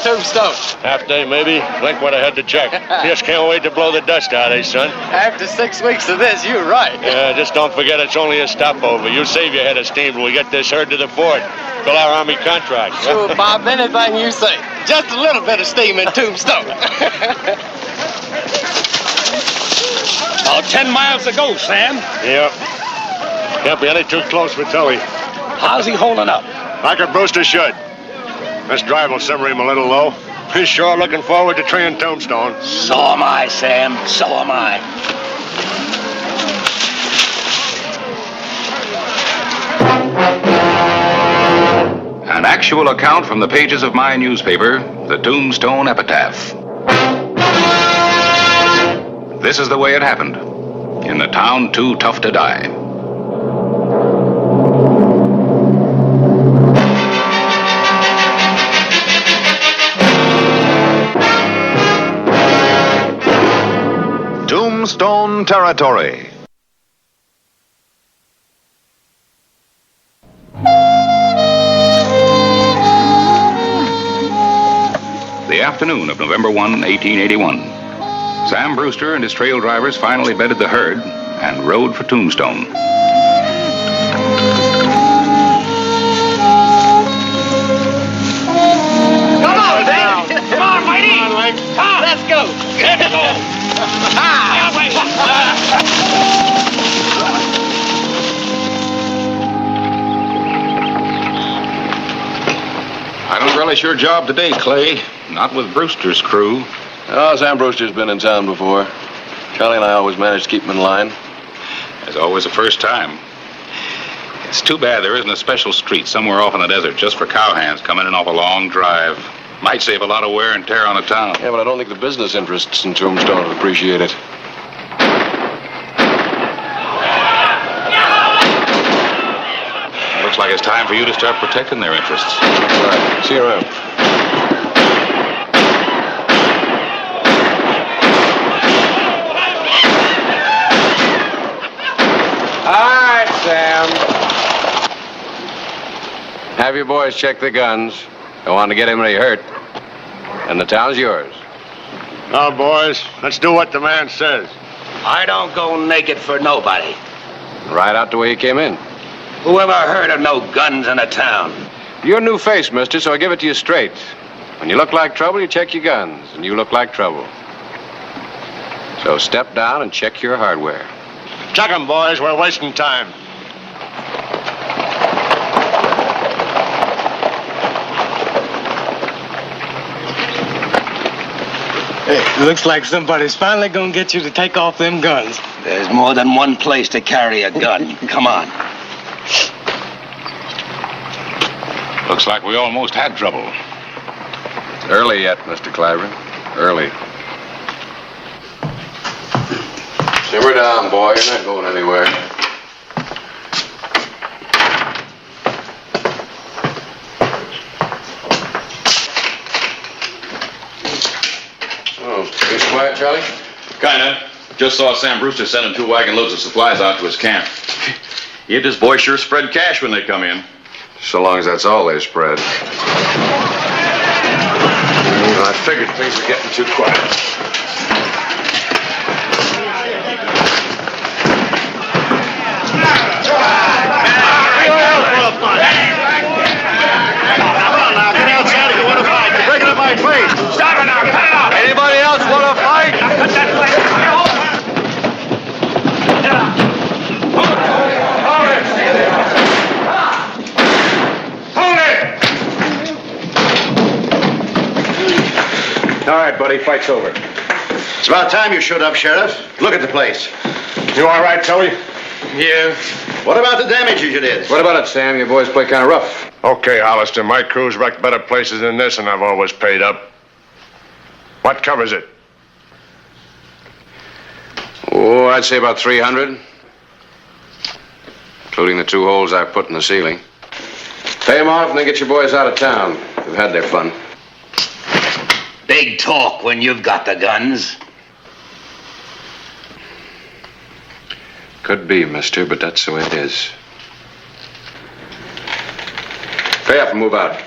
Tombstone? Half day, maybe. Link went ahead to check. Just can't wait to blow the dust out, eh, son? After 6 weeks of this, you're right. Yeah, just don't forget it's only a stopover. You save your head of steam till we get this herd to the port. Fill our Army contract. Sure, Bob, anything you say. Just a little bit of steam in Tombstone. 10 miles to go, Sam. Yep. Can't be any too close for Tully. How's he holding up? Like a Brewster should. This drive will simmer him a little low. He's sure looking forward to treeing Tombstone. So am I, Sam. So am I. An actual account from the pages of my newspaper, the Tombstone Epitaph. This is the way it happened. In the town too tough to die. Tombstone Territory. The afternoon of November 1, 1881. Sam Brewster and his trail drivers finally bedded the herd and rode for Tombstone. Come on, Sam. Come on, Whitey. Come on, Link. Come. Let's go. Let's go. I don't relish your job today, Clay. Not with Brewster's crew. Oh, Sam Brewster's been in town before. Charlie and I always manage to keep him in line. There's always a first time. It's too bad there isn't a special street somewhere off in the desert just for cowhands coming in off a long drive. Might save a lot of wear and tear on the town. Yeah, but I don't think the business interests in Tombstone would appreciate it. Looks like it's time for you to start protecting their interests. All right. See you around. Sam. Have your boys check the guns. Don't want to get anybody hurt. And the town's yours. Now, boys, let's do what the man says. I don't go naked for nobody. Right out the way you came in. Whoever heard of no guns in a town? You're a new face, mister, so I give it to you straight. When you look like trouble, you check your guns, and you look like trouble. So step down and check your hardware. Check 'em, boys. We're wasting time. It looks like somebody's finally gonna get you to take off them guns. There's more than one place to carry a gun. Come on. Looks like we almost had trouble. It's early yet, Mr. Clyburn. Early. Simmer down, boy. You're not going anywhere. Oh, pretty quiet, Charlie? Kinda. Just saw Sam Brewster sending 2 wagon loads of supplies out to his camp. He and his boys sure spread cash when they come in. So long as that's all they spread. Well, I figured things were getting too quiet. Anybody else want to fight? All right, buddy, fight's over. It's about time you showed up, Sheriff. Look at the place. You all right, Tully? Yeah. What about the damages you did? What about it, Sam? Your boys play kind of rough. Okay, Hollister. My crew's wrecked better places than this, and I've always paid up. What covers it? Oh, I'd say about 300. Including the 2 holes I put in the ceiling. Pay them off and then get your boys out of town. They've had their fun. Big talk when you've got the guns. Could be, mister, but that's the way it is. Pay up and move out.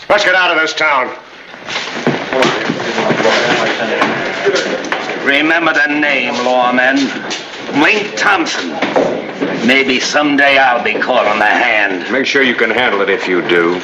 Let's get out of this town. Remember the name, lawman. Wink Thompson. Maybe someday I'll be caught on the hand. Make sure you can handle it if you do.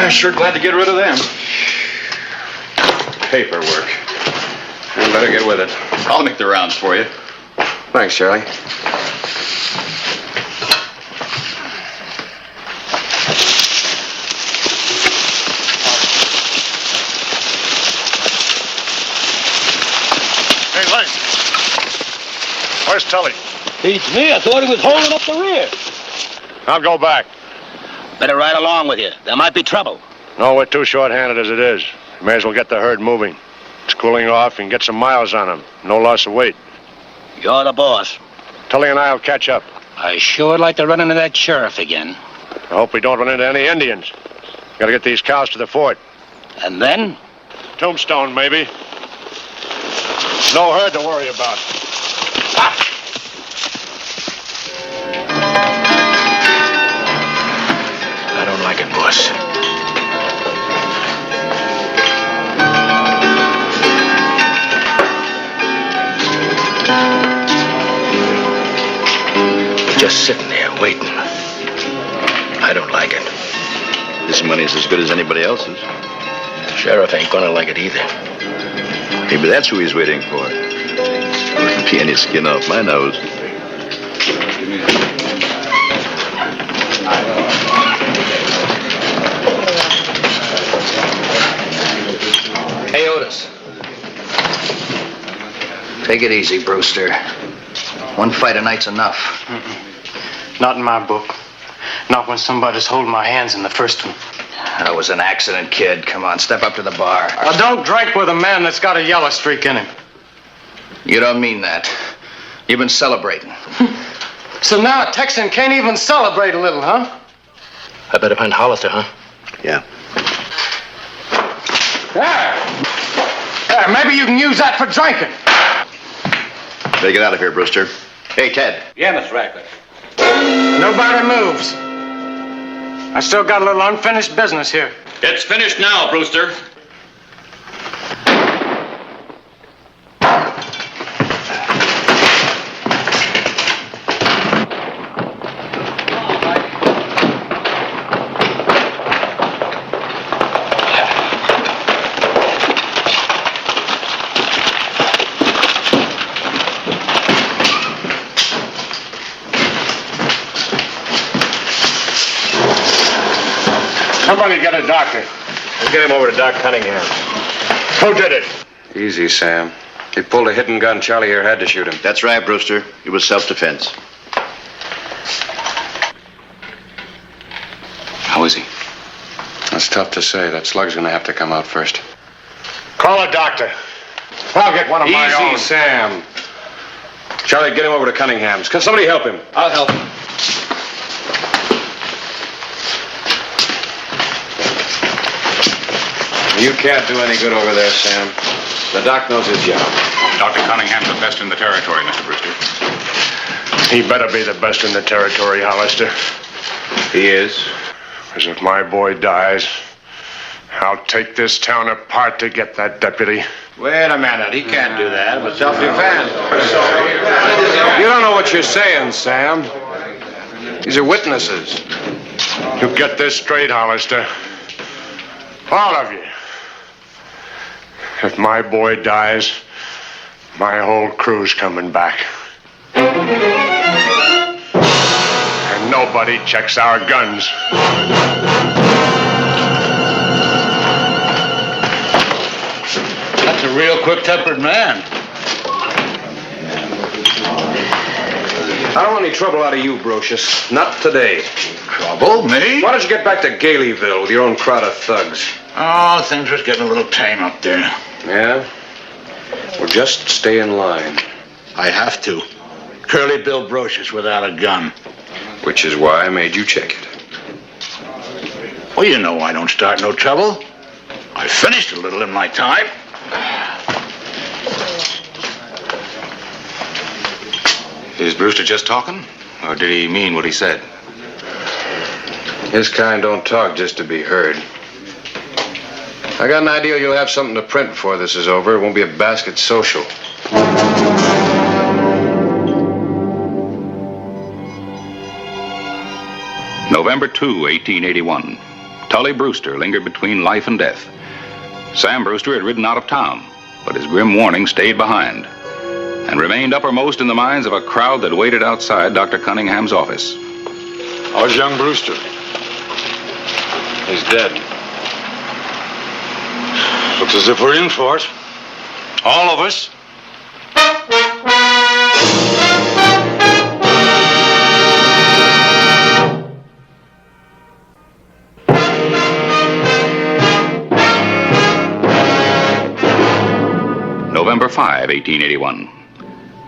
Sure glad to get rid of them. Paperwork. You better get with it. I'll make the rounds for you. Thanks, Charlie. Hey, Lane. Where's Tully? Beats me. I thought he was holding up the rear. I'll go back. Better ride along with you. There might be trouble. No, we're too short-handed as it is. May as well get the herd moving. It's cooling off and get some miles on them. No loss of weight. You're the boss. Tully and I'll catch up. I sure would like to run into that sheriff again. I hope we don't run into any Indians. Gotta get these cows to the fort. And then? Tombstone, maybe. No herd to worry about. I don't like it, boss. Just sitting there waiting. I don't like it. This money's as good as anybody else's. The sheriff ain't gonna like it either. Maybe that's who he's waiting for. Wouldn't be any skin off my nose. Hey, Otis. Take it easy, Brewster. One fight a night's enough. Not in my book. Not when somebody's holding my hands in the first one. That was an accident, kid. Come on, step up to the bar. I don't drink with a man that's got a yellow streak in him. You don't mean that. You've been celebrating. So now a Texan can't even celebrate a little, huh? I better find Hollister, huh? Yeah. There, maybe you can use that for drinking. Better get out of here, Brewster. Hey, Ted. Yeah, Miss Radcliffe. Nobody moves. I still got a little unfinished business here. It's finished now, Brewster. Somebody get a doctor. We'll get him over to Doc Cunningham. Who did it? Easy, Sam. He pulled a hidden gun. Charlie here had to shoot him. That's right, Brewster. It was self-defense. How is he? That's tough to say. That slug's gonna have to come out first. Call a doctor. I'll get one of my own. Easy, Sam. Charlie, get him over to Cunningham's. Can somebody help him? I'll help him. You can't do any good over there, Sam. The doc knows his job. Dr. Cunningham's the best in the territory, Mr. Brewster. He better be the best in the territory, Hollister. He is. Because if my boy dies, I'll take this town apart to get that deputy. Wait a minute. He can't do that. It was self-defense. You don't know what you're saying, Sam. These are witnesses. You get this straight, Hollister. All of you. If my boy dies, my whole crew's coming back. And Nobody checks our guns. That's a real quick-tempered man. I don't want any trouble out of you, Brocious. Not today. Trouble? Me? Why don't you get back to Galeyville with your own crowd of thugs? Oh, things are getting a little tame up there. Yeah? Well, just stay in line. I have to. Curly Bill Brocious without a gun. Which is why I made you check it. Well, you know I don't start no trouble. I finished a little in my time. Is Brewster just talking? Or did he mean what he said? His kind don't talk just to be heard. I got an idea you'll have something to print before this is over. It won't be a basket social. November 2, 1881. Tully Brewster lingered between life and death. Sam Brewster had ridden out of town, but his grim warning stayed behind and remained uppermost in the minds of a crowd that waited outside Dr. Cunningham's office. How's young Brewster? He's dead. Looks as if we're in for it. All of us. November 5, 1881.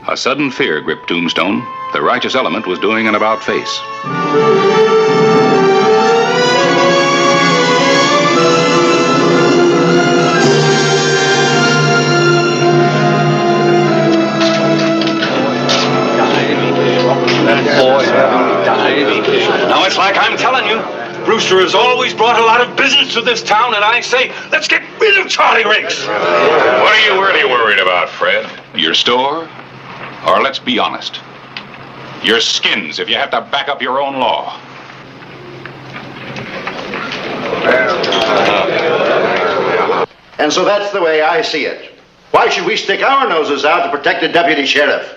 A sudden fear gripped Tombstone. The righteous element was doing an about-face. Now it's like I'm telling you. Brewster has always brought a lot of business to this town, and I say, let's get rid of Charlie Riggs. What are you really worried about, Fred? Your store? Or let's be honest, your skins if you have to back up your own law. And so that's the way I see it. Why should we stick our noses out to protect a deputy sheriff?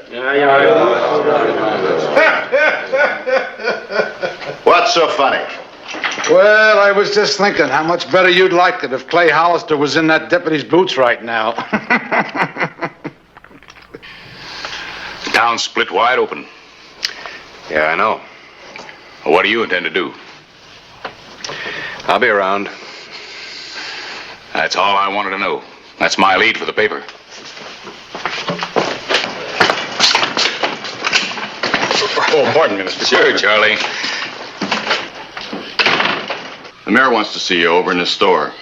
What's so funny? Well, I was just thinking how much better you'd like it if Clay Hollister was in that deputy's boots right now. The town's split wide open. Yeah, I know. Well, what do you intend to do? I'll be around. That's all I wanted to know. That's my lead for the paper. Oh, pardon me, Mr. Sure, Charlie. The mayor wants to see you over in his store.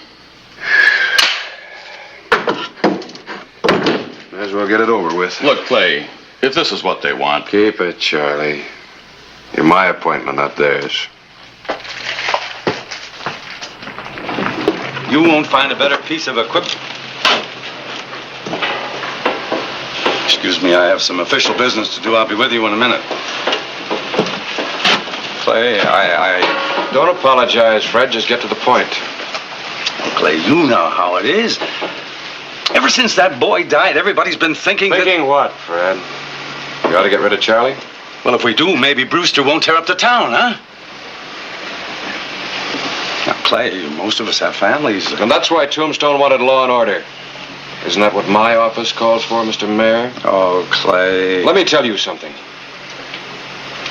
Might as well get it over with. Look, Clay, if this is what they want... Keep it, Charlie. You're my appointment, not theirs. You won't find a better piece of equipment. Excuse me, I have some official business to do. I'll be with you in a minute. Clay, Don't apologize, Fred. Just get to the point. Clay, you know how it is. Ever since that boy died, everybody's been thinking Thinking what, Fred? You ought to get rid of Charlie? Well, if we do, maybe Brewster won't tear up the town, huh? Now, Clay, most of us have families. And that's why Tombstone wanted law and order. Isn't that what my office calls for, Mr. Mayor? Oh, Clay. Let me tell you something.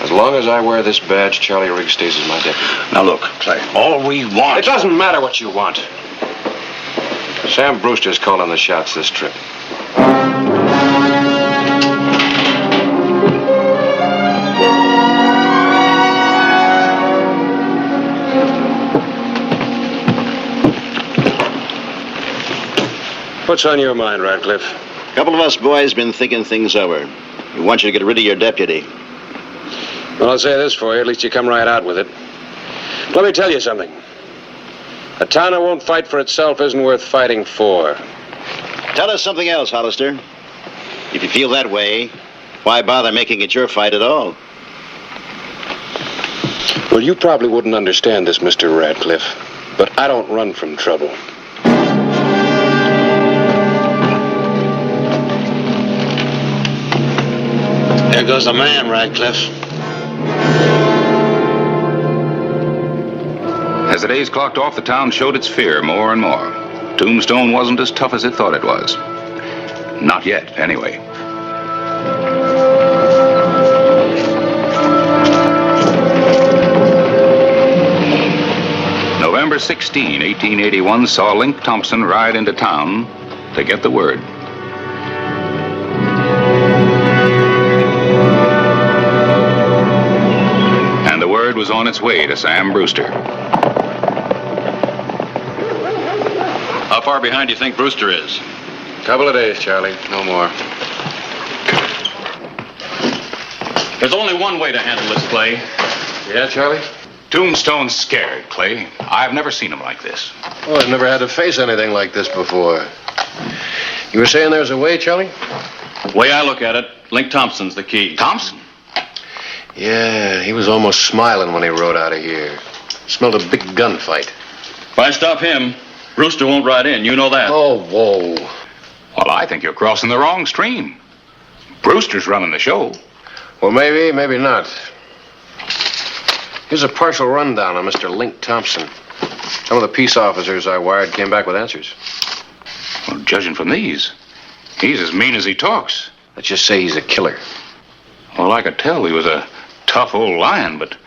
As long as I wear this badge, Charlie Riggs stays as my deputy. Now, look, Clay, all we want... It doesn't matter what you want. Sam Brewster's calling the shots this trip. What's on your mind, Radcliffe? A couple of us boys been thinking things over. We want you to get rid of your deputy. Well, I'll say this for you. At least you come right out with it. Let me tell you something. A town that won't fight for itself isn't worth fighting for. Tell us something else, Hollister. If you feel that way, why bother making it your fight at all? Well, you probably wouldn't understand this, Mr. Radcliffe, but I don't run from trouble. There goes the man, Radcliffe. As the days clocked off, the town showed its fear more and more. Tombstone wasn't as tough as it thought it was. Not yet, anyway. November 16, 1881, saw Link Thompson ride into town to get the word. And the word was on its way to Sam Brewster. How far behind do you think Brewster is? Couple of days, Charlie. No more. There's only one way to handle this, Clay. Yeah, Charlie? Tombstone's scared, Clay. I've never seen him like this. Oh, I've never had to face anything like this before. You were saying there's a way, Charlie? The way I look at it, Link Thompson's the key. Thompson? Yeah, he was almost smiling when he rode out of here. Smelled a big gunfight. If I stop him, Brewster won't ride in. You know that. Oh, whoa. Well, I think you're crossing the wrong stream. Brewster's running the show. Well, maybe, maybe not. Here's a partial rundown on Mr. Link Thompson. Some of the peace officers I wired came back with answers. Well, judging from these, he's as mean as he talks. Let's just say he's a killer. Well, I could tell he was a tough old lion, but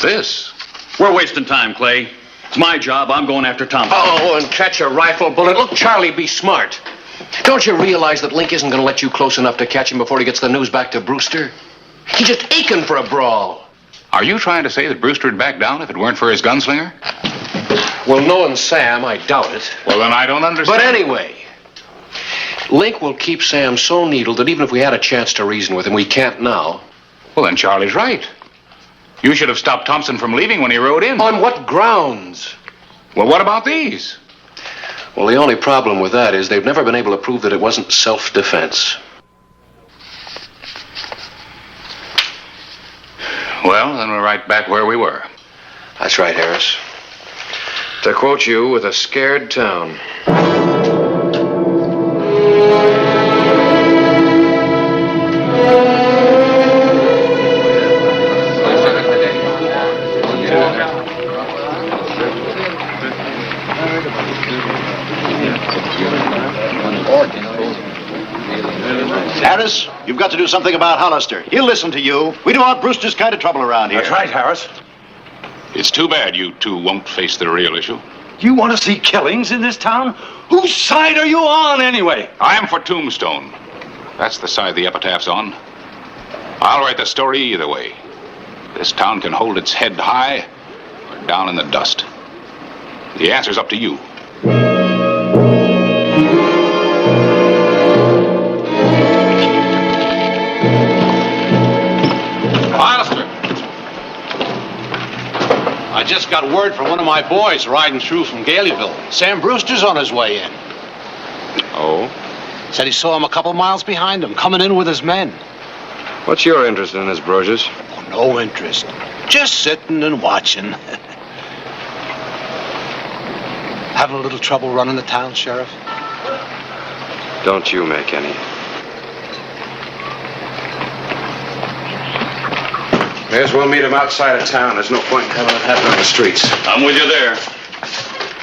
this... We're wasting time, Clay. It's my job. I'm going after Thompson. Oh, and catch a rifle bullet. Look, Charlie, be smart. Don't you realize that Link isn't going to let you close enough to catch him before he gets the news back to Brewster? He's just aching for a brawl. Are you trying to say that Brewster'd back down if it weren't for his gunslinger? Well, knowing Sam, I doubt it. Well, then I don't understand. But anyway, Link will keep Sam so needled that even if we had a chance to reason with him, we can't now. Well, then Charlie's right. You should have stopped Thompson from leaving when he rode in. On what grounds? Well, what about these? Well, the only problem with that is they've never been able to prove that it wasn't self-defense. Well, then we're right back where we were. That's right, Harris. To quote you, with a scared town. Harris, you've got to do something about Hollister. He'll listen to you. We don't want Brewster's kind of trouble around here. That's right, Harris. It's too bad you two won't face the real issue. You want to see killings in this town? Whose side are you on, anyway? I am for Tombstone. That's the side the epitaph's on. I'll write the story either way. This town can hold its head high or down in the dust. The answer's up to you. I just got word from one of my boys riding through from Galeyville. Sam Brewster's on his way in. Oh? Said he saw him a couple miles behind him, coming in with his men. What's your interest in this, Brogers? Oh, no interest. Just sitting and watching. Having a little trouble running the town, Sheriff? Don't you make any. May as well meet him outside of town. There's no point in having it happen on the streets. I'm with you there.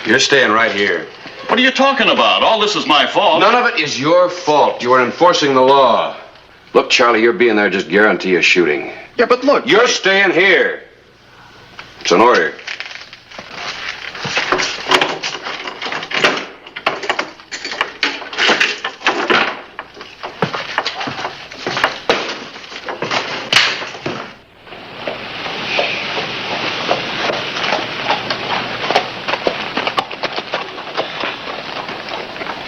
You're staying right here. What are you talking about? All this is my fault. None of it is your fault. You are enforcing the law. Look, Charlie, your being there just guarantee a shooting. Yeah, but look. You're staying here. It's an order.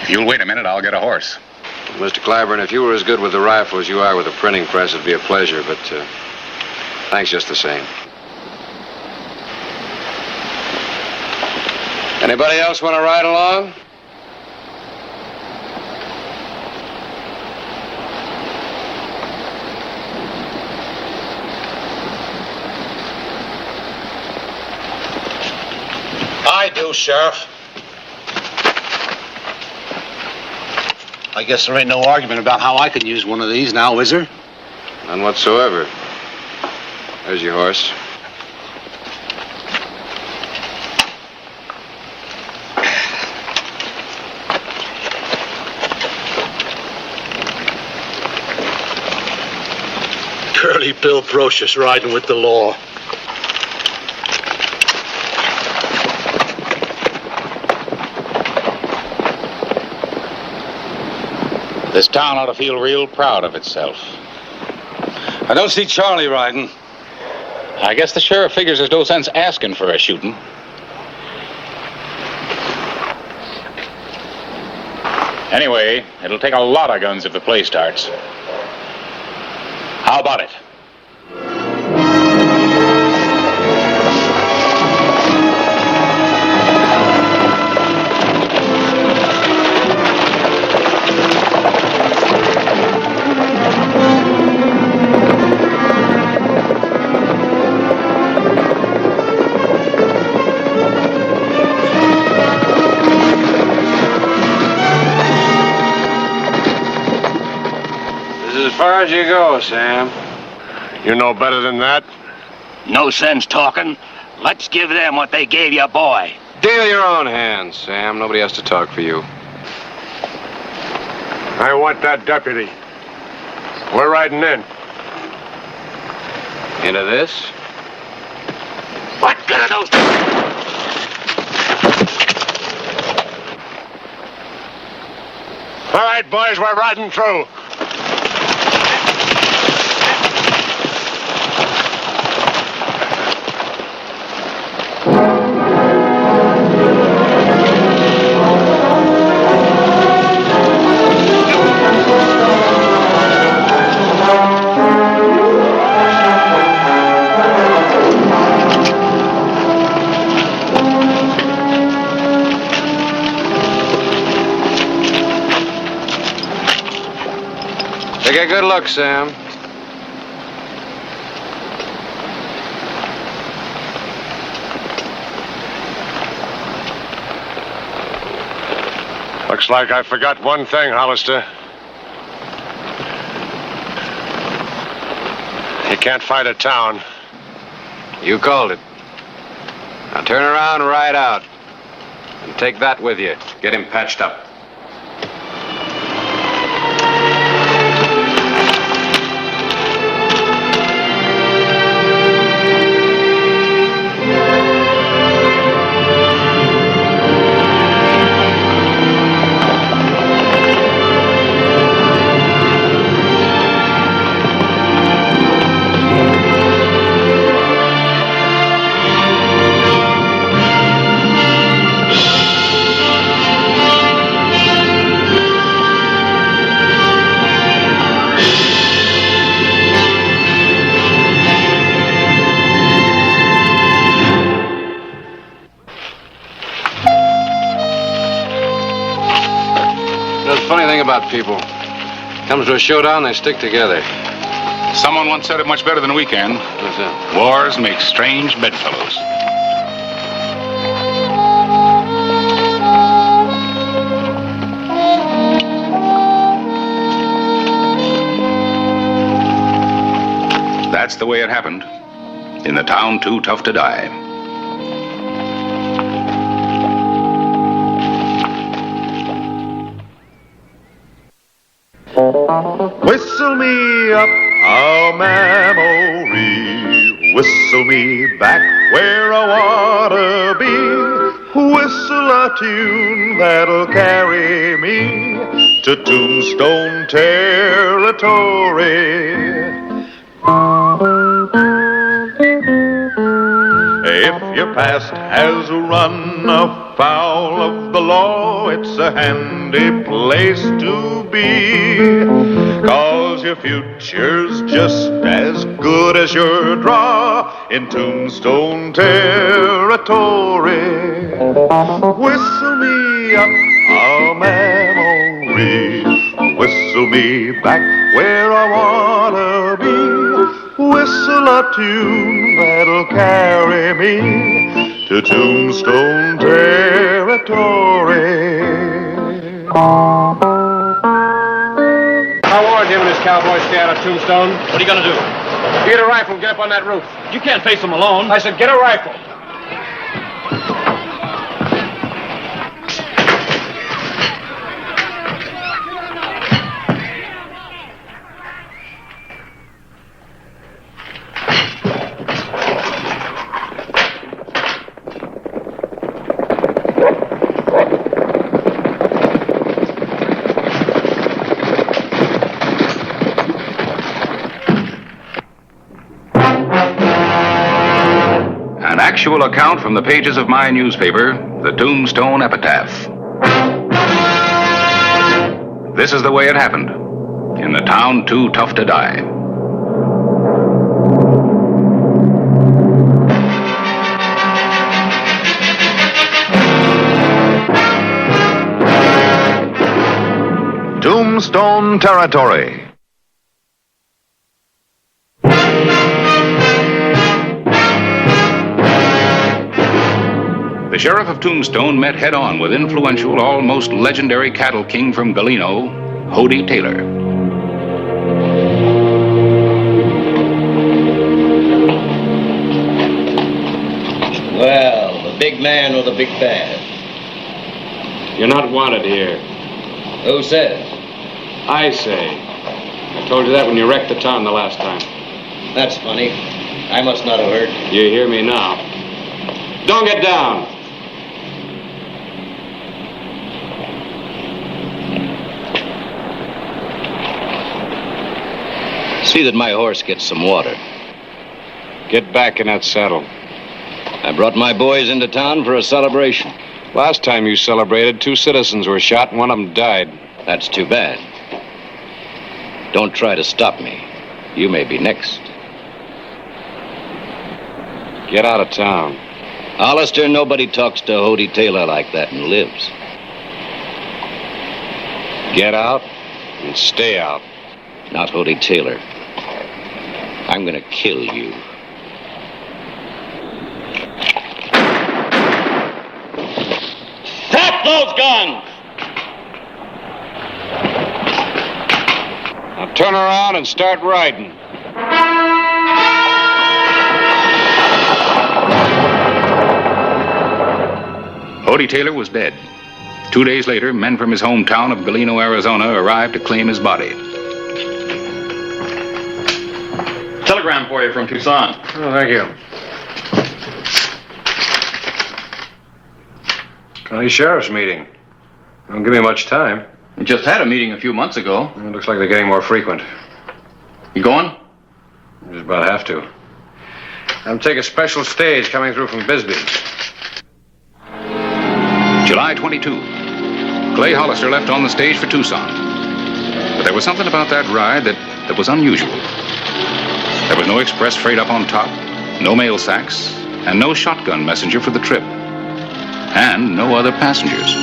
If you'll wait a minute, I'll get a horse. Mr. Clyburn, if you were as good with the rifle as you are with the printing press, it'd be a pleasure, but thanks just the same. Anybody else want to ride along? I do, Sheriff. I guess there ain't no argument about how I could use one of these now, is there? None whatsoever. There's your horse. Dirty Bill Brocious riding with the law. This town ought to feel real proud of itself. I don't see Charlie riding. I guess the sheriff figures there's no sense asking for a shooting. Anyway, it'll take a lot of guns if the play starts. How about it? As far as you go, Sam. You know better than that. No sense talking. Let's give them what they gave your boy. Deal your own hands, Sam. Nobody has to talk for you. I want that deputy. We're riding in. Into this? What good are those? All right, boys, we're riding through. Take a good look, Sam. Looks like I forgot one thing, Hollister. You can't fight a town. You called it. Now turn around and ride out. And take that with you. Get him patched up. Funny thing about people. Comes to a showdown, they stick together. Someone once said it much better than we can. What's that? Wars make strange bedfellows. That's the way it happened. In the town too tough to die. Whistle me up a memory, whistle me back where I wanna be, whistle a tune that'll carry me to Tombstone territory. If your past has run afoul of the law, it's a handy place to be, 'cause your future's just as good as your draw in Tombstone territory. Whistle me up a memory, whistle me back where I wanna be, whistle a tune that'll carry me to Tombstone territory. I warned him and his cowboys stay out of Tombstone. What are you gonna do? You get a rifle and get up on that roof. You can't face them alone. I said, get a rifle. An actual account from the pages of my newspaper, the Tombstone Epitaph. This is the way it happened, in the town too tough to die. Tombstone Territory. The sheriff of Tombstone met head-on with influential, almost legendary cattle king from Galeno, Hody Taylor. Well, the big man or the big bad? You're not wanted here. Who says? I say. I told you that when you wrecked the town the last time. That's funny. I must not have heard. You hear me now. Don't get down. See that my horse gets some water. Get back in that saddle. I brought my boys into town for a celebration. Last time you celebrated, 2 citizens were shot and one of them died. That's too bad. Don't try to stop me. You may be next. Get out of town. Hollister, nobody talks to Hody Taylor like that and lives. Get out and stay out. Not Hody Taylor. I'm gonna kill you. Drop those guns! Now turn around and start riding. Hody Taylor was dead. 2 days later, men from his hometown of Galeno, Arizona, arrived to claim his body. Telegram for you from Tucson. Oh, thank you. County Sheriff's meeting. Don't give me much time. We just had a meeting a few months ago. It looks like they're getting more frequent. You going? Just about have to. I'm taking a special stage coming through from Bisbee. July 22. Clay Hollister left on the stage for Tucson. But there was something about that ride that was unusual. There was no express freight up on top, no mail sacks, and no shotgun messenger for the trip. And no other passengers.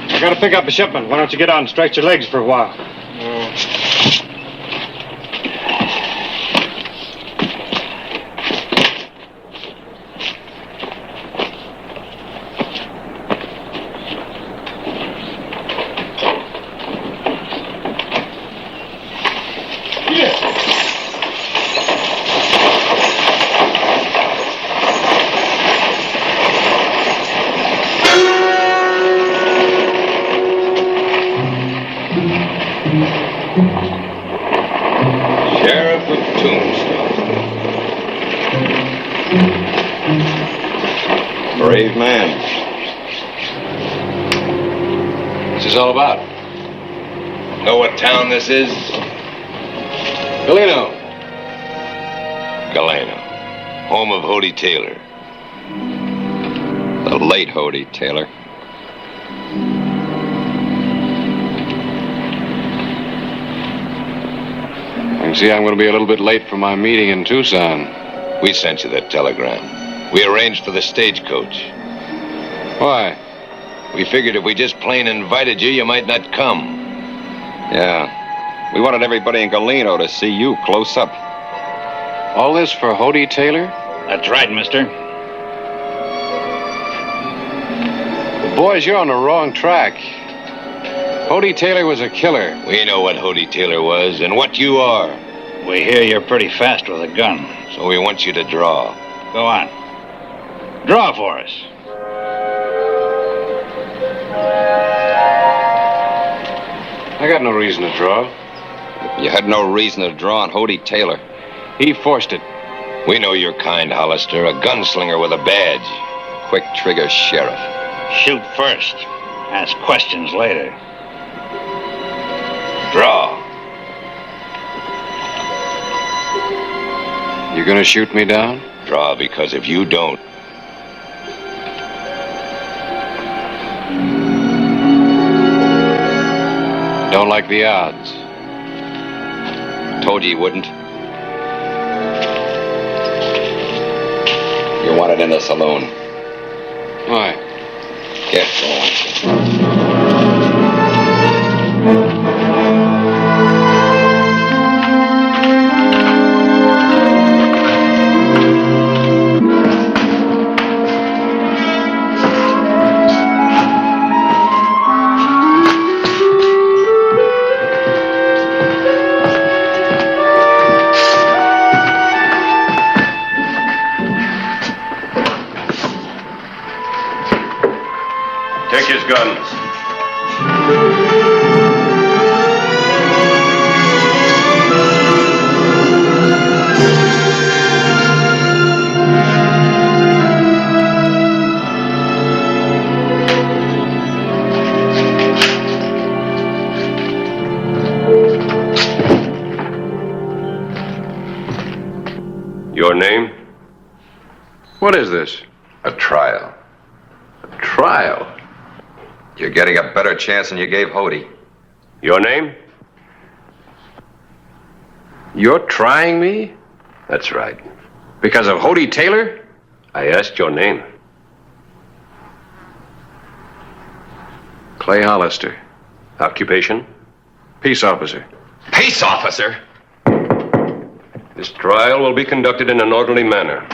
I gotta pick up a shipment. Why don't you get out and stretch your legs for a while? Sheriff of Tombstone. Brave man. What's this all about? Know what town this is? Galeno. Galeno. Home of Hody Taylor. The late Hody Taylor. You see, I'm going to be a little bit late for my meeting in Tucson. We sent you that telegram. We arranged for the stagecoach. Why? We figured if we just plain invited you, you might not come. Yeah. We wanted everybody in Galeno to see you close up. All this for Hody Taylor? That's right, mister. Boys, you're on the wrong track. Hody Taylor was a killer. We know what Hody Taylor was and what you are. We hear you're pretty fast with a gun. So we want you to draw. Go on. Draw for us. I got no reason to draw. You had no reason to draw on Hody Taylor. He forced it. We know your kind, Hollister. A gunslinger with a badge. Quick trigger sheriff. Shoot first. Ask questions later. Draw. You gonna shoot me down? Draw, because if you don't... Don't like the odds. Told you he wouldn't. You're wanted in the saloon. Why? Get going. Take his guns. Your name? What is this? A trial. A trial? You're getting a better chance than you gave Hody. Your name? You're trying me? That's right. Because of Hody Taylor? I asked your name. Clay Hollister. Occupation? Peace officer. Peace officer? This trial will be conducted in an orderly manner.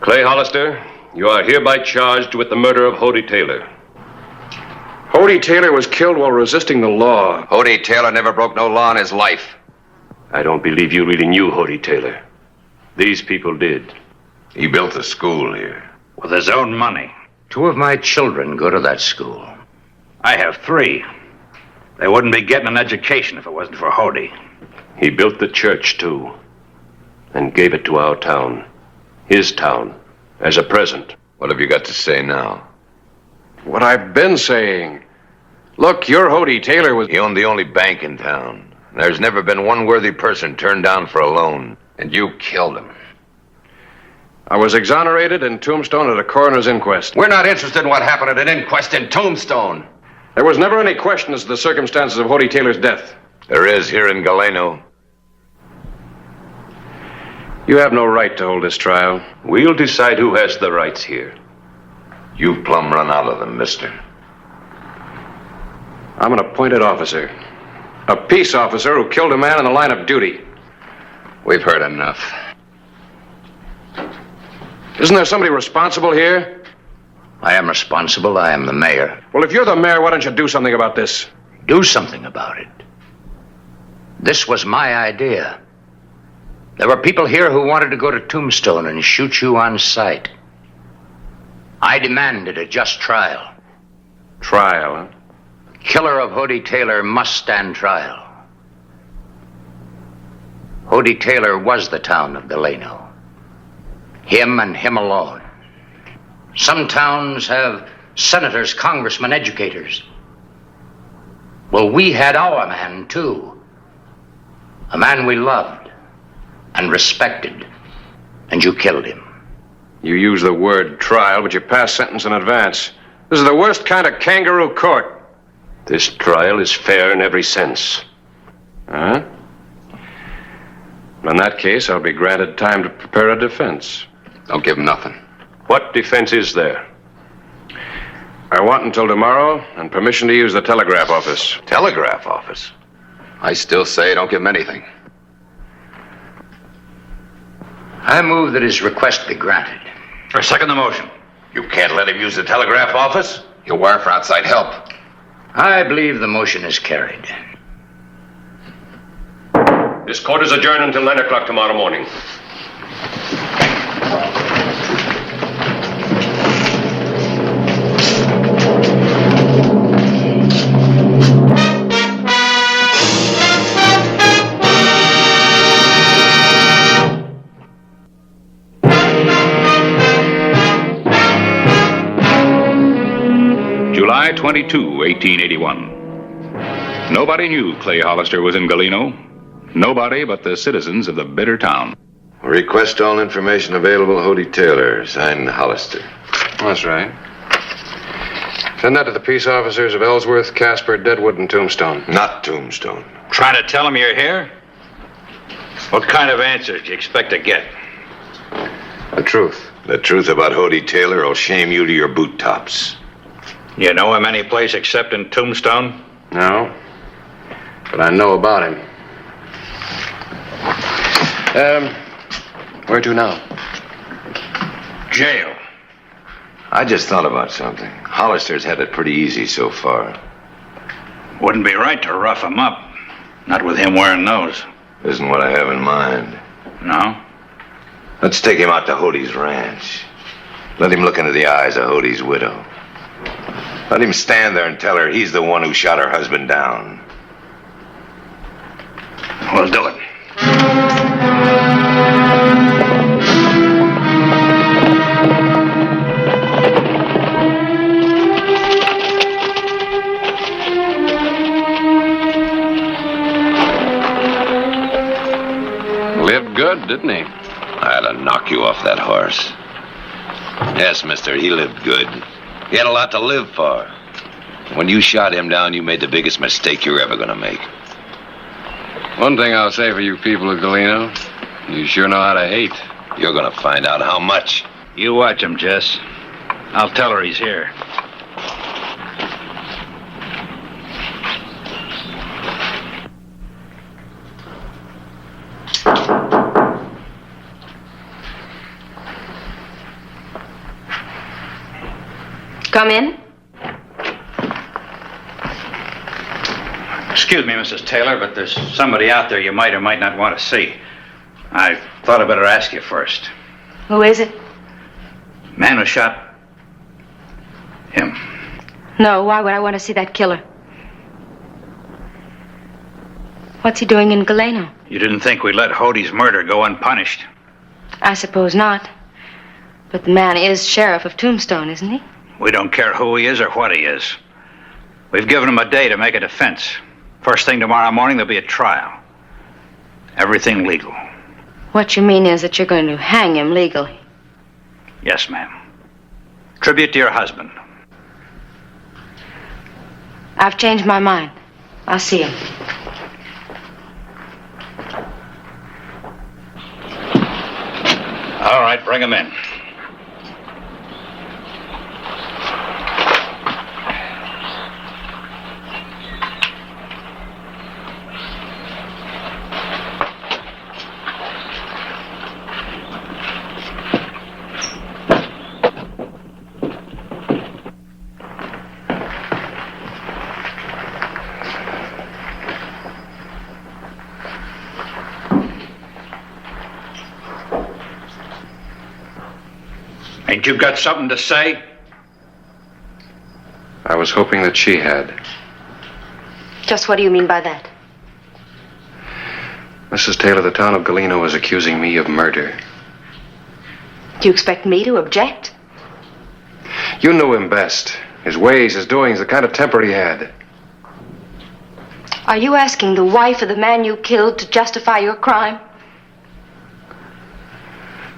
Clay Hollister, you are hereby charged with the murder of Hody Taylor. Hody Taylor was killed while resisting the law. Hody Taylor never broke no law in his life. I don't believe you really knew Hody Taylor. These people did. He built a school here. With his own money. 2 of my children go to that school. I have 3. They wouldn't be getting an education if it wasn't for Hody. He built the church, too, and gave it to our town. His town, as a present. What have you got to say now? What I've been saying. Look, your Hody Taylor was... He owned the only bank in town. There's never been one worthy person turned down for a loan. And you killed him. I was exonerated in Tombstone at a coroner's inquest. We're not interested in what happened at an inquest in Tombstone. There was never any question as to the circumstances of Hody Taylor's death. There is here in Galeno. You have no right to hold this trial. We'll decide who has the rights here. You've plumb run out of them, mister. I'm an appointed officer. A peace officer who killed a man in the line of duty. We've heard enough. Isn't there somebody responsible here? I am responsible. I am the mayor. Well, if you're the mayor, why don't you do something about this? Do something about it. This was my idea. There were people here who wanted to go to Tombstone and shoot you on sight. I demanded a just trial. Trial, huh? Killer of Hody Taylor must stand trial. Hody Taylor was the town of Galeno. Him and him alone. Some towns have senators, congressmen, educators. Well, we had our man, too. A man we loved and respected. And you killed him. You use the word trial, but you pass sentence in advance. This is the worst kind of kangaroo court. This trial is fair in every sense. Huh? In that case, I'll be granted time to prepare a defense. Don't give him nothing. What defense is there? I want until tomorrow and permission to use the telegraph office. Telegraph office? I still say don't give him anything. I move that his request be granted. I second the motion. You can't let him use the telegraph office. He'll wire for outside help. I believe the motion is carried. This court is adjourned until 9 o'clock tomorrow morning. July 22, 1881. Nobody knew Clay Hollister was in Galeno. Nobody but the citizens of the bitter town. Request all information available, Hody Taylor, signed Hollister. That's right. Send that to the peace officers of Ellsworth, Casper, Deadwood, and Tombstone. Not Tombstone. Trying to tell them you're here? What kind of answers do you expect to get? The truth. The truth about Hody Taylor will shame you to your boot tops. You know him any place except in Tombstone? No. But I know about him. Where to now? Jail. I just thought about something. Hollister's had it pretty easy so far. Wouldn't be right to rough him up. Not with him wearing those. Isn't what I have in mind. No? Let's take him out to Hody's ranch. Let him look into the eyes of Hody's widow. Let him stand there and tell her he's the one who shot her husband down. We'll do it. Lived good, didn't he? I had to knock you off that horse. Yes, mister, he lived good. He had a lot to live for. When you shot him down, you made the biggest mistake you're ever going to make. One thing I'll say for you people of Galeno, you sure know how to hate. You're going to find out how much. You watch him, Jess. I'll tell her he's here. Come in. Excuse me, Mrs. Taylor, but there's somebody out there you might or might not want to see. I thought I'd better ask you first. Who is it? Man who shot him. No, why would I want to see that killer? What's he doing in Galeno? You didn't think we'd let Hody's murder go unpunished? I suppose not. But the man is sheriff of Tombstone, isn't he? We don't care who he is or what he is. We've given him a day to make a defense. First thing tomorrow morning, there'll be a trial. Everything legal. What you mean is that you're going to hang him legally. Yes, ma'am. Tribute to your husband. I've changed my mind. I'll see him. All right, bring him in. Ain't you got something to say? I was hoping that she had. Just what do you mean by that? Mrs. Taylor, the town of Galeno is accusing me of murder. Do you expect me to object? You knew him best. His ways, his doings, the kind of temper he had. Are you asking the wife of the man you killed to justify your crime?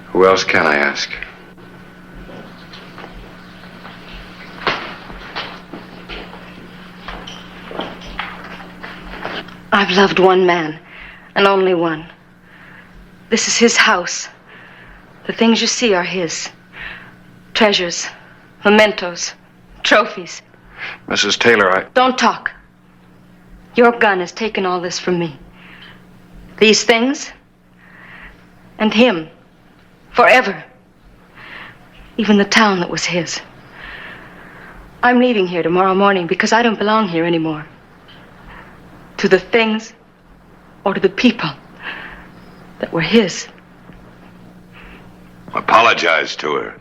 Who else can I ask? I've loved one man, and only one. This is his house. The things you see are his. Treasures, mementos, trophies. Mrs. Taylor, Don't talk. Your gun has taken all this from me. These things, and him, forever. Even the town that was his. I'm leaving here tomorrow morning because I don't belong here anymore. To the things or to the people that were his. Apologize to her.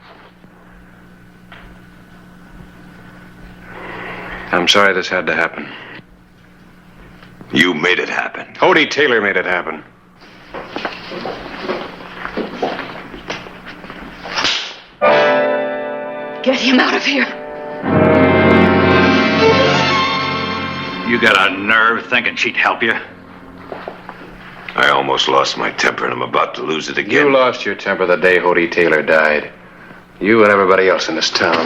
I'm sorry this had to happen. You made it happen. Hodie Taylor made it happen. Get him out of here. You got a nerve thinking she'd help you? I almost lost my temper and I'm about to lose it again. You lost your temper the day Hodie Taylor died. You and everybody else in this town.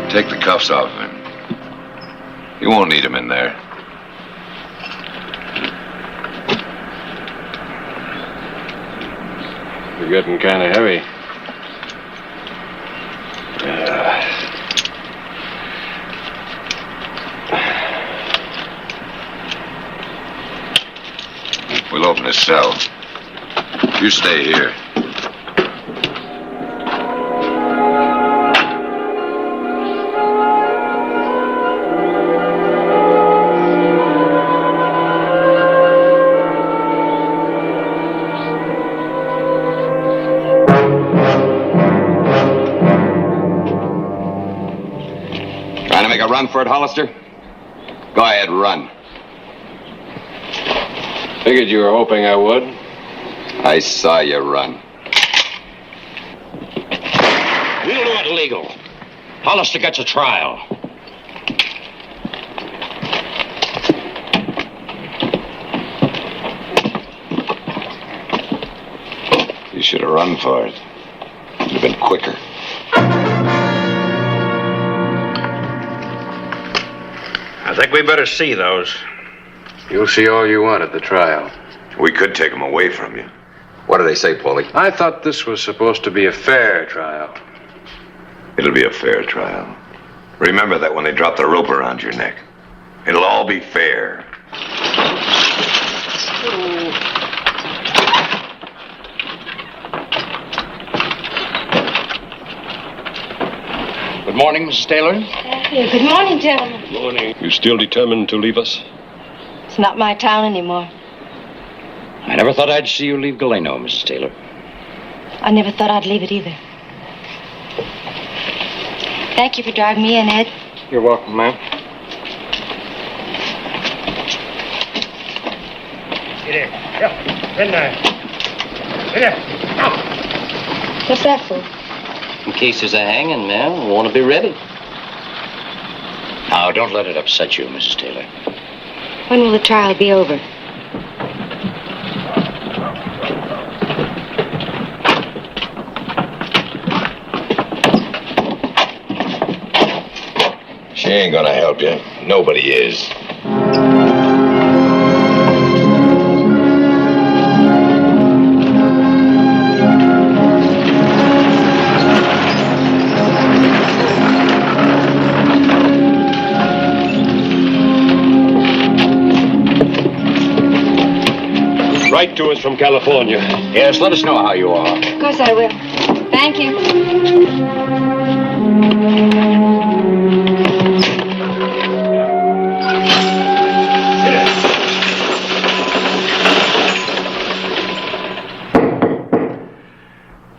Take the cuffs off of him. You won't need him in there. You're getting kind of heavy. We'll open his cell. You stay here. Trying to make a run for it, Hollister? Go ahead, run. Figured you were hoping I would. I saw you run. We'll do it legal. Hollister gets a trial. You should have run for it. Would have been quicker. I think we better see those. You'll see all you want at the trial. We could take him away from you. What do they say, Paulie? I thought this was supposed to be a fair trial. It'll be a fair trial. Remember that when they drop the rope around your neck. It'll all be fair. Good morning, Mrs. Taylor. Good morning, gentlemen. Morning. You still determined to leave us? It's not my town anymore. I never thought I'd see you leave Galeno, Mrs. Taylor. I never thought I'd leave it either. Thank you for driving me in, Ed. You're welcome, ma'am. Get in. Yeah. In there. Get in. Out. What's that for? In case there's a hanging, ma'am, we want to be ready. Now, don't let it upset you, Mrs. Taylor. When will the trial be over? She ain't gonna help you. Nobody is. Write to us from California. Yes, let us know how you are. Of course I will. Thank you.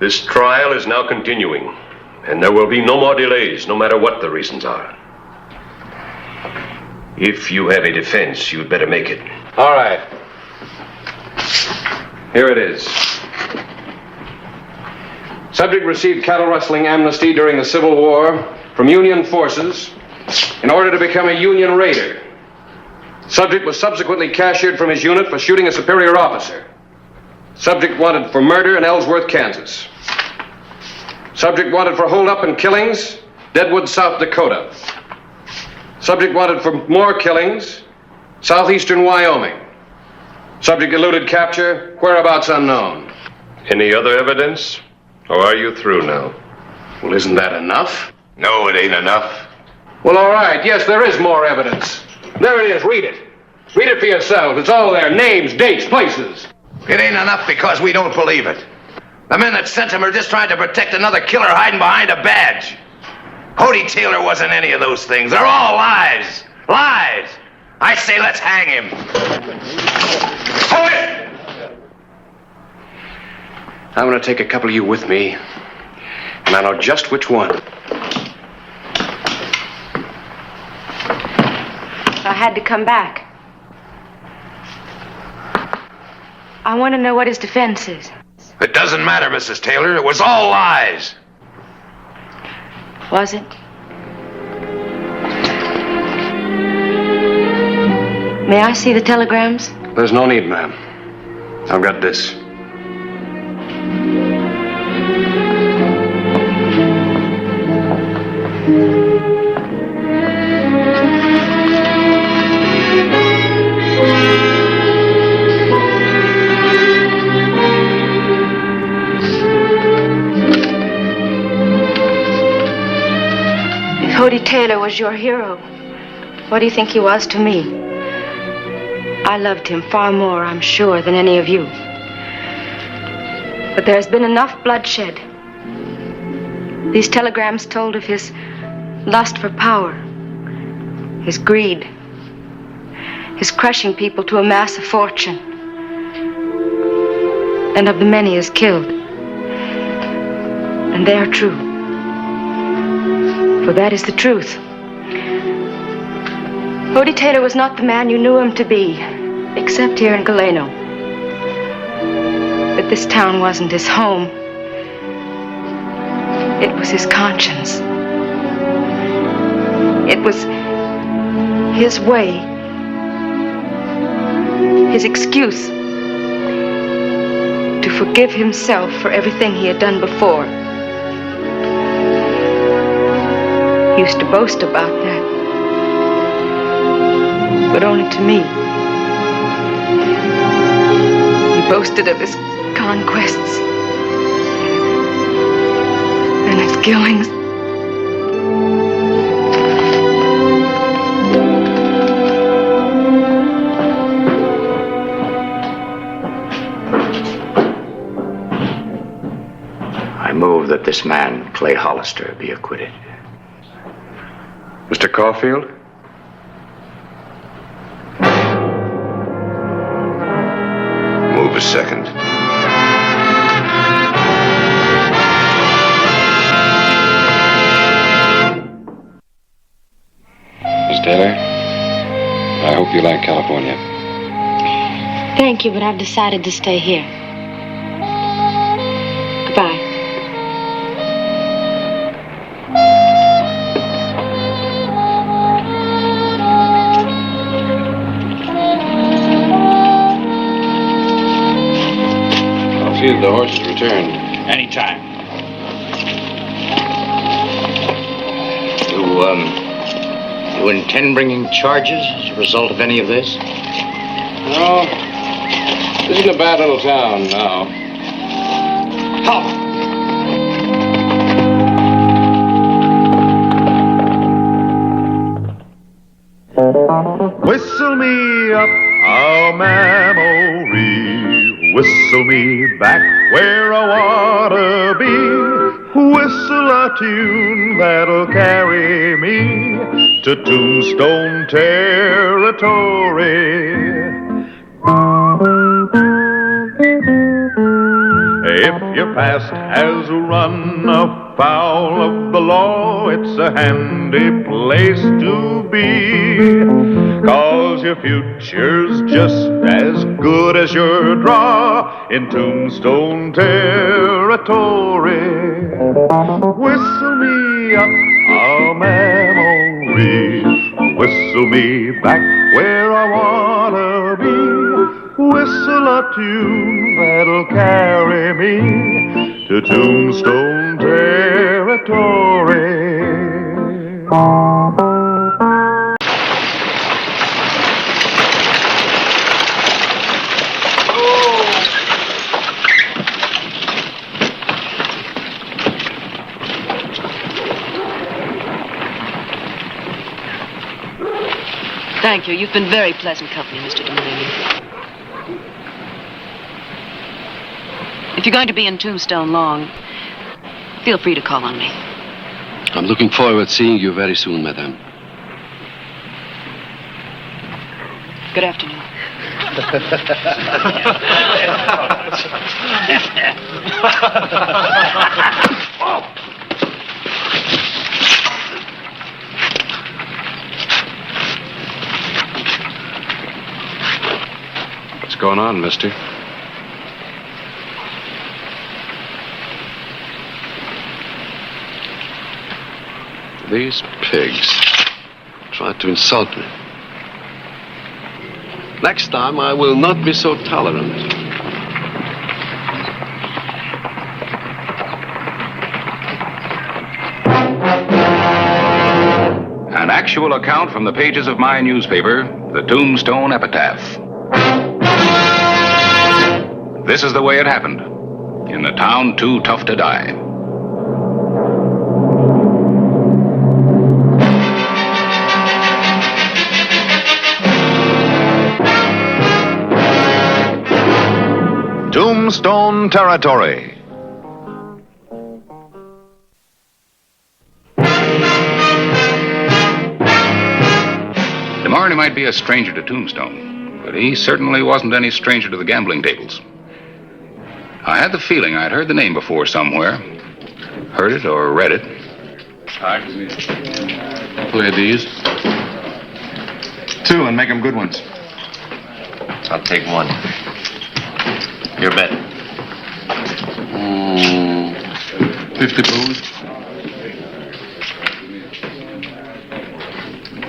This trial is now continuing, and there will be no more delays, no matter what the reasons are. If you have a defense, you'd better make it. All right. Here it is. Subject received cattle rustling amnesty during the Civil War from Union forces in order to become a Union raider. Subject was subsequently cashiered from his unit for shooting a superior officer. Subject wanted for murder in Ellsworth, Kansas. Subject wanted for holdup and killings, Deadwood, South Dakota. Subject wanted for more killings, southeastern Wyoming. Subject eluded capture, whereabouts unknown. Any other evidence? Or are you through now? Well, isn't that enough? No, it ain't enough. Well, all right. Yes, there is more evidence. There it is. Read it. Read it for yourselves. It's all there. Names, dates, places. It ain't enough because we don't believe it. The men that sent him are just trying to protect another killer hiding behind a badge. Hody Taylor wasn't any of those things. They're all lies. Lies. I say let's hang him. Hold it! I'm going to take a couple of you with me, and I know just which one. I had to come back. I want to know what his defense is. It doesn't matter, Mrs. Taylor. It was all lies. Was it? May I see the telegrams? There's no need, ma'am. I've got this. Hody Taylor was your hero. What do you think he was to me? I loved him far more, I'm sure, than any of you. But there's been enough bloodshed. These telegrams told of his lust for power, his greed, his crushing people to amass a fortune, and of the many he has killed. And they are true. For that is the truth. Hody Taylor was not the man you knew him to be, except here in Galeno. But this town wasn't his home. It was his conscience. It was his way, his excuse to forgive himself for everything he had done before. He used to boast about that, but only to me. He boasted of his conquests and his killings. I move that this man, Clay Hollister, be acquitted. Mr. Caulfield? Move a second. Miss Taylor, I hope you like California. Thank you, but I've decided to stay here. Goodbye. See that the horse is returned. Anytime. You intend bringing charges as a result of any of this? No. This isn't a bad little town now. Halt! Whistle me up a memory, whistle me back where I wanna be, whistle a tune that'll carry me to Tombstone territory. If your past has run afoul of the law, it's a handy place to be, 'cause your future's just as good as your draw in Tombstone territory. Whistle me up a memory, whistle me back where I wanna be, whistle a tune that'll carry me to Tombstone territory. Thank you. You've been very pleasant company, Mr. Delaney. If you're going to be in Tombstone long, feel free to call on me. I'm looking forward to seeing you very soon, madame. Good afternoon. What's going on, mister? These pigs tried to insult me. Next time, I will not be so tolerant. An actual account from the pages of my newspaper, the Tombstone Epitaph. This is the way it happened, in the town too tough to die. Tombstone Territory. DeMarney might be a stranger to Tombstone, but he certainly wasn't any stranger to the gambling tables. I had the feeling I'd heard the name before somewhere. Heard it or read it. Play these. 2 and make them good ones. I'll take 1. Your bet. 50 booze.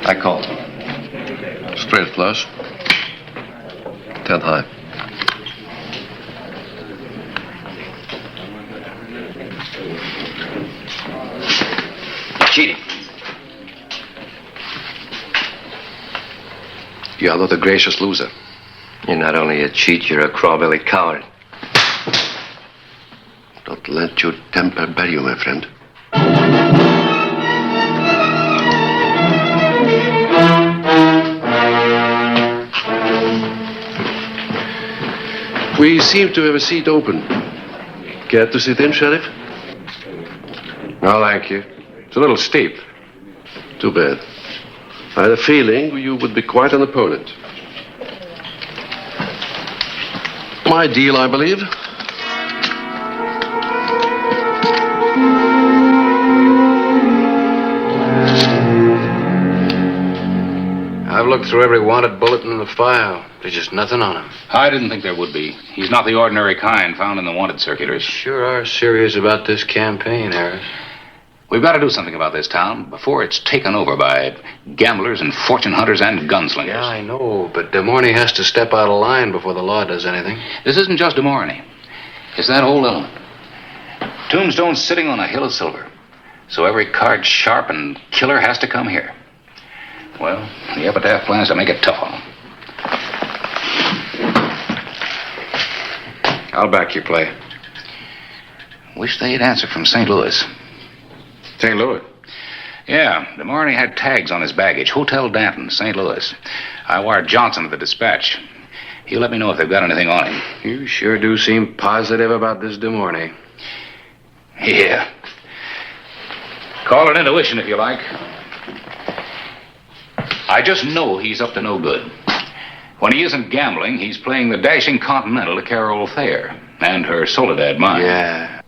I call. Straight flush. 10 high. Cheating. You are not a gracious loser. You're not only a cheat, you're a craw-bellied coward. Don't let your temper bury you, my friend. We seem to have a seat open. Care to sit in, Sheriff? No, thank you. It's a little steep. Too bad. I had a feeling you would be quite an opponent. My deal, I believe. I've looked through every wanted bulletin in the file. There's just nothing on him. I didn't think there would be. He's not the ordinary kind found in the wanted circulars. Sure are serious about this campaign, Harris. We've got to do something about this town before it's taken over by gamblers and fortune hunters and gunslingers. Yeah, I know, but DeMorney has to step out of line before the law does anything. This isn't just DeMorney. It's that whole element. Tombstone's sitting on a hill of silver. So every card sharp and killer has to come here. Well, the Epitaph plans to make it tough on them. I'll back your play. Wish they'd answer from St. Louis. St. Louis? Yeah, DeMarney had tags on his baggage. Hotel Danton, St. Louis. I wired Johnson to the dispatch. He'll let me know if they've got anything on him. You sure do seem positive about this DeMorney. Yeah. Call it intuition if you like. I just know he's up to no good. When he isn't gambling, he's playing the dashing Continental to Carol Thayer and her Soledad mine. Yeah.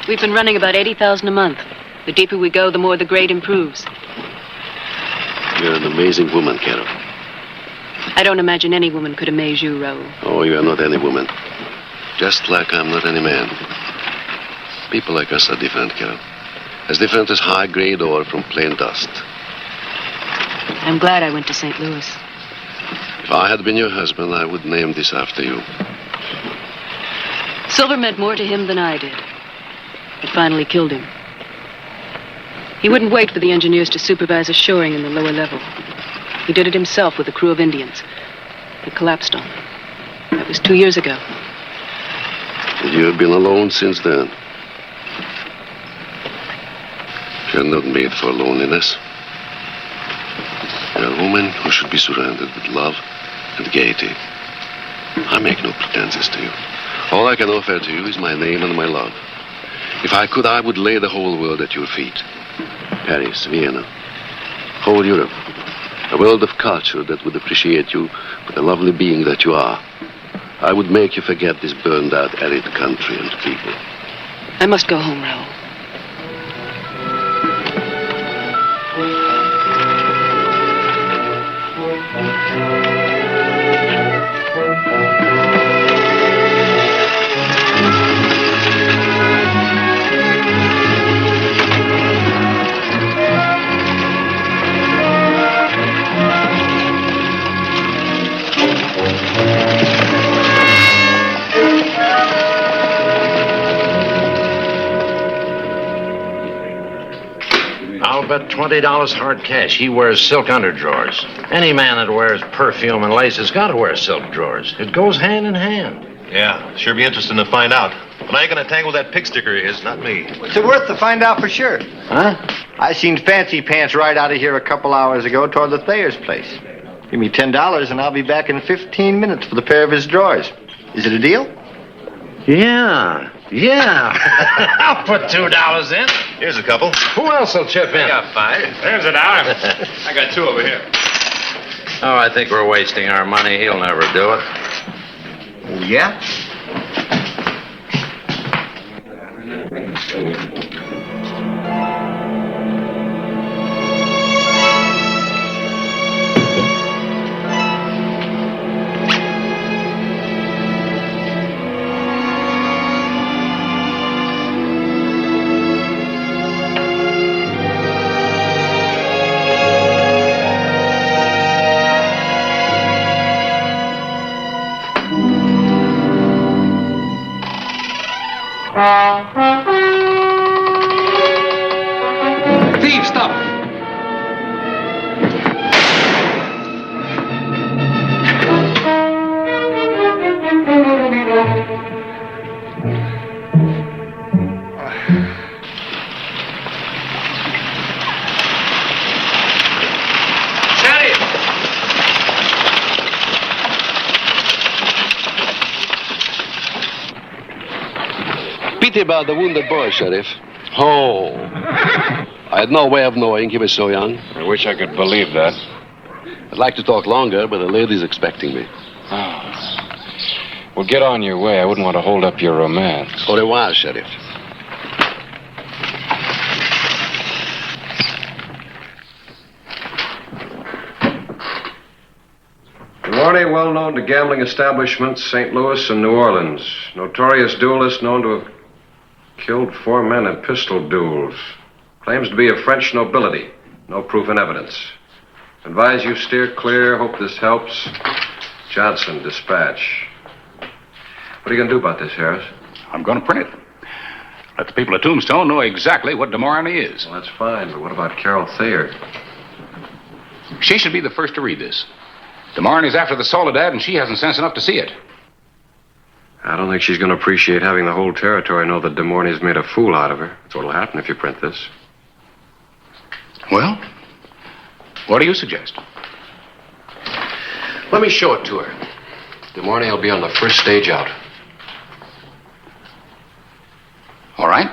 We've been running about 80,000 a month. The deeper we go, the more the grade improves. You're an amazing woman, Carol. I don't imagine any woman could amaze you, Raoul. Oh, you are not any woman. Just like I'm not any man. People like us are different, Carol. As different as high-grade ore from plain dust. I'm glad I went to St. Louis. If I had been your husband, I would name this after you. Silver meant more to him than I did. It finally killed him. He wouldn't wait for the engineers to supervise a shoring in the lower level. He did it himself with a crew of Indians. It collapsed on him. That was 2 years ago. And you have been alone since then. You're not made for loneliness. You're a woman who should be surrounded with love and gaiety. I make no pretenses to you. All I can offer to you is my name and my love. If I could, I would lay the whole world at your feet. Paris, Vienna, whole Europe. A world of culture that would appreciate you for the lovely being that you are. I would make you forget this burned-out, arid country and people. I must go home, Raoul. I'll bet $20 hard cash he wears silk underdrawers. Any man that wears perfume and lace has got to wear silk drawers. It goes hand in hand. Yeah, sure be interesting to find out. But I ain't gonna tangle that pig sticker of his, not me. What's it worth to find out for sure? Huh? I seen Fancy Pants ride out of here a couple hours ago toward the Thayer's place. Give me $10 and I'll be back in 15 minutes for the pair of his drawers. Is it a deal? Yeah. I'll put $2 in. Here's a couple. Who else will chip in? I got 5. There's $1. I got 2 over here. Oh, I think we're wasting our money. He'll never do it. Oh, yeah? Thief, stop! Pity about the wounded boy, Sheriff. Oh. I had no way of knowing he was so young. I wish I could believe that. I'd like to talk longer, but the lady's expecting me. Oh. Well, get on your way. I wouldn't want to hold up your romance. Au revoir, Sheriff. Duarte, well known to gambling establishments, St. Louis and New Orleans. Notorious duelist known to have killed 4 men in pistol duels. Claims to be of French nobility. No proof in evidence. Advise you steer clear. Hope this helps. Johnson, dispatch. What are you going to do about this, Harris? I'm going to print it. Let the people of Tombstone know exactly what DeMorney is. Well, that's fine, but what about Carol Thayer? She should be the first to read this. DeMorney's after the Soledad, and she hasn't sense enough to see it. I don't think she's going to appreciate having the whole territory know that DeMorney's made a fool out of her. That's what'll happen if you print this. Well, what do you suggest? Let me show it to her. DeMorney will be on the first stage out. All right.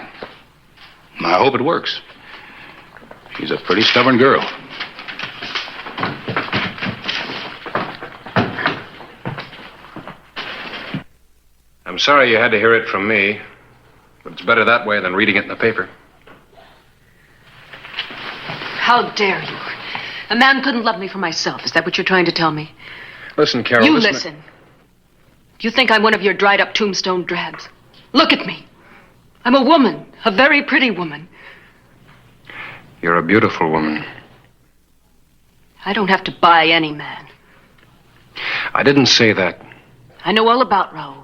I hope it works. She's a pretty stubborn girl. I'm sorry you had to hear it from me, but it's better that way than reading it in the paper. How dare you? A man couldn't love me for myself. Is that what you're trying to tell me? Listen, Carol. You listen. You think I'm one of your dried-up tombstone drabs? Look at me. I'm a woman, a very pretty woman. You're a beautiful woman. I don't have to buy any man. I didn't say that. I know all about Raoul.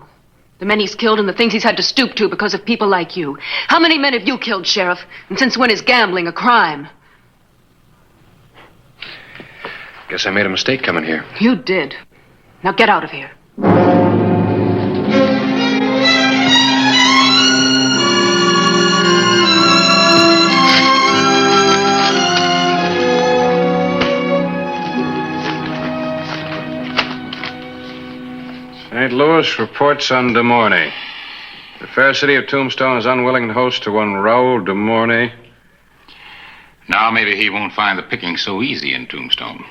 The men he's killed and the things he's had to stoop to because of people like you. How many men have you killed, Sheriff? And since when is gambling a crime? Guess I made a mistake coming here. You did. Now get out of here. St. Louis reports on De Mornay. The fair city of Tombstone is unwilling host to one Raoul De Mornay. Now maybe he won't find the picking so easy in Tombstone.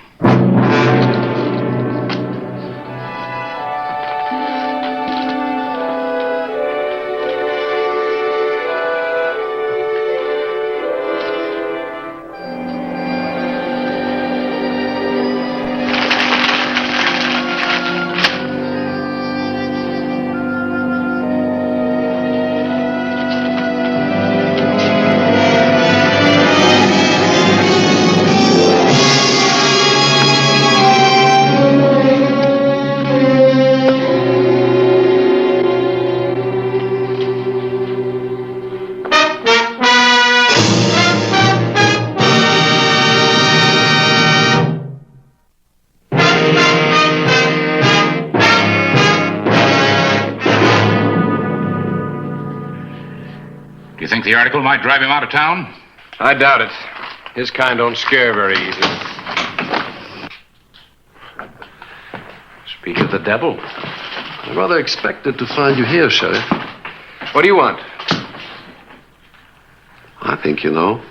Do you think the article might drive him out of town? I doubt it. His kind don't scare very easy. Speak of the devil. I rather expected to find you here, Sheriff. What do you want? I think you know.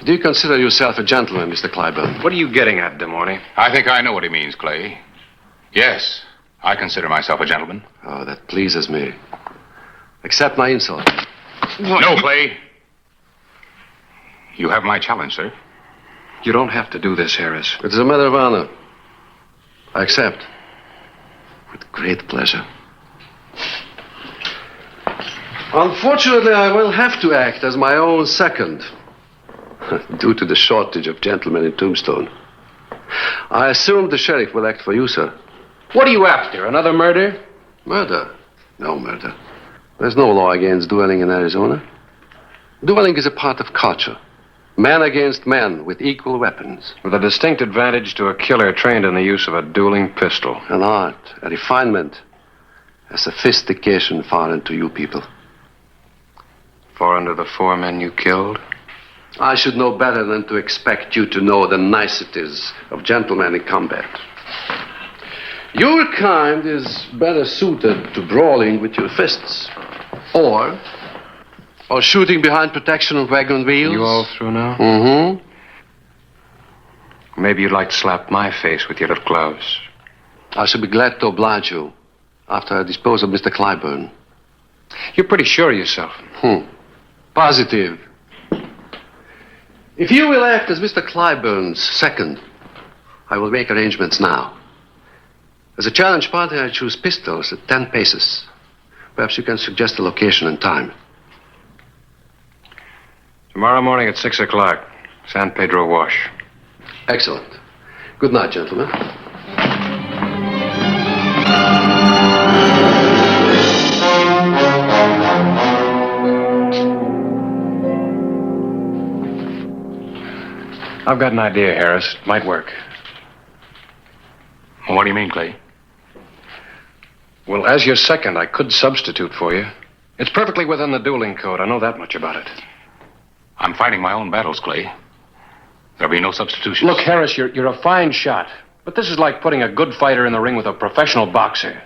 Do you consider yourself a gentleman, Mr. Clyburn? What are you getting at, De Mornay? I think I know what he means, Clay. Yes, I consider myself a gentleman. Oh, that pleases me. Accept my insult. No, Clay. You have my challenge, sir. You don't have to do this, Harris. It is a matter of honor. I accept. With great pleasure. Unfortunately, I will have to act as my own second. Due to the shortage of gentlemen in Tombstone. I assume the sheriff will act for you, sir. What are you after? Another murder? Murder? No murder. There's no law against dueling in Arizona. Dueling is a part of culture. Man against man with equal weapons. With a distinct advantage to a killer trained in the use of a dueling pistol. An art, a refinement, a sophistication foreign to you people. Foreign to the 4 men you killed? I should know better than to expect you to know the niceties of gentlemen in combat. Your kind is better suited to brawling with your fists. Or shooting behind protection of wagon wheels. You all through now? Mm-hmm. Maybe you'd like to slap my face with your little gloves. I shall be glad to oblige you after I dispose of Mr. Clyburn. You're pretty sure of yourself. Positive. If you will act as Mr. Clyburn's second, I will make arrangements now. As a challenge party, I choose pistols at 10 paces. Perhaps you can suggest a location and time. Tomorrow morning at 6 o'clock. San Pedro Wash. Excellent. Good night, gentlemen. I've got an idea, Harris. It might work. Well, what do you mean, Clay? Well, as your second, I could substitute for you. It's perfectly within the dueling code. I know that much about it. I'm fighting my own battles, Clay. There'll be no substitutions. Look, Harris, you're a fine shot. But this is like putting a good fighter in the ring with a professional boxer.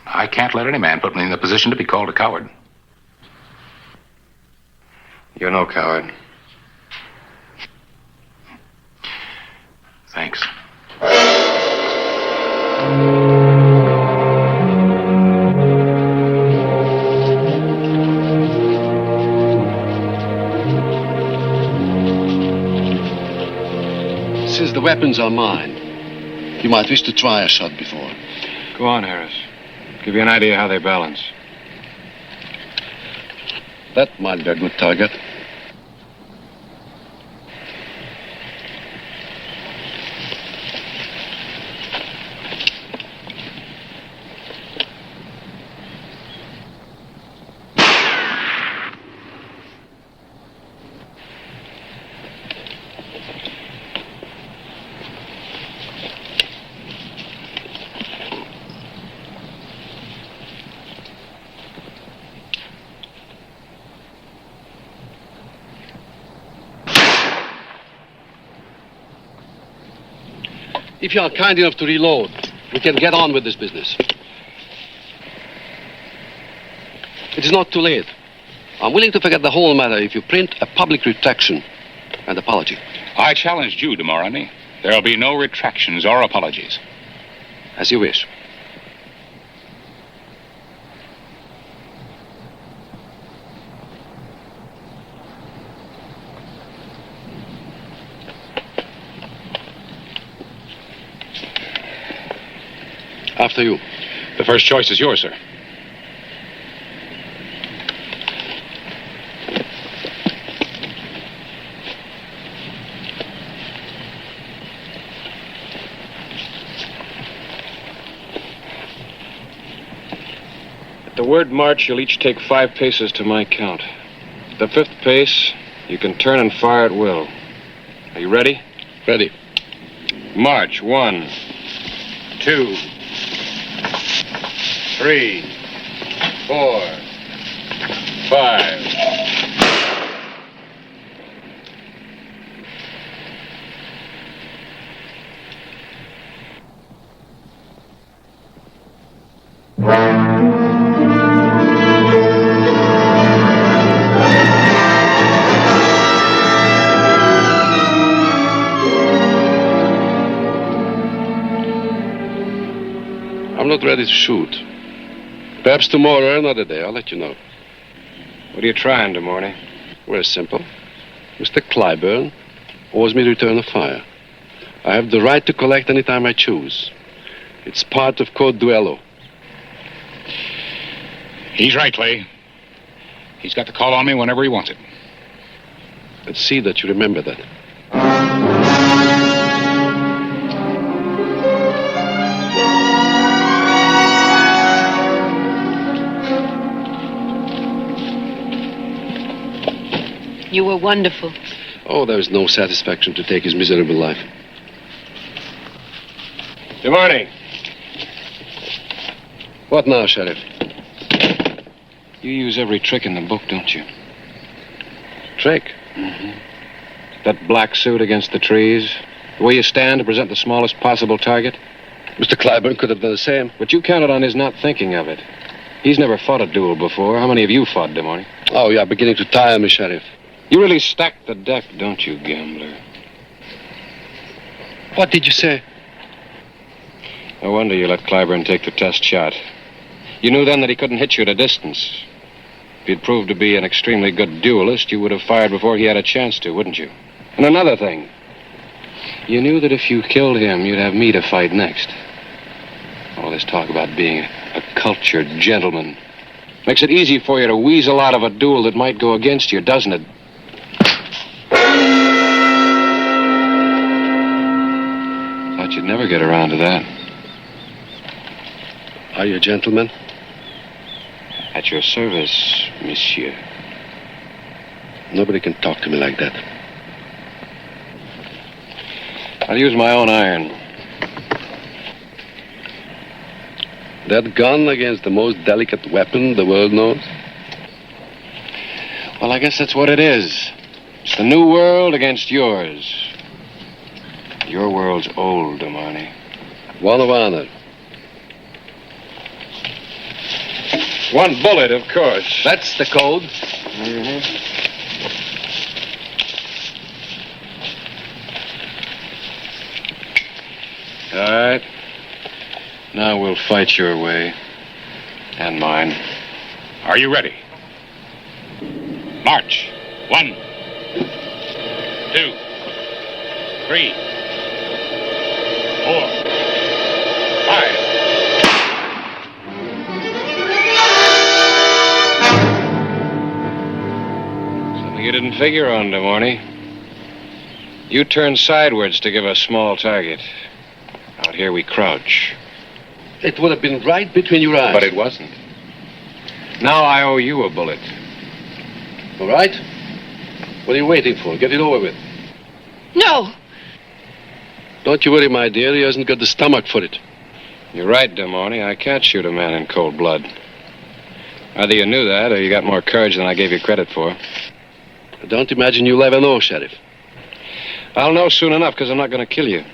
I can't let any man put me in the position to be called a coward. You're no coward. Thanks. Since the weapons are mine, you might wish to try a shot before. Go on, Harris. Give you an idea how they balance. That might be a good target. If you are kind enough to reload, we can get on with this business. It is not too late. I'm willing to forget the whole matter if you print a public retraction and apology. I challenged you, de Morani. There'll be no retractions or apologies. As you wish. After you. The first choice is yours, sir. At the word march, you'll each take 5 paces to my count. At the 5th pace, you can turn and fire at will. Are you ready? Ready. March. 1, 2, 3, 4, 5. I'm not ready to shoot. Perhaps tomorrow or another day. I'll let you know. What are you trying, de Mornay? Very simple. Mr. Clyburn owes me return of fire. I have the right to collect any time I choose. It's part of Code Duello. He's right, Clay. He's got to call on me whenever he wants it. Let's see that you remember that. You were wonderful. Oh, there is no satisfaction to take his miserable life. De Mornay. What now, Sheriff? You use every trick in the book, don't you? Trick? Mm-hmm. That black suit against the trees. The way you stand to present the smallest possible target. Mr. Clyburn could have done the same. But you counted on his not thinking of it. He's never fought a duel before. How many of you fought, de Mornay? Oh, you are beginning to tire me, Sheriff. You really stack the deck, don't you, gambler? What did you say? No wonder you let Clyburn take the test shot. You knew then that he couldn't hit you at a distance. If he'd proved to be an extremely good duelist, you would have fired before he had a chance to, wouldn't you? And another thing. You knew that if you killed him, you'd have me to fight next. All this talk about being a cultured gentleman makes it easy for you to weasel out of a duel that might go against you, doesn't it? Thought you'd never get around to that. Are you a gentleman? At your service, monsieur. Nobody can talk to me like that. I'll use my own iron. That gun against the most delicate weapon the world knows? Well, I guess that's what it is. It's the new world against yours. Your world's old, de Mornay. One of honor. 1 bullet, of course. That's the code. Mm-hmm. All right. Now we'll fight your way. And mine. Are you ready? March. 1, 2, 3, 4, 5. Something you didn't figure on, de Mornay. You turn sidewards to give a small target. Out here we crouch. It would have been right between your eyes. But it wasn't. Now I owe you a bullet. All right. What are you waiting for? Get it over with. No! Don't you worry, my dear. He hasn't got the stomach for it. You're right, de Mornay. I can't shoot a man in cold blood. Either you knew that, or you got more courage than I gave you credit for. I don't imagine you'll ever know, Sheriff. I'll know soon enough, because I'm not going to kill you.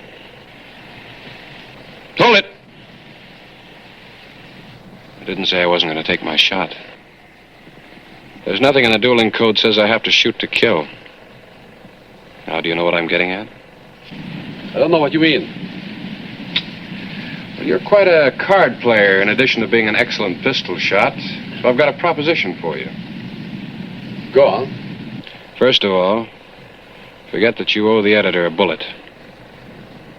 Hold it! I didn't say I wasn't going to take my shot. There's nothing in the dueling code says I have to shoot to kill. Now, do you know what I'm getting at? I don't know what you mean. Well, you're quite a card player in addition to being an excellent pistol shot, so I've got a proposition for you. Go on. First of all, forget that you owe the editor a bullet.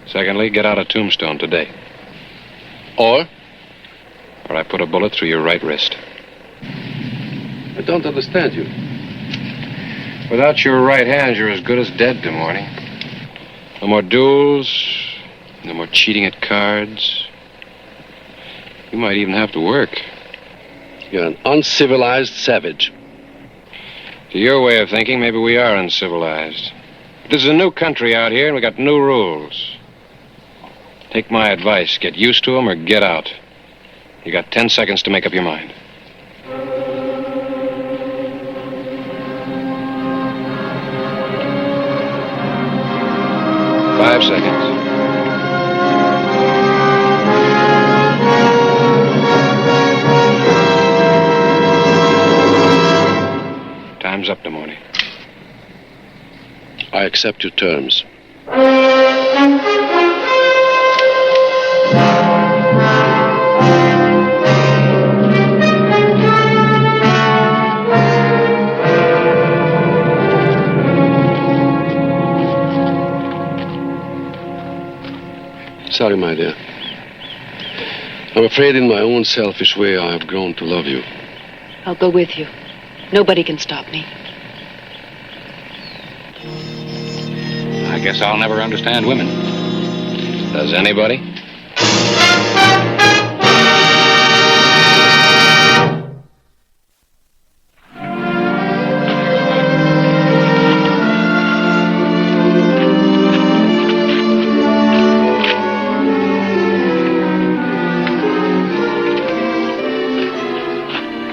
Secondly, get out of Tombstone today. Or I put a bullet through your right wrist. I don't understand you. Without your right hand, you're as good as dead tomorrow morning. No more duels, no more cheating at cards. You might even have to work. You're an uncivilized savage. To your way of thinking, maybe we are uncivilized. But this is a new country out here, and we got new rules. Take my advice. Get used to them or get out. You got 10 seconds to make up your mind. Five seconds. Time's up, Damoni. I accept your terms. Sorry, my dear. I'm afraid in my own selfish way I have grown to love you. I'll go with you. Nobody can stop me. I guess I'll never understand women. Does anybody?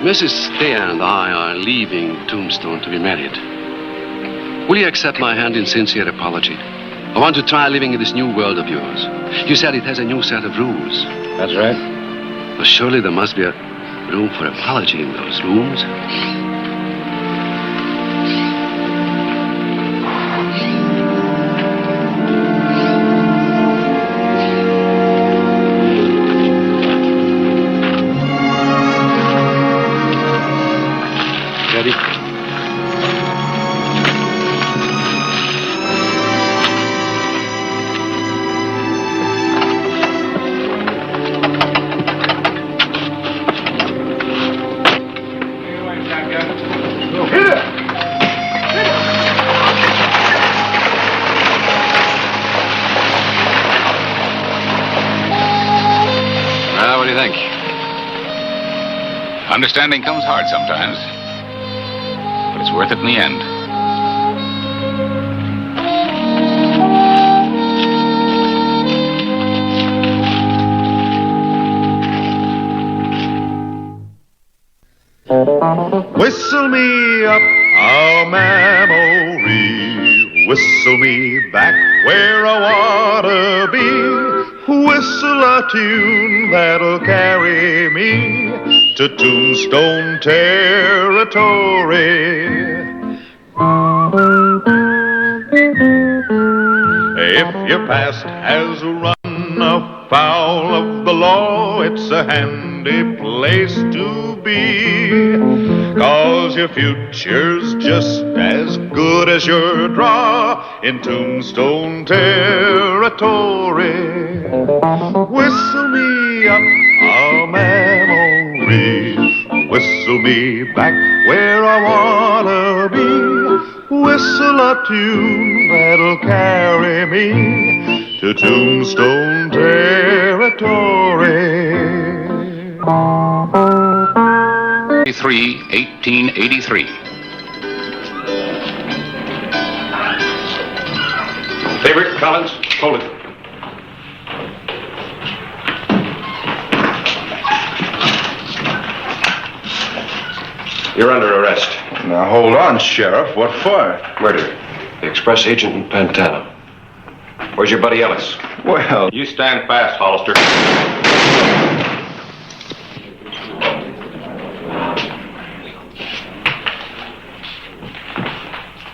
Mrs. Thayer and I are leaving Tombstone to be married. Will you accept my hand in sincere apology? I want to try living in this new world of yours. You said it has a new set of rules. That's right. Well, surely there must be a room for apology in those rooms. Ready? Well, what do you think? Understanding comes hard sometimes, but it's worth it in the end. Whistle me up a memory, whistle me back where I wanna be, whistle a tune that'll carry me to Tombstone territory. If your past has run afoul of the law, it's a handy place to be, 'cause your future's just as good as your draw in Tombstone territory. Whistle me up a memory, whistle me back where I wanna be, whistle a tune that'll carry me to Tombstone territory. 1883. Favorite, Collins, hold it. You're under arrest. Now hold on, Sheriff. What for? Murder. The express agent in Pantano. Where's your buddy Ellis? Well, You stand fast, Hollister.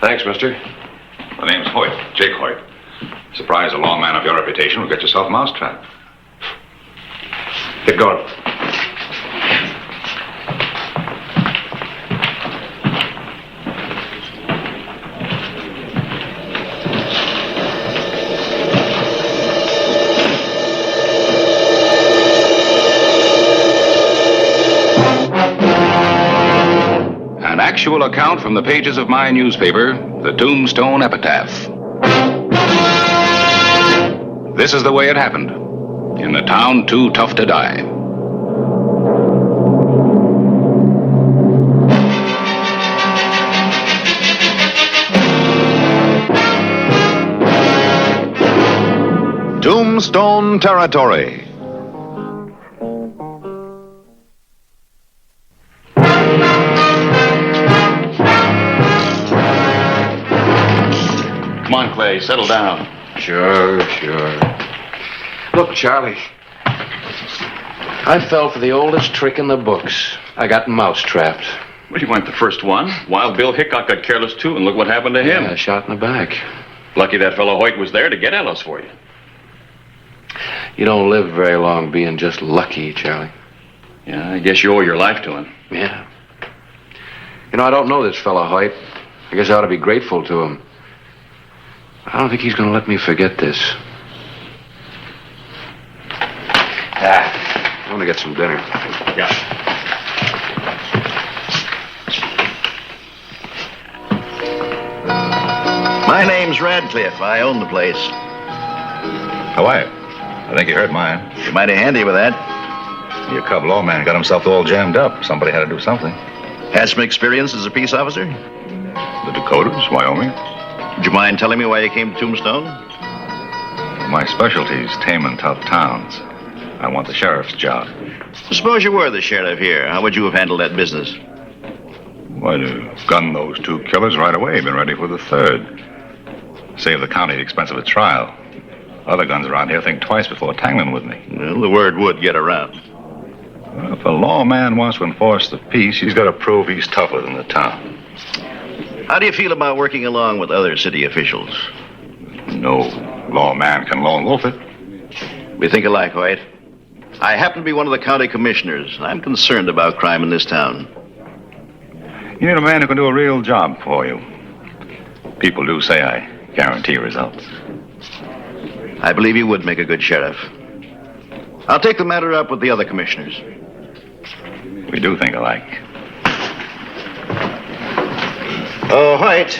Thanks, mister. The name's Hoyt, Jake Hoyt. Surprised a lawman of your reputation will get yourself mousetrapped. Get going. An actual account from the pages of my newspaper, the Tombstone Epitaph. This is the way it happened. In the town too tough to die. Tombstone Territory. Come on, Clay, settle down. Sure. Look, Charlie. I fell for the oldest trick in the books. I got mouse-trapped. Well, you weren't the first one. Wild Bill Hickok got careless, too, and look what happened to him. Yeah, shot in the back. Lucky that fellow Hoyt was there to get Ellis for you. You don't live very long being just lucky, Charlie. Yeah, I guess you owe your life to him. Yeah. You know, I don't know this fellow Hoyt. I guess I ought to be grateful to him. I don't think he's going to let me forget this. I want to get some dinner. Yeah. My name's Radcliffe. I own the place. How are you? I think you heard mine. You're mighty handy with that. Your cub lawman got himself all jammed up. Somebody had to do something. Had some experience as a peace officer? The Dakotas, Wyoming. Would you mind telling me why you came to Tombstone? My specialty's taming tough towns. I want the sheriff's job. Suppose you were the sheriff here. How would you have handled that business? Why, to gun those two killers right away. Been ready for the third. Save the county the expense of a trial. Other guns around here think twice before tangling with me. Well, the word would get around. Well, if a lawman wants to enforce the peace, he's got to prove he's tougher than the town. How do you feel about working along with other city officials? No lawman can lone wolf it. We think alike, Hoyt. I happen to be one of the county commissioners, and I'm concerned about crime in this town. You need a man who can do a real job for you. People do say I guarantee results. I believe you would make a good sheriff. I'll take the matter up with the other commissioners. We do think alike. Oh, Hoyt.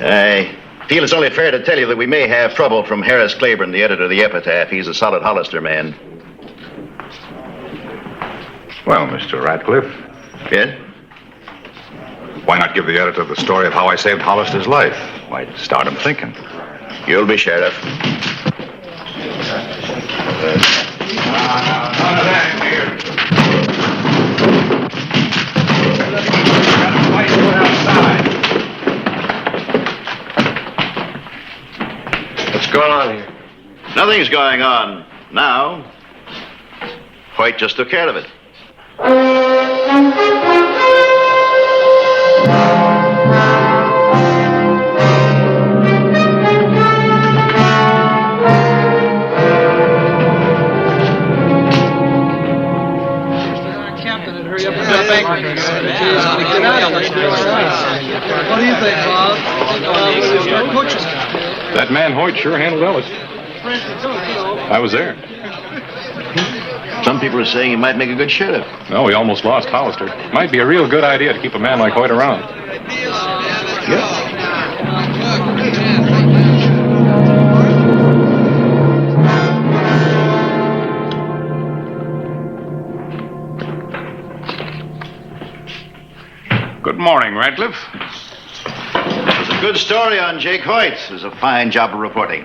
I feel it's only fair to tell you that we may have trouble from Harris Claiborne, the editor of the Epitaph. He's a solid Hollister man. Well, Mr. Radcliffe. Yes? Why not give the editor the story of how I saved Hollister's life? Might start him thinking. You'll be sheriff. None of that here. What's going on here? Nothing's going on now. Hoyt just took care of it. What do you think, Bob? That man Hoyt sure handled Ellis. I was there. Some people are saying he might make a good sheriff. No, we almost lost Hollister. Might be a real good idea to keep a man like Hoyt around. Good morning, Radcliffe. It was a good story on Jake Hoyt. It was a fine job of reporting.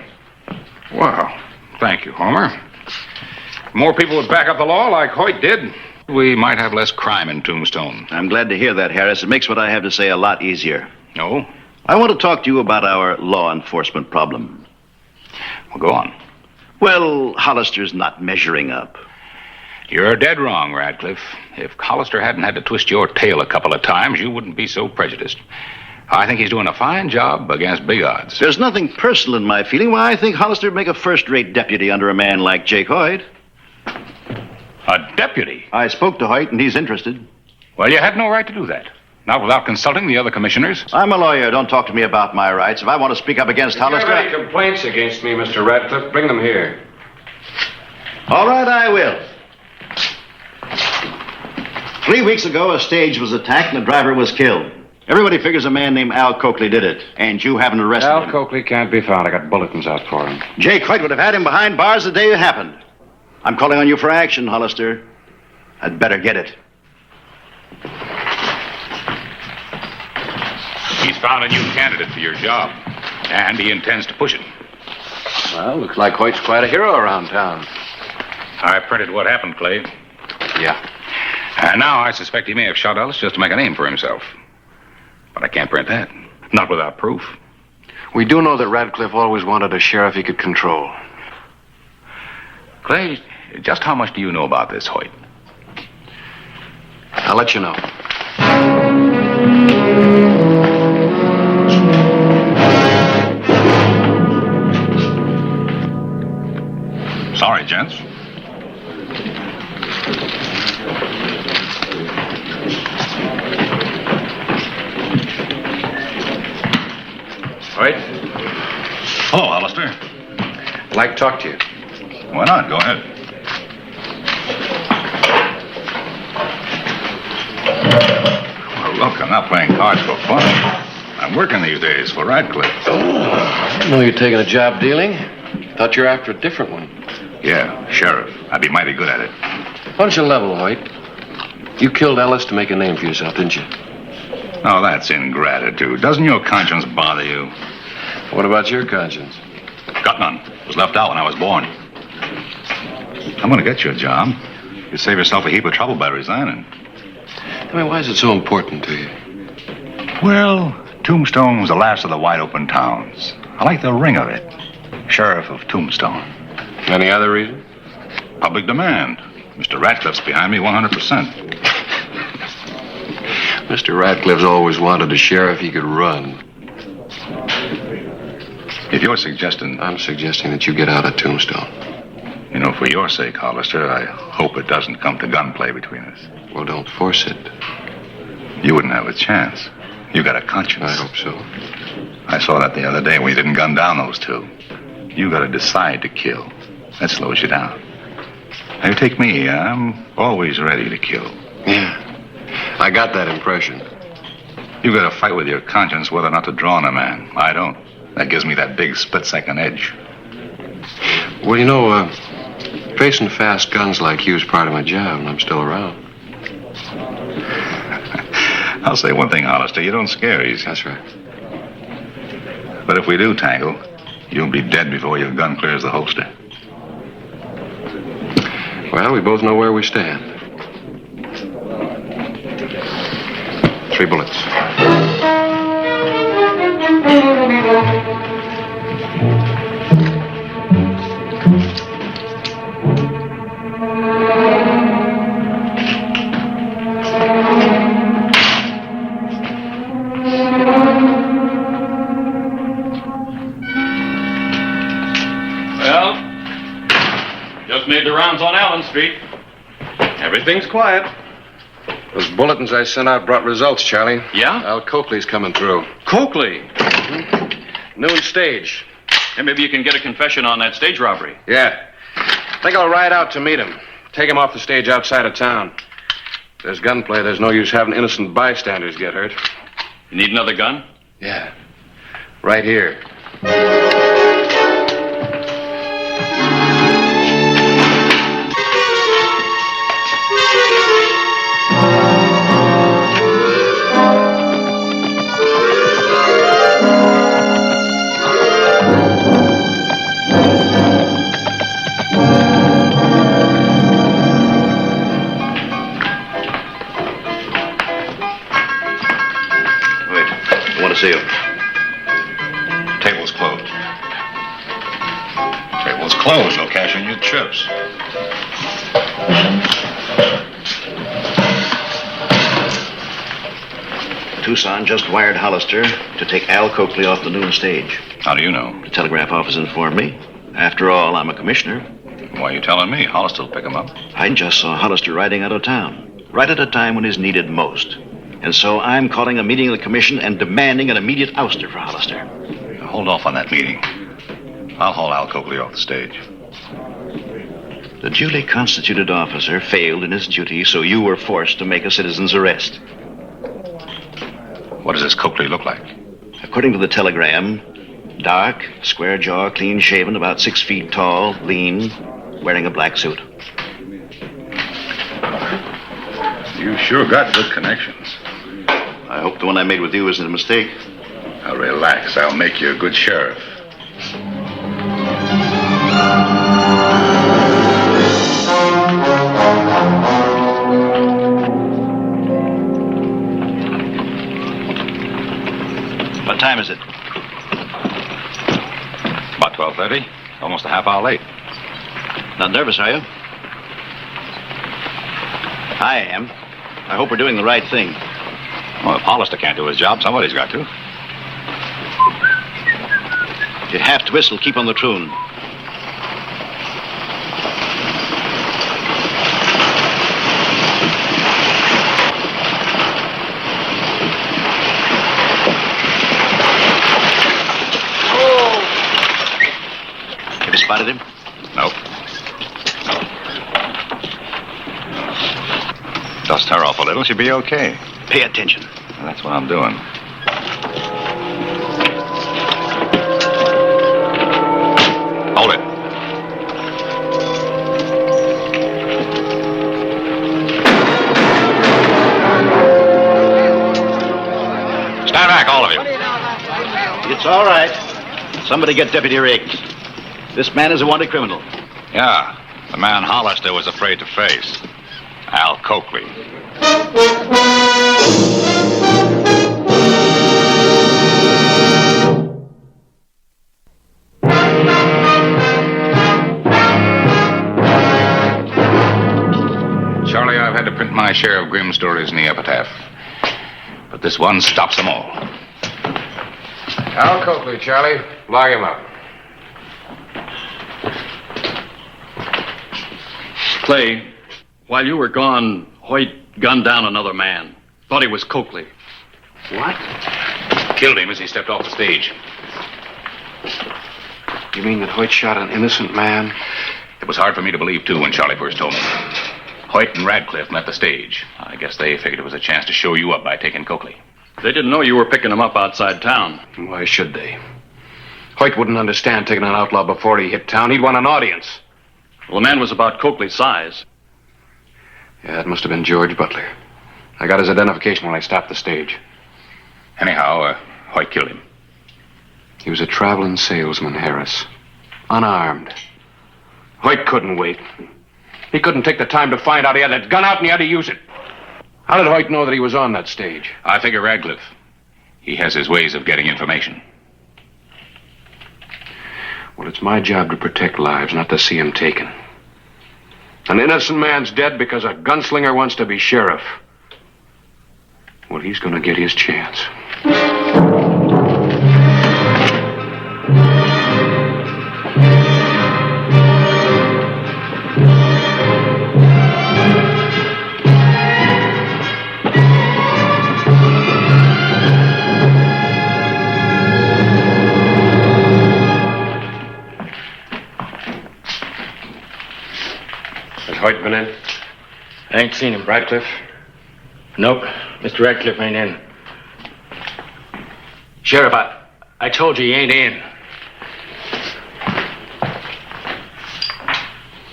Well, thank you, Homer. More people would back up the law like Hoyt did. We might have less crime in Tombstone. I'm glad to hear that, Harris. It makes what I have to say a lot easier. No? I want to talk to you about our law enforcement problem. Well, go on. Well, Hollister's not measuring up. You're dead wrong, Radcliffe. If Hollister hadn't had to twist your tail a couple of times, you wouldn't be so prejudiced. I think he's doing a fine job against big odds. There's nothing personal in my feeling. Why, I think Hollister would make a first-rate deputy under a man like Jake Hoyt. A deputy? I spoke to Hoyt, and he's interested. Well, you had no right to do that. Not without consulting the other commissioners. I'm a lawyer. Don't talk to me about my rights. If I want to speak up against Hollister... If you have any complaints against me, Mr. Radcliffe, bring them here. All right, I will. 3 weeks ago, a stage was attacked and the driver was killed. Everybody figures a man named Al Coakley did it, and you haven't arrested him. Al Coakley can't be found. I got bulletins out for him. Jake Hoyt would have had him behind bars the day it happened. I'm calling on you for action, Hollister. I'd better get it. He's found a new candidate for your job, and he intends to push it. Well, looks like Hoyt's quite a hero around town. I printed what happened, Clay. Yeah. And now I suspect he may have shot Ellis just to make a name for himself. But I can't print that. Not without proof. We do know that Radcliffe always wanted a sheriff he could control. Clay, just how much do you know about this, Hoyt? I'll let you know. Sorry, gents. Hoyt? Hello, Hollister. I'd like to talk to you. Why not? Go ahead. Well, look, I'm not playing cards for fun. I'm working these days for Radcliffe. I didn't know you're taking a job dealing. Thought you're after a different one. Yeah, sheriff. I'd be mighty good at it. Why don't you level, Hoyt? You killed Ellis to make a name for yourself, didn't you? Oh, that's ingratitude. Doesn't your conscience bother you? What about your conscience? Got none. Was left out when I was born. I'm going to get you a job. You save yourself a heap of trouble by resigning. I mean, why is it so important to you? Well, Tombstone's the last of the wide-open towns. I like the ring of it. Sheriff of Tombstone. Any other reason? Public demand. Mr. Radcliffe's behind me 100%. Mr. Radcliffe's always wanted a sheriff he could run. If you're suggesting... I'm suggesting that you get out of Tombstone. You know, for your sake, Hollister, I hope it doesn't come to gunplay between us. Well, don't force it. You wouldn't have a chance. You got a conscience. I hope so. I saw that the other day when you didn't gun down those two. You got to decide to kill. That slows you down. Now, you take me. I'm always ready to kill. Yeah. I got that impression. You got to fight with your conscience whether or not to draw on a man. I don't. That gives me that big split-second edge. Well, you know, facing fast guns like you is part of my job, and I'm still around. I'll say one thing, Hollister. You don't scare easy. That's right. But if we do tangle, you'll be dead before your gun clears the holster. Well, we both know where we stand. 3 bullets. Well, just made the rounds on Allen Street. Everything's quiet. Those bulletins I sent out brought results, Charlie. Yeah? Al Coakley's coming through. Coakley. Noon stage. And maybe you can get a confession on that stage robbery. Yeah. I think I'll ride out to meet him. Take him off the stage outside of town. If there's gunplay, there's no use having innocent bystanders get hurt. You need another gun? Yeah. Right here. See you. Table's closed. It's closed. No cash in your chips. Tucson just wired Hollister to take Al Coakley off the noon stage. How do you know? The telegraph office informed me. After all, I'm a commissioner. Why are you telling me? Hollister will pick him up. I just saw Hollister riding out of town, right at a time when he's needed most. And so I'm calling a meeting of the commission and demanding an immediate ouster for Hollister. Hold off on that meeting. I'll haul Al Coakley off the stage. The duly constituted officer failed in his duty, so you were forced to make a citizen's arrest. What does this Coakley look like? According to the telegram, dark, square jaw, clean shaven, about 6 feet tall, lean, wearing a black suit. You sure got good connections. I hope the one I made with you isn't a mistake. Now relax. I'll make you a good sheriff. What time is it? About 12:30. Almost a half hour late. Not nervous, are you? I am. I hope we're doing the right thing. Well, if Hollister can't do his job, somebody's got to. If you have to whistle, keep on the tune. Have you spotted him? Nope. Dust her off a little, she'll be okay. Pay attention. Well, that's what I'm doing. Hold it. Stand back, all of you. It's all right. Somebody get Deputy Riggs. This man is a wanted criminal. Yeah, the man Hollister was afraid to face. Al Coakley. Charlie, I've had to print my share of grim stories in the epitaph. But this one stops them all. Al Coakley, Charlie. Lock him up. Clay, while you were gone, Hoyt gunned down another man. Thought he was Coakley. What? Killed him as he stepped off the stage. You mean that Hoyt shot an innocent man? It was hard for me to believe, too, when Charlie first told me. Hoyt and Radcliffe met the stage. I guess they figured it was a chance to show you up by taking Coakley. They didn't know you were picking him up outside town. Why should they? Hoyt wouldn't understand taking an outlaw before he hit town. He'd want an audience. Well, the man was about Coakley's size. Yeah, it must have been George Butler. I got his identification when I stopped the stage. Anyhow, Hoyt killed him. He was a traveling salesman, Harris. Unarmed. Hoyt couldn't wait. He couldn't take the time to find out he had that gun out and he had to use it. How did Hoyt know that he was on that stage? I figure Radcliffe. He has his ways of getting information. Well, it's my job to protect lives, not to see them taken. An innocent man's dead because a gunslinger wants to be sheriff. Well, he's going to get his chance. Hoyt been in? I ain't seen him. Radcliffe? Nope. Mr. Radcliffe ain't in. Sheriff, I told you he ain't in.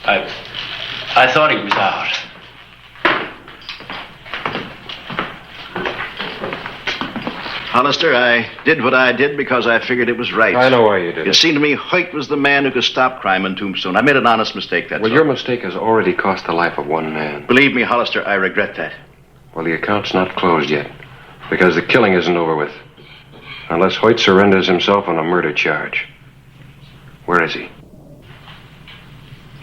I thought he was out. Hollister, I did what I did because I figured it was right. I know why you did it. It seemed to me Hoyt was the man who could stop crime in Tombstone. I made an honest mistake, that's Well, all. your mistake has already cost the life of one man. Believe me, Hollister, I regret that. Well, the account's not closed yet, because the killing isn't over with. Unless Hoyt surrenders himself on a murder charge. Where is he?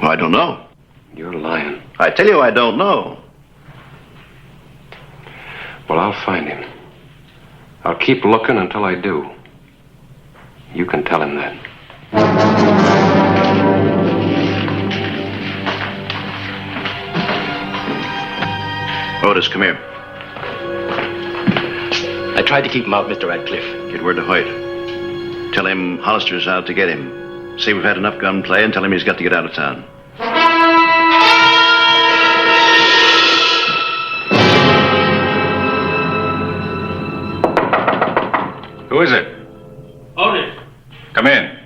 Well, I don't know. You're lying. I tell you, I don't know. Well, I'll find him. I'll keep looking until I do. You can tell him that. Otis, come here. I tried to keep him out, Mr. Radcliffe. Get word to Hoyt. Tell him Hollister's out to get him. Say we've had enough gunplay and tell him he's got to get out of town. Who is it? Otis. Come in.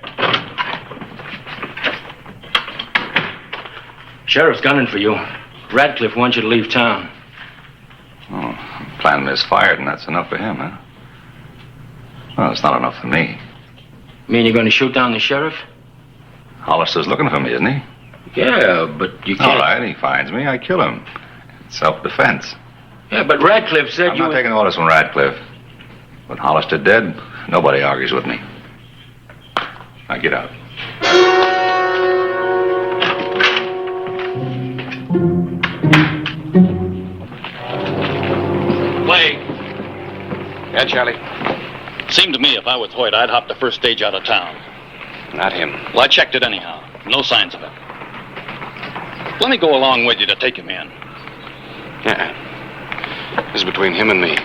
Sheriff's gunning for you. Radcliffe wants you to leave town. Oh, plan misfired, and that's enough for him, huh? Well, it's not enough for me. Mean you're going to shoot down the sheriff? Hollister's looking for me, isn't he? Yeah, but you can't. All right, he finds me, I kill him. It's self-defense. Yeah, but Radcliffe said I'm not taking orders from Radcliffe. With Hollister dead, nobody argues with me. Now get out. Clay. Yeah, Charlie? Seemed to me if I was Hoyt, I'd hop the first stage out of town. Not him. Well, I checked it anyhow. No signs of it. Let me go along with you to take him in. Yeah. This is between him and me.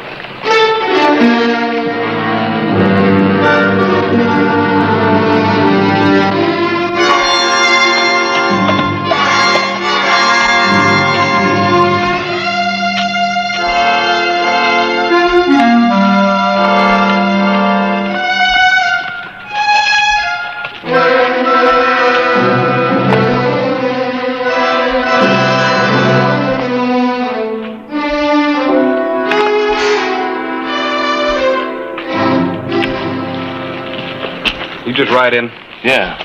You just ride in. Yeah.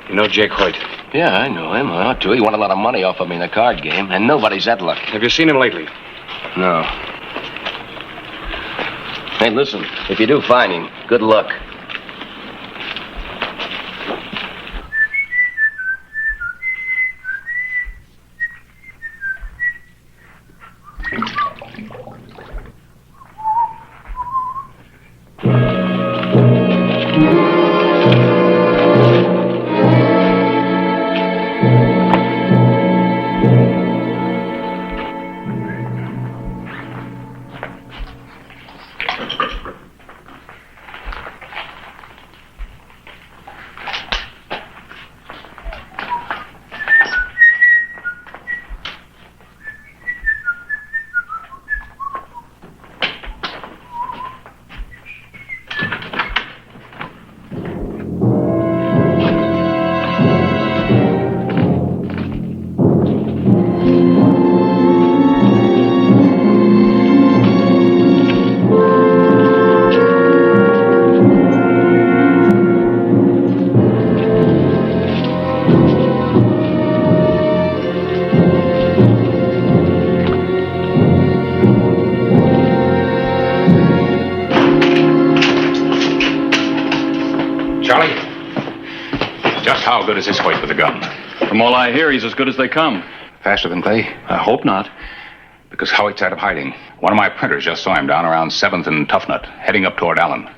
You know Jake Hoyt? Yeah, I know him. I ought to. He won a lot of money off of me in a card game, and nobody's that lucky. Have you seen him lately? No. Hey, listen, if you do find him, good luck. Charlie? Just how good is this Hoyt with a gun? From all I hear, he's as good as they come. Faster than Clay? I hope not. Because Hoyt's out of hiding. One of my printers just saw him down around 7th and Toughnut, heading up toward Allen.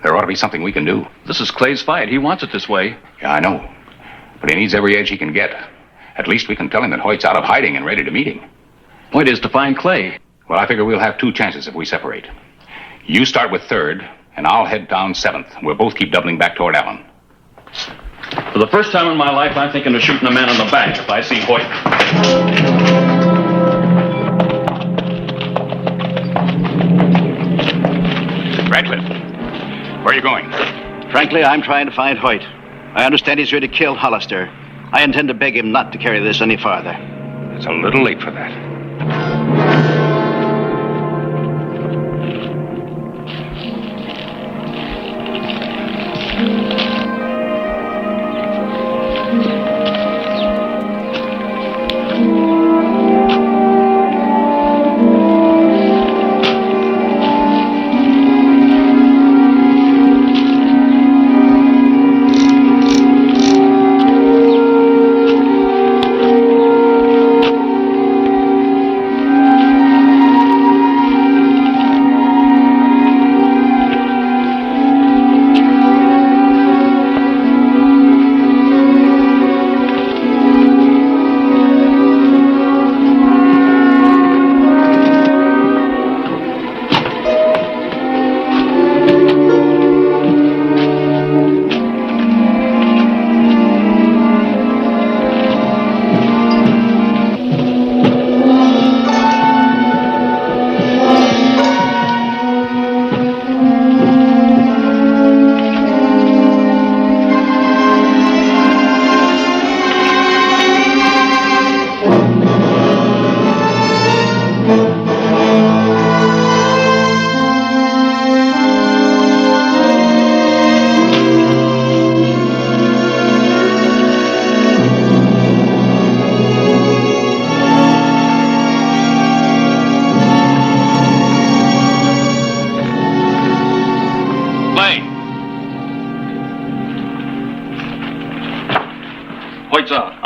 There ought to be something we can do. This is Clay's fight. He wants it this way. Yeah, I know. But he needs every edge he can get. At least we can tell him that Hoyt's out of hiding and ready to meet him. Point is to find Clay. Well, I figure we'll have 2 chances if we separate. You start with 3rd, and I'll head down 7th. We'll both keep doubling back toward Allen. For the first time in my life, I'm thinking of shooting a man in the back if I see Hoyt. Radcliffe, where are you going? Frankly, I'm trying to find Hoyt. I understand he's ready to kill Hollister. I intend to beg him not to carry this any farther. It's a little late for that.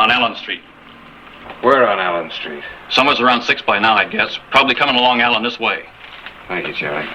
on Allen Street. Where on Allen Street? Somewhere's around 6 by now, I guess. Probably coming along Allen this way. Thank you, Charlie.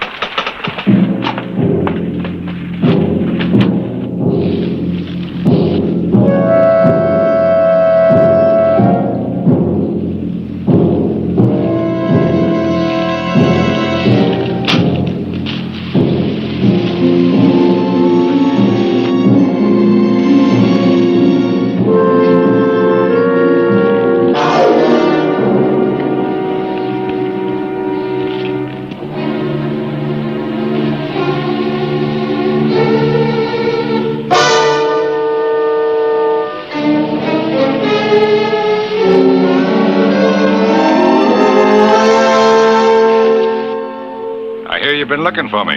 You've been looking for me.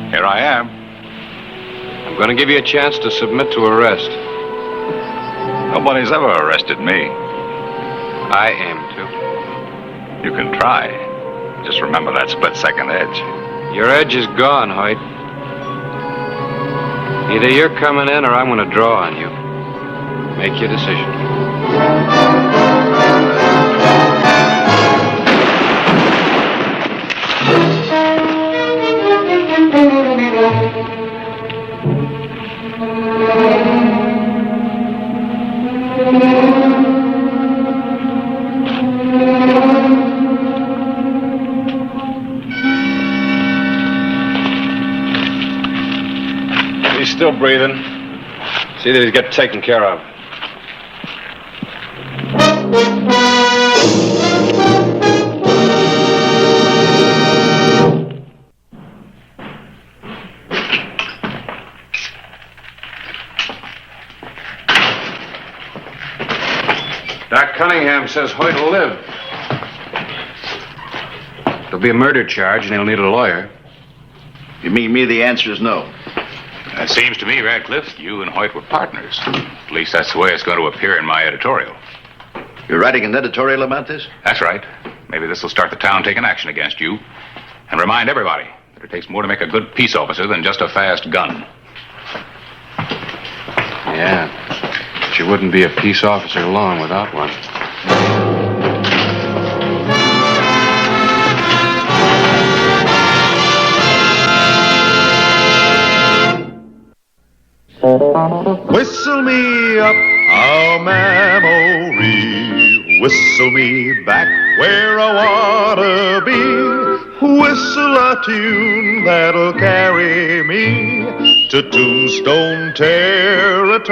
Here I am. I'm going to give you a chance to submit to arrest. Nobody's ever arrested me. I aim to. You can try. Just remember that split-second edge. Your edge is gone, Hoyt. Either you're coming in or I'm going to draw on you. Make your decision. He's still breathing. See that he's got taken care of. Doc Cunningham says Hoyt will live. There'll be a murder charge and he'll need a lawyer. You mean me? The answer is no. It seems to me, Radcliffe, you and Hoyt were partners. At least that's the way it's going to appear in my editorial. You're writing an editorial about this? That's right. Maybe this will start the town taking action against you and remind everybody that it takes more to make a good peace officer than just a fast gun. Yeah. But you wouldn't be a peace officer long without one. Whistle me up a memory, whistle me back where I wanna be, whistle a tune that'll carry me to Tombstone territory.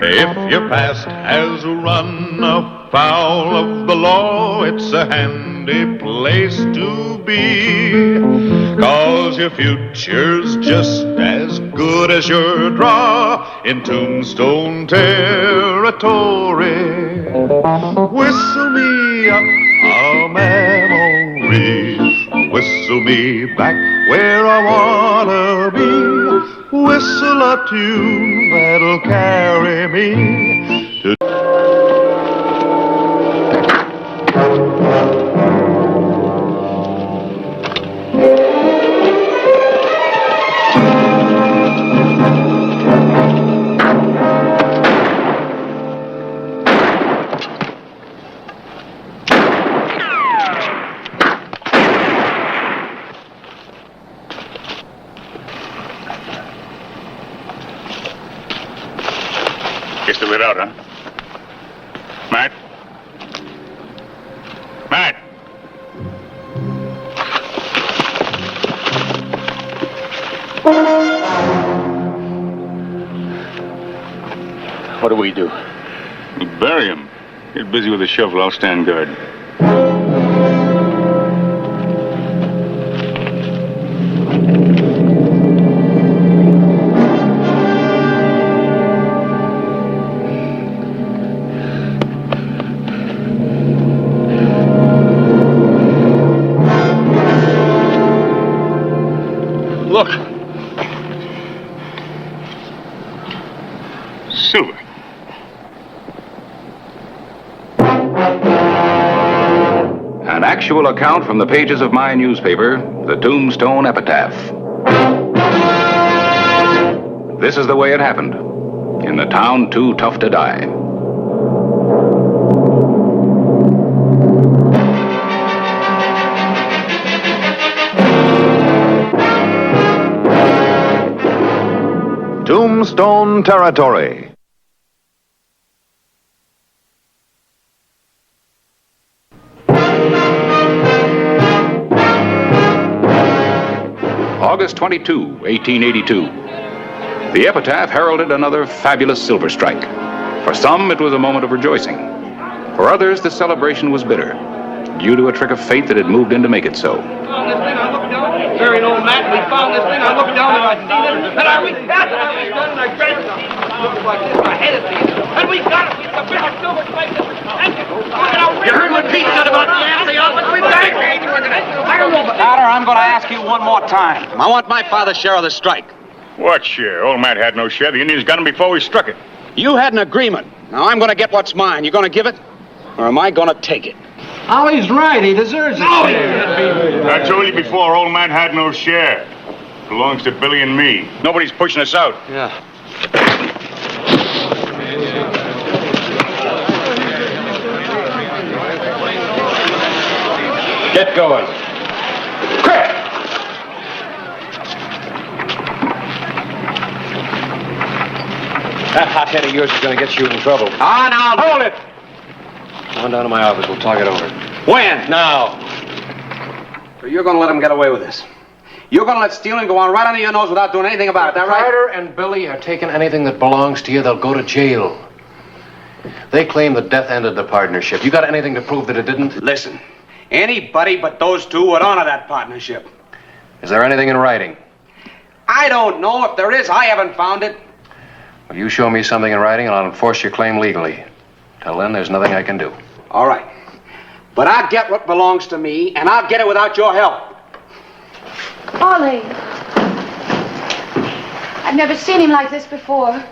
If your past has run afoul of the law, it's a handy place to be, 'cause your future's just as good as your draw in Tombstone territory. Whistle me up a memory, whistle me back where I wanna be, whistle a tune that'll carry me to... Just a bit out, huh? Matt? Matt! What do we do? We bury him. Get busy with the shovel. I'll stand guard. Look. Silver. An actual account from the pages of my newspaper, the Tombstone Epitaph. This is the way it happened in the town too tough to die. Tombstone Territory. August 22, 1882. The epitaph heralded another fabulous silver strike. For some, it was a moment of rejoicing. For others, the celebration was bitter, due to a trick of fate that had moved in to make it so. Very old Matt, we found this thing. I looked down and I seen it. And I reached out and I reached down and I grabbed it. It looked like this. My head is beat. And we got it. It's a bit of silver strike. You heard what Pete said about the assay office? We bagged it. I don't know, but Carter, I'm going to ask you one more time. I want my father's share of the strike. What share? Old Matt had no share. The Indians got him before we struck it. You had an agreement. Now I'm going to get what's mine. You going to give it? Or am I going to take it? Ollie's right. He deserves it. I told you before, old man had no share. Belongs to Billy and me. Nobody's pushing us out. Yeah. Get going. Quick! That hot head of yours is going to get you in trouble. Ah, now. Hold it! Come on down to my office. We'll talk it over. When? Now. So you're going to let him get away with this? You're going to let stealing go on right under your nose without doing anything about it, that right? Carter and Billy are taking anything that belongs to you. They'll go to jail. They claim the death ended the partnership. You got anything to prove that it didn't? Listen, anybody but those two would honor that partnership. Is there anything in writing? I don't know. If there is, I haven't found it. Well, you show me something in writing and I'll enforce your claim legally. Till then, there's nothing I can do. All right. But I'll get what belongs to me, and I'll get it without your help. Ollie. I've never seen him like this before.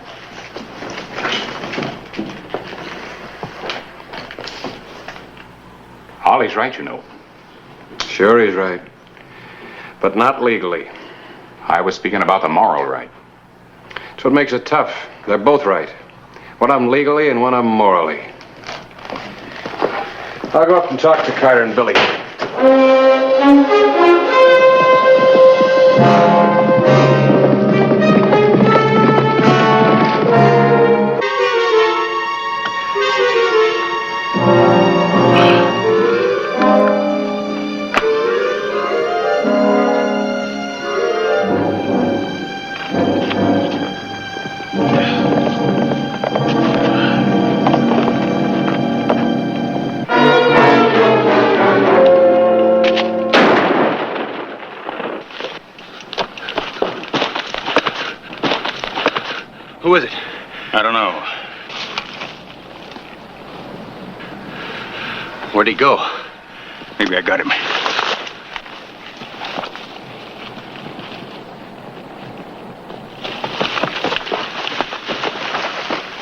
Ollie's right, you know. Sure, he's right. But not legally. I was speaking about the moral right. That's what makes it tough. They're both right. One of them legally and one of them morally. I'll go up and talk to Carter and Billy. Who is it? I don't know. Where'd he go? Maybe I got him.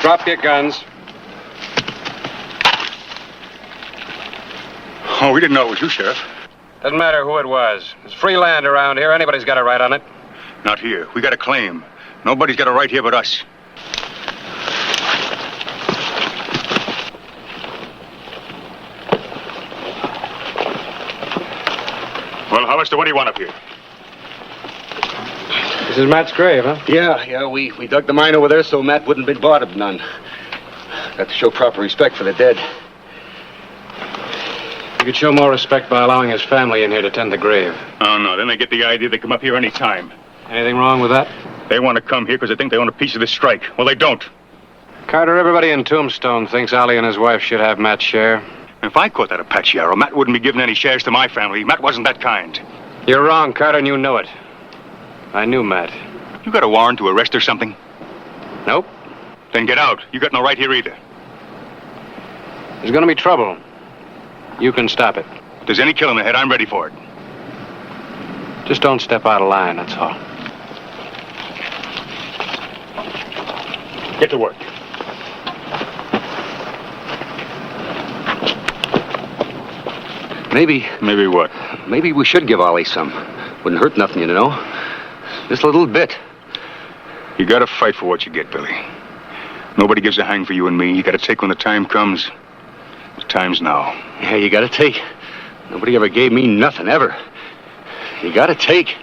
Drop your guns. Oh, we didn't know it was you, Sheriff. Doesn't matter who it was. It's free land around here. Anybody's got a right on it. Not here. We got a claim. Nobody's got a right here but us. Well, Hollister, what do you want up here? This is Matt's grave, huh? Yeah, we dug the mine over there so Matt wouldn't be bothered none. Got to show proper respect for the dead. You could show more respect by allowing his family in here to tend the grave. Oh, no. Then they get the idea they come up here any time. Anything wrong with that? They want to come here because they think they own a piece of this strike. Well, they don't. Carter, everybody in Tombstone thinks Ollie and his wife should have Matt's share. If I caught that Apache arrow, Matt wouldn't be giving any shares to my family. Matt wasn't that kind. You're wrong, Carter, and you know it. I knew Matt. You got a warrant to arrest or something? Nope. Then get out. You got no right here either. There's gonna be trouble. You can stop it. If there's any killing ahead, I'm ready for it. Just don't step out of line, that's all. Get to work. Maybe. Maybe what? Maybe we should give Ollie some. Wouldn't hurt nothing, you know. Just a little bit. You gotta fight for what you get, Billy. Nobody gives a hang for you and me. You gotta take when the time comes. The time's now. Yeah, you gotta take. Nobody ever gave me nothing, ever. You gotta take.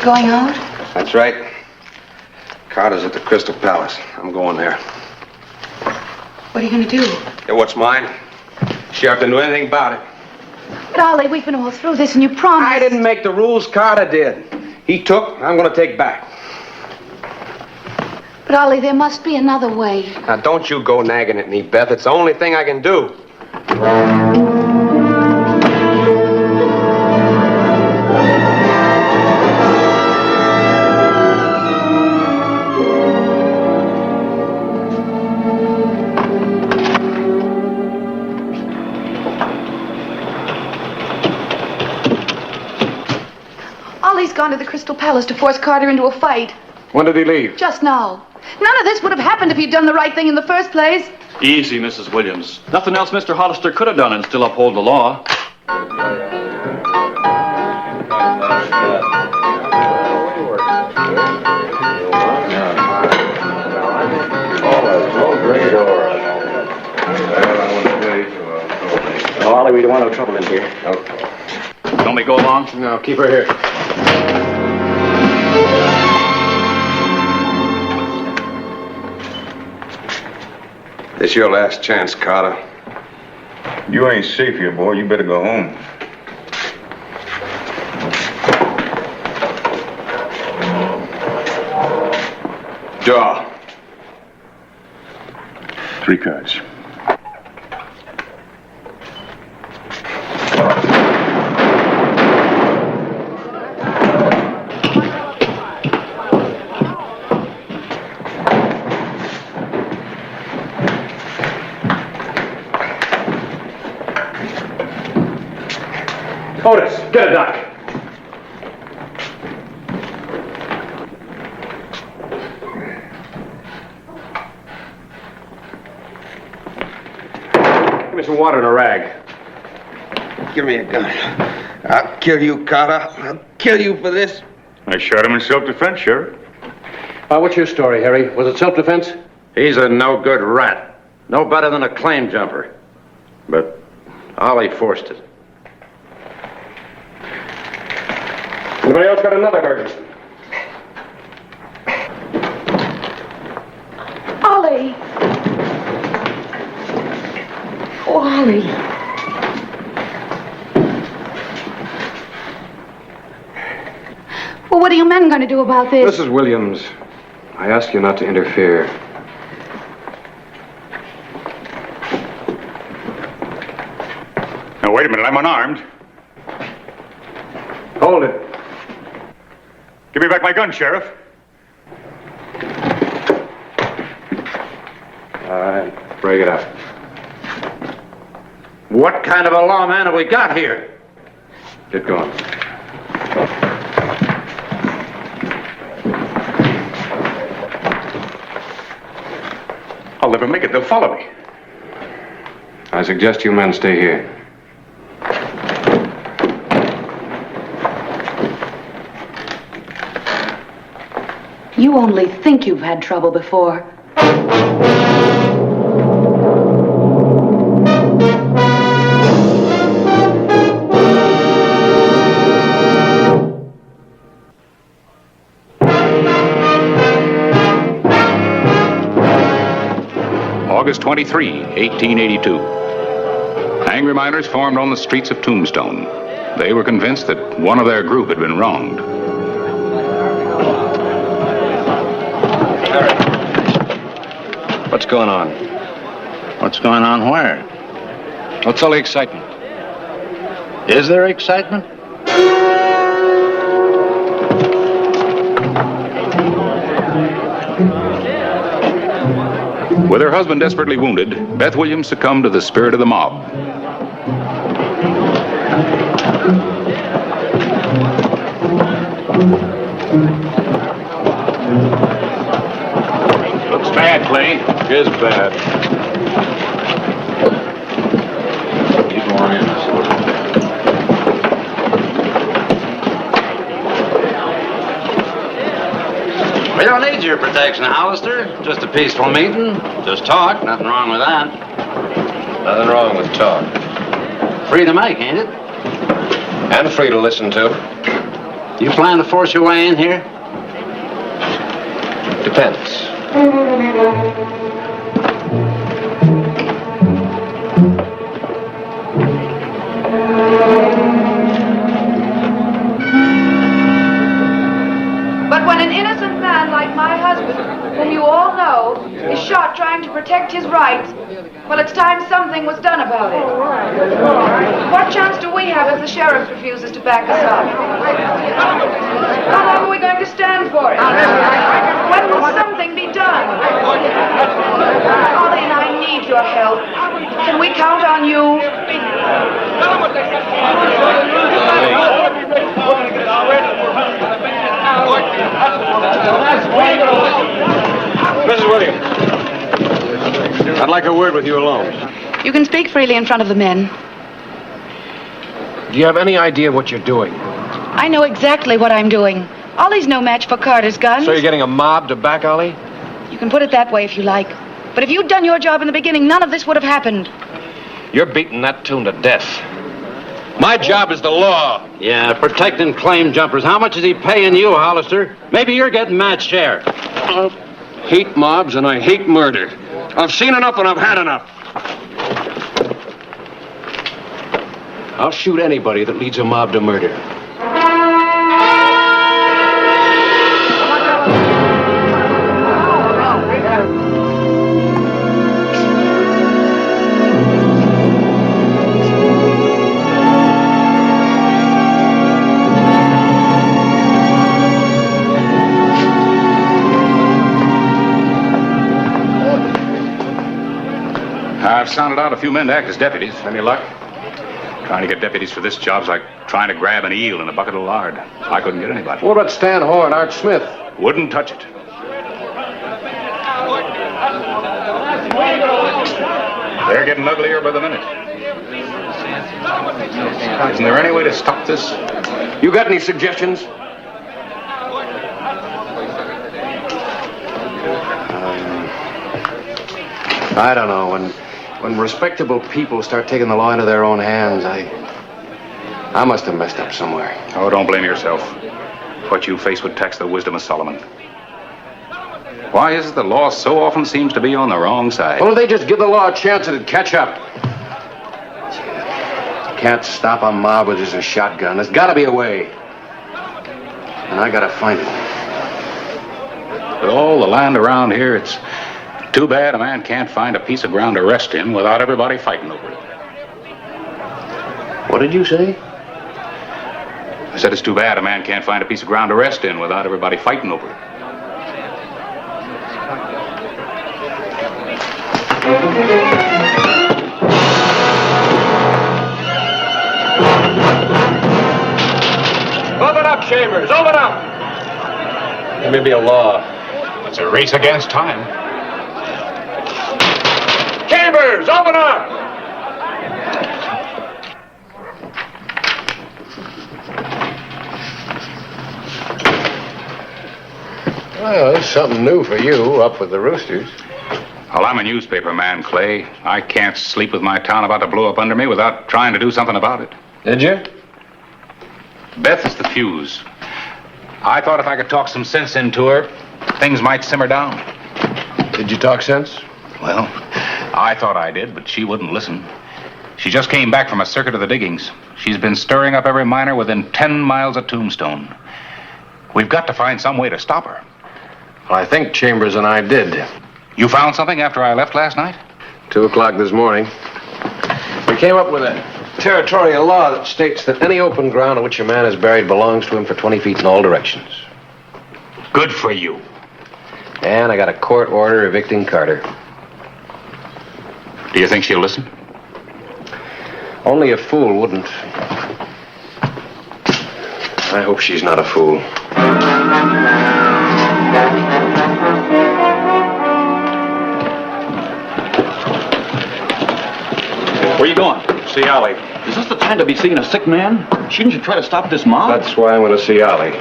going out? That's right. Carter's at the Crystal Palace. I'm going there. What are you going to do? Yeah, what's mine? Sheriff didn't know anything about it. But Ollie, we've been all through this and you promised. I didn't make the rules. Carter did. He took, I'm going to take back. But Ollie, there must be another way. Now, don't you go nagging at me, Beth. It's the only thing I can do. Ollie's gone to the Crystal Palace to force Carter into a fight. When did he leave? Just now. None of this would have happened if you'd done the right thing in the first place. Easy, Mrs. Williams. Nothing else Mr. Hollister could have done and still uphold the law. Oh, Ollie, we don't want no trouble in here. Okay. Don't we go along? No, keep her here. This your last chance, Carter. You ain't safe here, boy. You better go home. Draw. 3 cards. Otis, get a doc. Give me some water and a rag. Give me a gun. I'll kill you, Carter. I'll kill you for this. I shot him in self-defense, Sheriff. What's your story, Harry? Was it self-defense? He's a no-good rat. No better than a claim jumper. But Ollie forced it. Anybody else got another hurt? Ollie. Oh, Ollie. Well, what are you men going to do about this? Mrs. Williams, I ask you not to interfere. Now, wait a minute. I'm unarmed. Hold it. Give me back my gun, Sheriff. All right, break it up. What kind of a lawman have we got here? Get going. I'll never make it. They'll follow me. I suggest you men stay here. You only think you've had trouble before. August 23, 1882. Angry miners formed on the streets of Tombstone. They were convinced that one of their group had been wronged. What's going on? What's going on where? What's all the excitement? Is there excitement? With her husband desperately wounded, Beth Williams succumbed to the spirit of the mob. Looks bad, Clay. It is bad. Keep on in. We don't need your protection, Hollister. Just a peaceful meeting. Just talk. Nothing wrong with that. Nothing wrong with talk. Free to make, ain't it? And free to listen to. You plan to force your way in here? Depends. But when an innocent man like my husband, whom you all know, is shot trying to protect his rights, well, it's time something was done about it. What chance do we have if the sheriff refuses to back us up? How long are we going to stand for it? When will something be done? Ollie and I need your help. Can we count on you? Mrs. Williams, I'd like a word with you alone. You can speak freely in front of the men. Do you have any idea what you're doing? I know exactly what I'm doing. Ollie's no match for Carter's guns. So you're getting a mob to back Ollie? You can put it that way if you like. But if you'd done your job in the beginning, none of this would have happened. You're beating that tune to death. My job is the law. Yeah, protecting claim jumpers. How much is he paying you, Hollister? Maybe you're getting match share. I hate mobs and I hate murder. I've seen enough and I've had enough. I'll shoot anybody that leads a mob to murder. I've sounded out a few men to act as deputies. Any luck? Trying to get deputies for this job's like trying to grab an eel in a bucket of lard. I couldn't get anybody. What about Stan Hoare and Art Smith? Wouldn't touch it. They're getting uglier by the minute. Isn't there any way to stop this? You got any suggestions? I don't know. When respectable people start taking the law into their own hands, I must have messed up somewhere. Oh, don't blame yourself. What you face would tax the wisdom of Solomon. Why is it the law so often seems to be on the wrong side? Well, if they just give the law a chance, it'd catch up. You can't stop a mob with just a shotgun. There's got to be a way. And I got to find it. With all the land around here, it's too bad a man can't find a piece of ground to rest in without everybody fighting over it. What did you say? I said it's too bad a man can't find a piece of ground to rest in without everybody fighting over it. Open up, Chambers! Open up! There may be a law. It's a race against time. Chambers, open up! Well, it's something new for you, up with the roosters. Well, I'm a newspaper man, Clay. I can't sleep with my town about to blow up under me without trying to do something about it. Did you? Beth is the fuse. I thought if I could talk some sense into her, things might simmer down. Did you talk sense? Well, I thought I did, but she wouldn't listen. She just came back from a circuit of the diggings. She's been stirring up every miner within 10 miles of Tombstone. We've got to find some way to stop her. Well, I think Chambers and I did. You found something after I left last night? 2 o'clock this morning. We came up with a territorial law that states that any open ground on which a man is buried belongs to him for 20 feet in all directions. Good for you. And I got a court order evicting Carter. Do you think she'll listen? Only a fool wouldn't. I hope she's not a fool. Where are you going? See Ollie. Is this the time to be seeing a sick man? Shouldn't you try to stop this mob? That's why I'm going to see Ollie.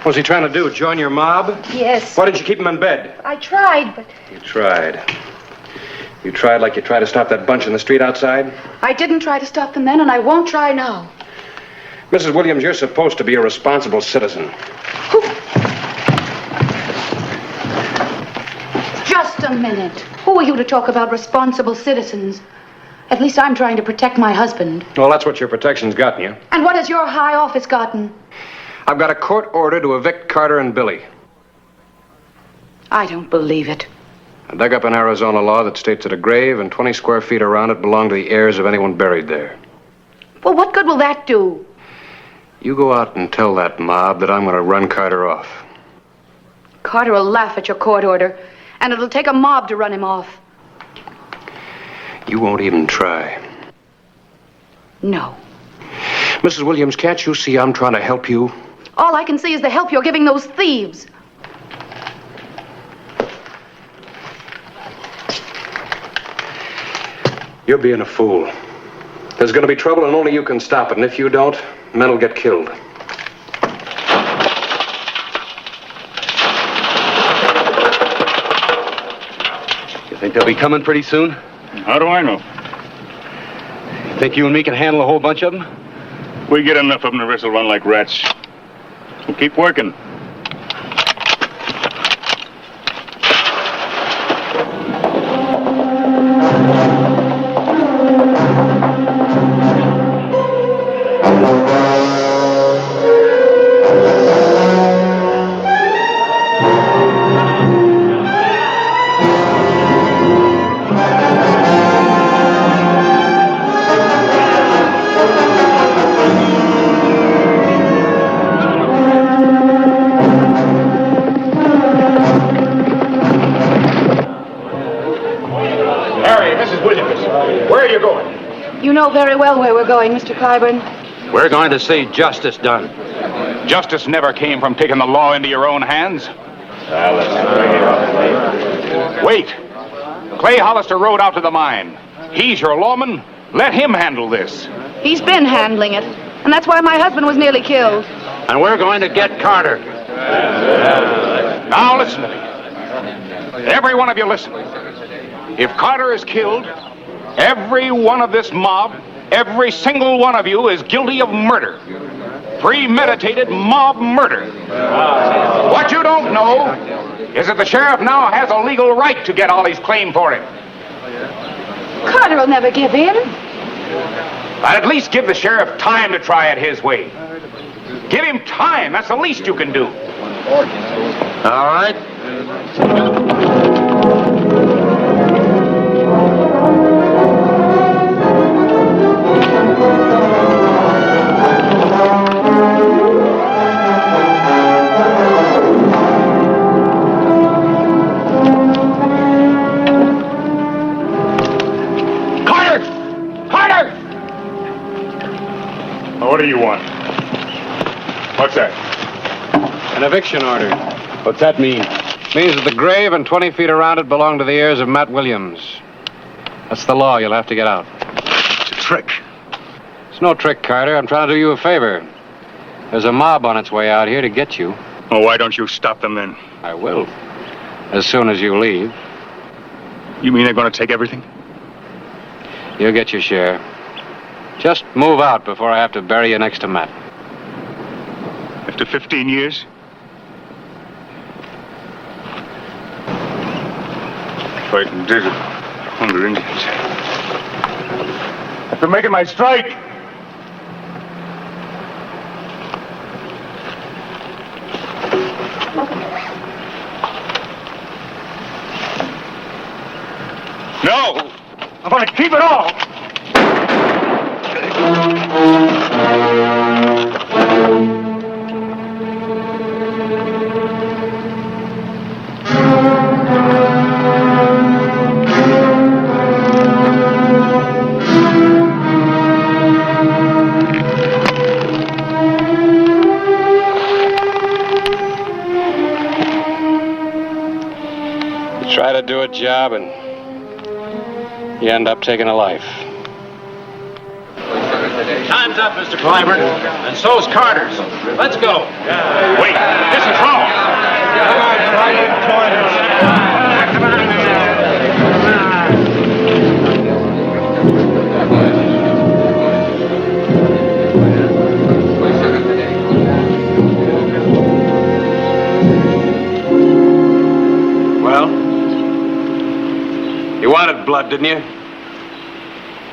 What's he trying to do, join your mob? Yes. Why didn't you keep him in bed? I tried, but You tried. You tried like you tried to stop that bunch in the street outside? I didn't try to stop them then, and I won't try now. Mrs. Williams, you're supposed to be a responsible citizen. Just a minute. Who are you to talk about responsible citizens? At least I'm trying to protect my husband. Well, that's what your protection's gotten you. And what has your high office gotten? I've got a court order to evict Carter and Billy. I don't believe it. I dug up an Arizona law that states that a grave and 20 square feet around it belong to the heirs of anyone buried there. Well, what good will that do? You go out and tell that mob that I'm going to run Carter off. Carter will laugh at your court order, and it'll take a mob to run him off. You won't even try. No. Mrs. Williams, can't you see I'm trying to help you? All I can see is the help you're giving those thieves. You're being a fool. There's going to be trouble and only you can stop it. And if you don't, men will get killed. You think they'll be coming pretty soon? How do I know? You think you and me can handle a whole bunch of them? We get enough of them to wrestle run like rats. We'll keep working. You know very well where we're going, Mr. Clyburn. We're going to see justice done. Justice never came from taking the law into your own hands. Wait. Clay Hollister rode out to the mine. He's your lawman. Let him handle this. He's been handling it, and that's why my husband was nearly killed. And we're going to get Carter. Now listen to me. Every one of you listen. If Carter is killed, every one of this mob, every single one of you is guilty of murder. Premeditated mob murder. What you don't know is that the sheriff now has a legal right to get Ollie's claim for him. Carter will never give in. But at least give the sheriff time to try it his way. Give him time. That's the least you can do. All right. What do you want? What's that? An eviction order. What's that mean? Means that the grave and 20 feet around it belong to the heirs of Matt Williams. That's the law. You'll have to get out. It's a trick. It's no trick, Carter. I'm trying to do you a favor. There's a mob on its way out here to get you. Oh, why don't you stop them then? I will. As soon as you leave. You mean they're going to take everything? You'll get your share. Just move out before I have to bury you next to Matt. After 15 years? Fighting desert, under Indians. After making my strike. No! I'm going to keep it all! You try to do a job and you end up taking a life. Time's up, Mr. Clyburn. And so's Carter's. Let's go. Wait, this smelled blood, didn't you?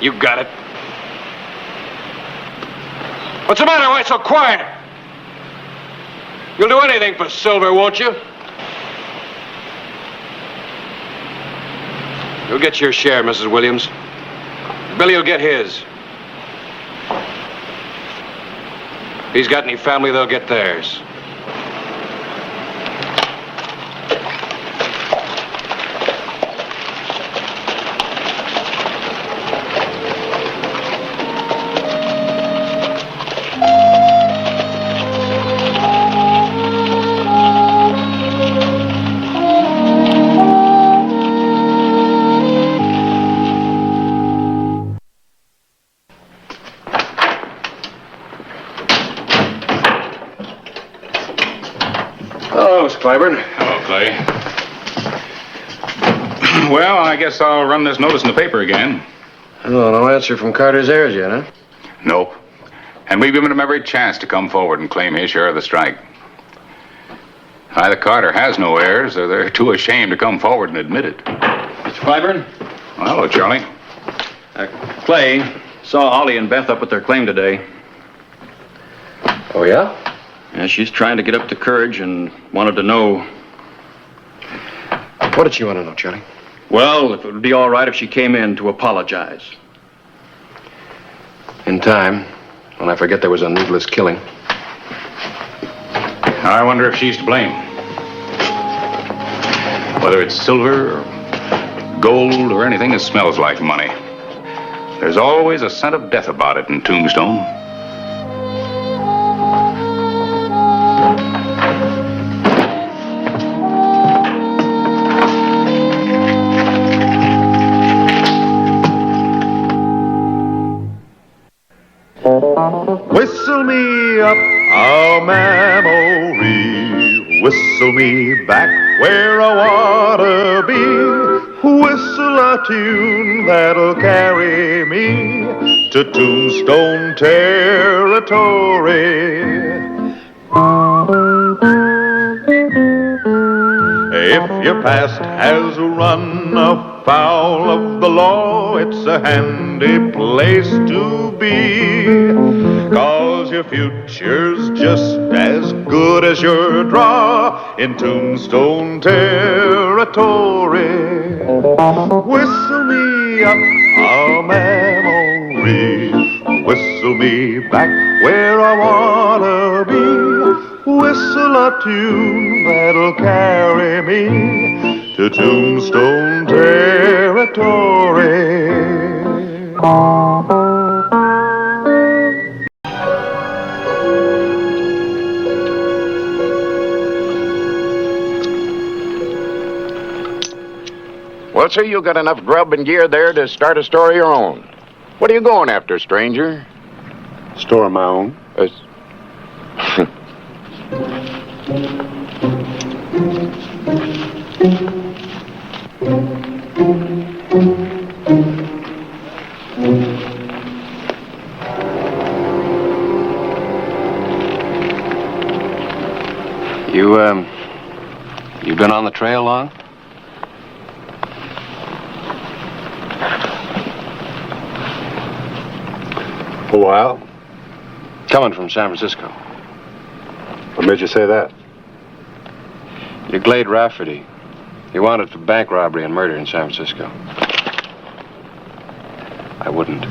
You got it. What's the matter? Why so quiet? You'll do anything for silver, won't you? You'll get your share, Mrs. Williams. Billy will get his. If he's got any family, they'll get theirs. Hello, Miss Clyburn. Hello, Clay. Well, I guess I'll run this notice in the paper again. Oh, no answer from Carter's heirs yet, huh? Nope. And we've given him every chance to come forward and claim his share of the strike. Either Carter has no heirs, or they're too ashamed to come forward and admit it. Mr. Clyburn? Well, hello, Charlie. Clay saw Ollie and Beth up at their claim today. Oh, yeah? Yeah, she's trying to get up the courage and wanted to know. What did she want to know, Charlie? Well, if it would be all right if she came in to apologize. In time, when I forget there was a needless killing. I wonder if she's to blame. Whether it's silver or gold or anything that smells like money. There's always a scent of death about it in Tombstone. Whistle me up a memory, whistle me back where I wanna be, whistle a tune that'll carry me to Tombstone territory. If your past has run afoul of the law, it's a handy place to be, 'cause your future's just as good as your draw in Tombstone territory. Whistle me up a memory, whistle me back where I wanna be, whistle a tune that'll carry me to Tombstone territory. Well, sir, you got enough grub and gear there to start a store of your own. What are you going after, stranger? Store of my own. You been on the trail long? A while. Coming from San Francisco. What made you say that? You Glade Rafferty. You wanted for bank robbery and murder in San Francisco. I wouldn't.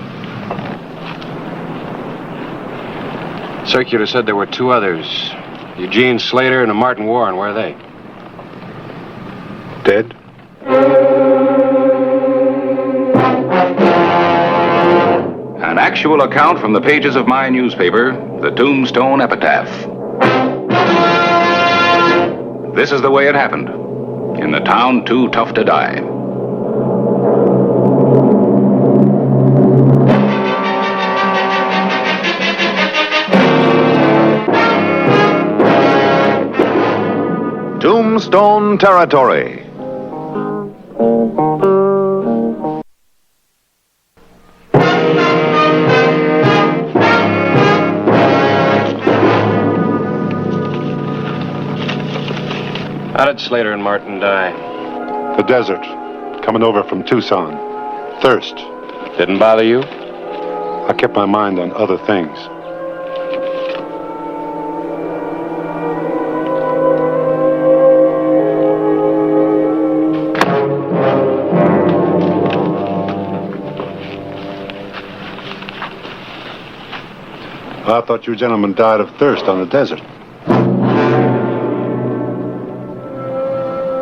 Circular said there were two others. Eugene Slater and a Martin Warren. Where are they? Dead? An actual account from the pages of my newspaper, the Tombstone Epitaph. This is the way it happened, in the town too tough to die. Tombstone territory. How did Slater and Martin die? The desert. Coming over from Tucson. Thirst. Didn't bother you? I kept my mind on other things. I thought you gentlemen died of thirst on the desert.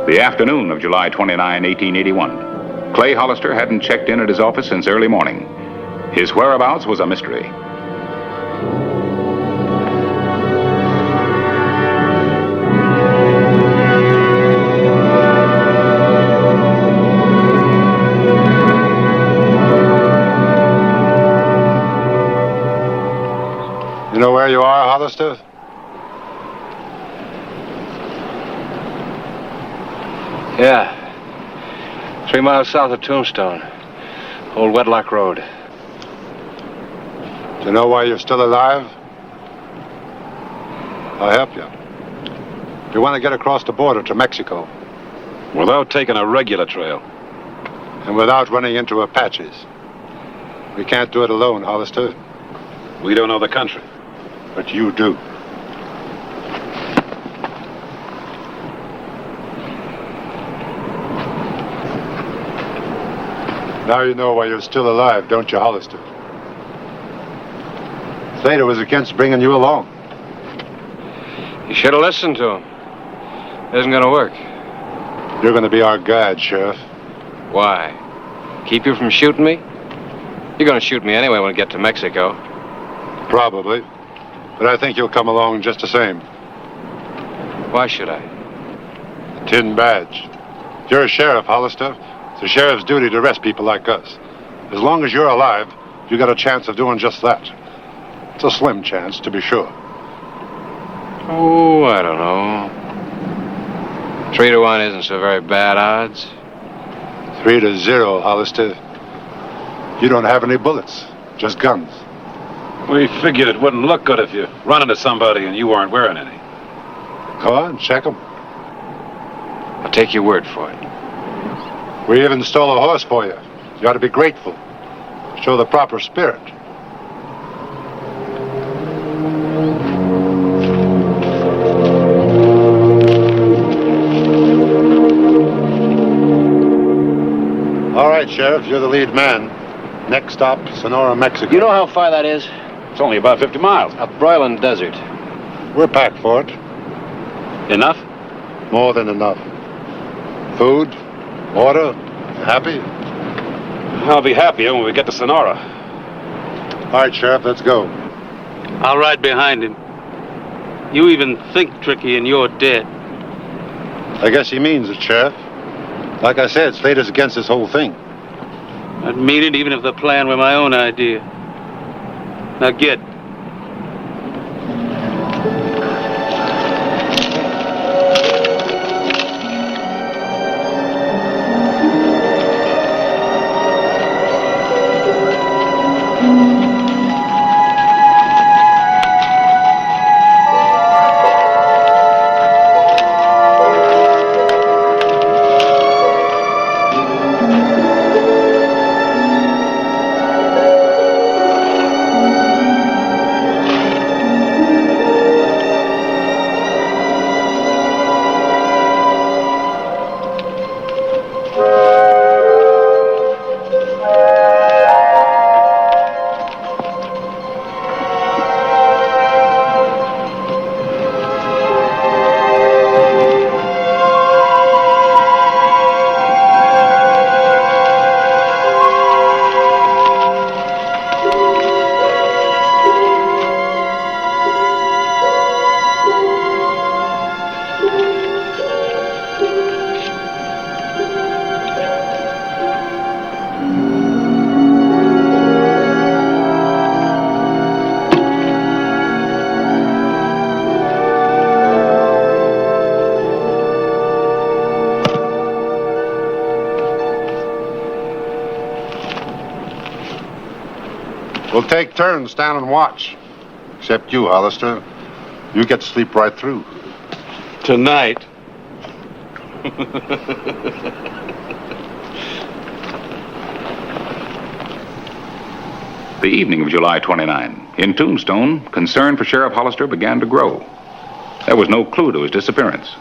The afternoon of July 29, 1881. Clay Hollister hadn't checked in at his office since early morning. His whereabouts was a mystery. You know where you are, Hollister? Yeah. 3 miles south of Tombstone. Old Wedlock Road. Do you know why you're still alive? I'll help you. You want to get across the border to Mexico. Without taking a regular trail. And without running into Apaches. We can't do it alone, Hollister. We don't know the country. But you do. Now you know why you're still alive, don't you, Hollister? Slater was against bringing you along. You should have listened to him. It isn't going to work. You're going to be our guide, Sheriff. Why? Keep you from shooting me? You're going to shoot me anyway when we get to Mexico. Probably. But I think you'll come along just the same. Why should I? The tin badge. You're a sheriff, Hollister. It's the sheriff's duty to arrest people like us. As long as you're alive, you got a chance of doing just that. It's a slim chance, to be sure. Oh, I don't know. 3-1 isn't so very bad odds. 3-0, Hollister. You don't have any bullets, just guns. We figured it wouldn't look good if you run into somebody and you weren't wearing any. Go on, check them. I'll take your word for it. We even stole a horse for you. You ought to be grateful. Show the proper spirit. All right, Sheriff, you're the lead man. Next stop, Sonora, Mexico. You know how far that is? It's only about 50 miles. A broiling desert. We're packed for it. Enough? More than enough. Food, water, happy? I'll be happier when we get to Sonora. All right, Sheriff, let's go. I'll ride behind him. You even think tricky and you're dead. I guess he means it, Sheriff. Like I said, Slater's against this whole thing. I'd mean it even if the plan were my own idea. Now get. We'll take turns stand and watch. Except you, Hollister. You get to sleep right through. Tonight. The evening of July 29, in Tombstone, concern for Sheriff Hollister began to grow. There was no clue to his disappearance.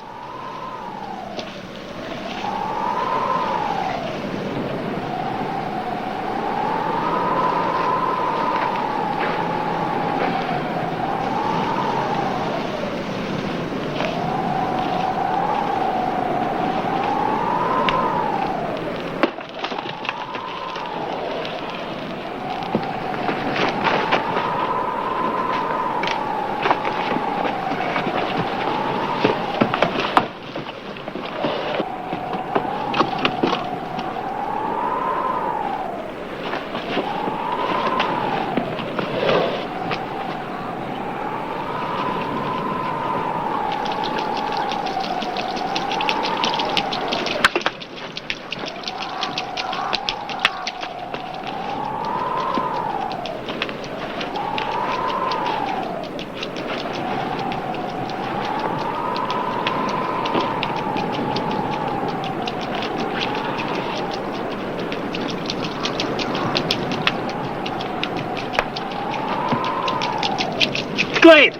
Glade!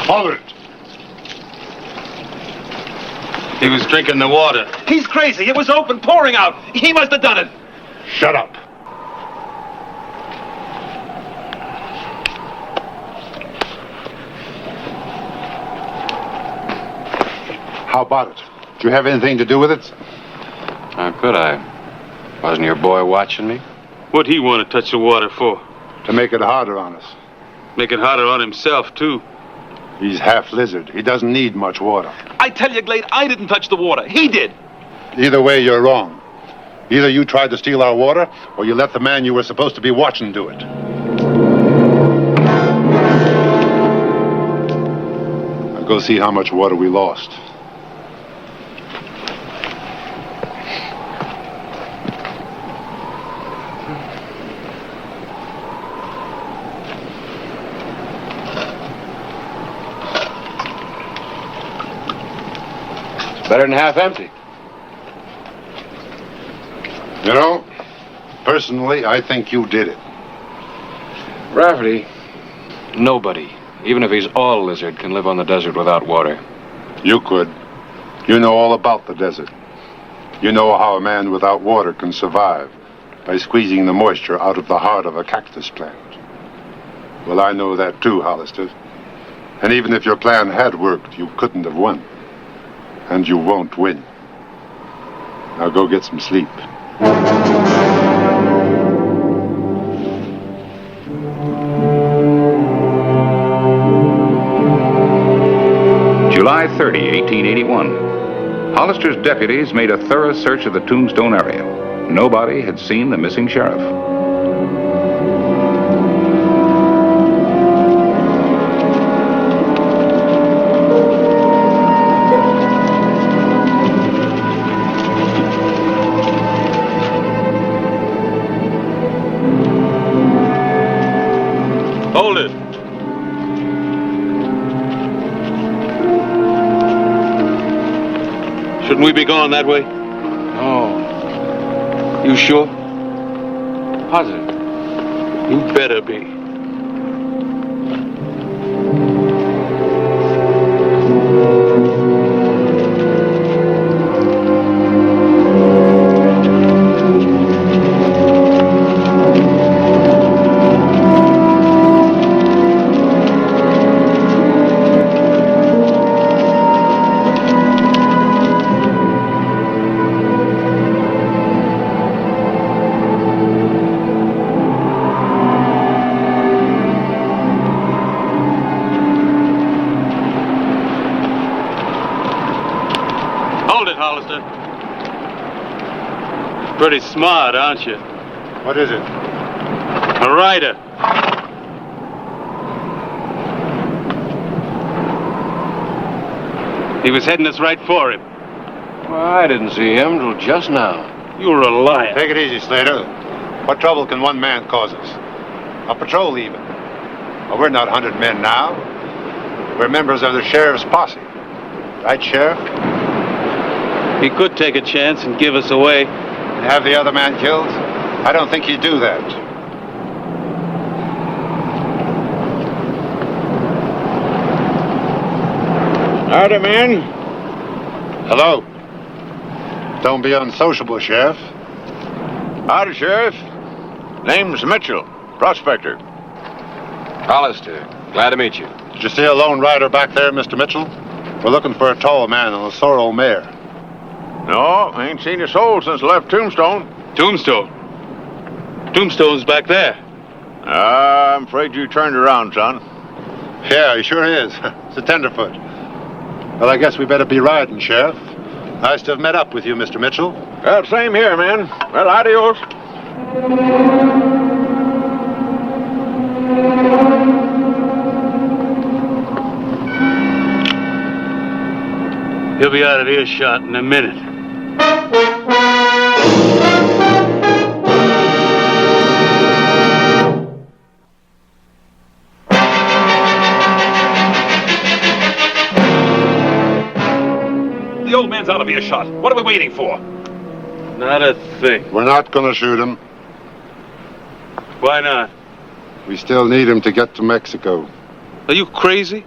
Albert! He was drinking the water. He's crazy. It was open, pouring out. He must have done it. Shut up. How about it? Did you have anything to do with it? How could I? Wasn't your boy watching me? What'd he want to touch the water for? To make it harder on us. Make it harder on himself, too. He's half lizard. He doesn't need much water. I tell you, Glade, I didn't touch the water. He did. Either way, you're wrong. Either you tried to steal our water, or you let the man you were supposed to be watching do it. Now go see how much water we lost. Better than half empty. You know, personally, I think you did it. Rafferty, nobody, even if he's all lizard, can live on the desert without water. You could. You know all about the desert. You know how a man without water can survive by squeezing the moisture out of the heart of a cactus plant. Well, I know that too, Hollister. And even if your plan had worked, you couldn't have won. And you won't win. Now go get some sleep. July 30, 1881. Hollister's deputies made a thorough search of the Tombstone area. Nobody had seen the missing sheriff. Hold it. Shouldn't we be going that way? No. You sure? Positive. You better be. Hollister. Pretty smart, aren't you? What is it? A rider. He was heading us right for him. Well, I didn't see him till just now. You're a liar. Take it easy, Slater. What trouble can one man cause us? A patrol even. Well, we're not 100 men now. We're members of the sheriff's posse. Right, Sheriff? He could take a chance and give us away. And have the other man killed? I don't think he'd do that. Howdy, man. Hello. Don't be unsociable, Sheriff. Howdy, Sheriff. Name's Mitchell, prospector. Hollister, glad to meet you. Did you see a lone rider back there, Mr. Mitchell? We're looking for a tall man on a sorrel mare. No, ain't seen a soul since I left Tombstone. Tombstone? Tombstone's back there. I'm afraid you turned around, son. Yeah, he sure is. It's a tenderfoot. Well, I guess we better be riding, Sheriff. Nice to have met up with you, Mr. Mitchell. Well, same here, man. Well, adios. He'll be out of earshot in a minute. The old man's out of earshot. What are we waiting for? Not a thing. We're not going to shoot him. Why not? We still need him to get to Mexico. Are you crazy?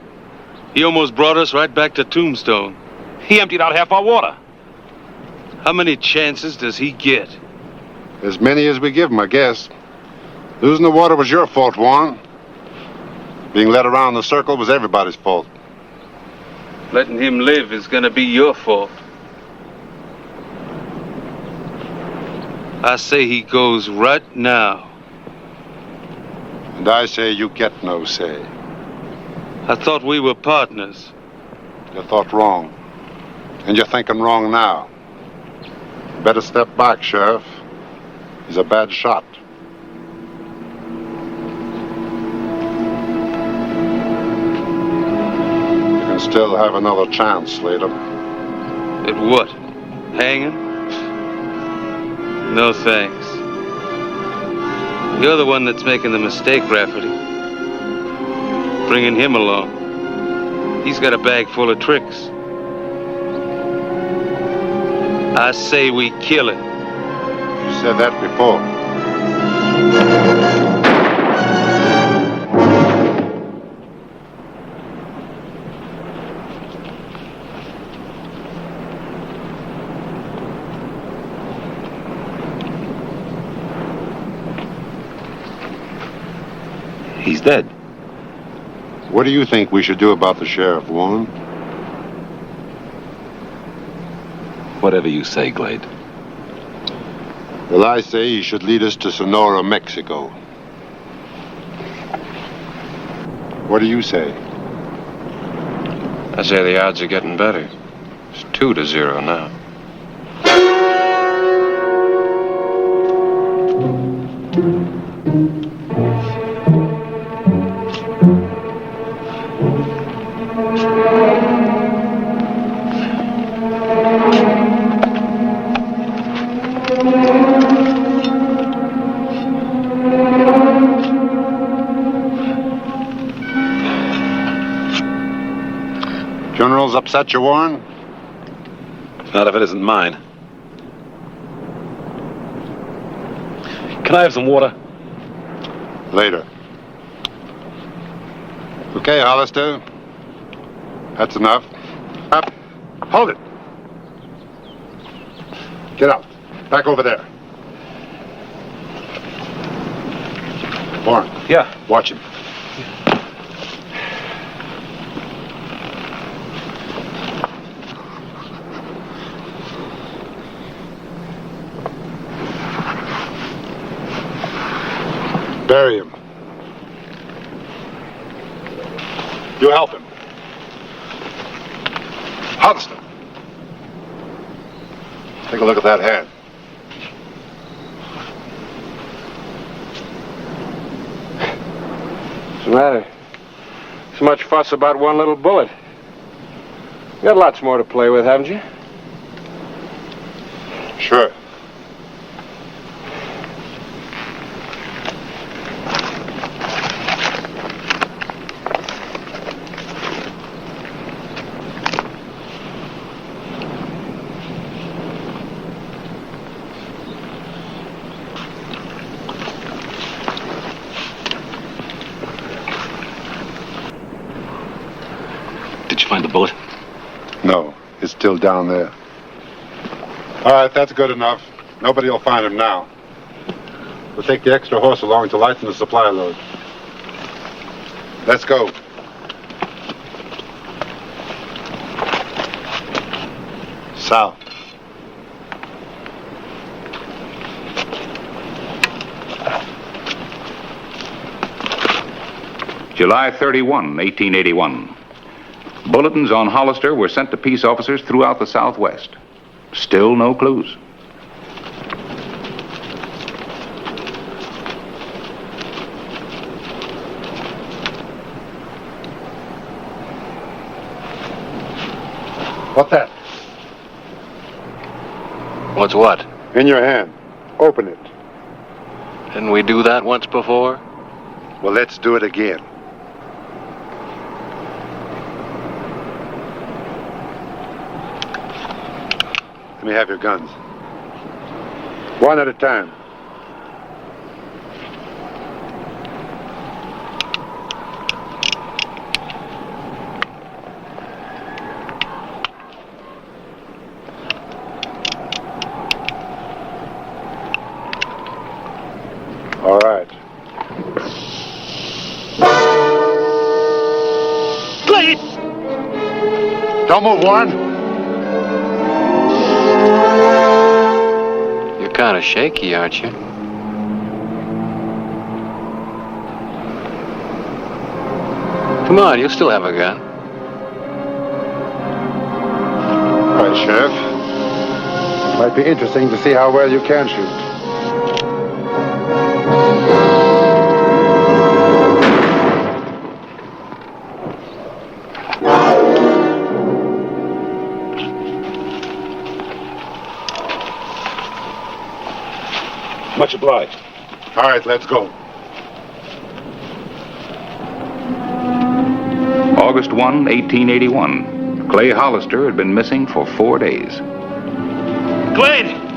He almost brought us right back to Tombstone. He emptied out half our water. How many chances does he get? As many as we give him, I guess. Losing the water was your fault, Warren. Being led around the circle was everybody's fault. Letting him live is gonna be your fault. I say he goes right now. And I say you get no say. I thought we were partners. You thought wrong. And you're thinking wrong now. Better step back, Sheriff. He's a bad shot. You can still have another chance later. At what? Hanging? No thanks. You're the one that's making the mistake, Rafferty. Bringing him along. He's got a bag full of tricks. I say we kill him. You said that before. He's dead. What do you think we should do about the sheriff, Warren? Whatever you say, Glade. Well, I say he should lead us to Sonora, Mexico. What do you say? I say the odds are getting better. It's 2-0 now. Funeral's upset you, Warren? Not if it isn't mine. Can I have some water? Later. Okay, Hollister. That's enough. Up. Hold it. Get out. Back over there. Warren. Yeah. Watch him. Bury him. You help him. Hollister. Take a look at that hand. What's the matter? So much fuss about one little bullet. You got lots more to play with, haven't you? Sure. find the bullet? No, it's still down there. All right, that's good enough. Nobody will find him now. We'll take the extra horse along to lighten the supply load. Let's go. South. July 31, 1881. Bulletins on Hollister were sent to peace officers throughout the Southwest. Still no clues. What's that? What's what? In your hand. Open it. Didn't we do that once before? Well, let's do it again. Let me have your guns. One at a time. All right. Please! Don't move, Warren. You're kind of shaky, aren't you? Come on, you'll still have a gun. All right, Sheriff. Might be interesting to see how well you can shoot. Much obliged. All right, let's go. August 1, 1881. Clay Hollister had been missing for 4 days. Glenn!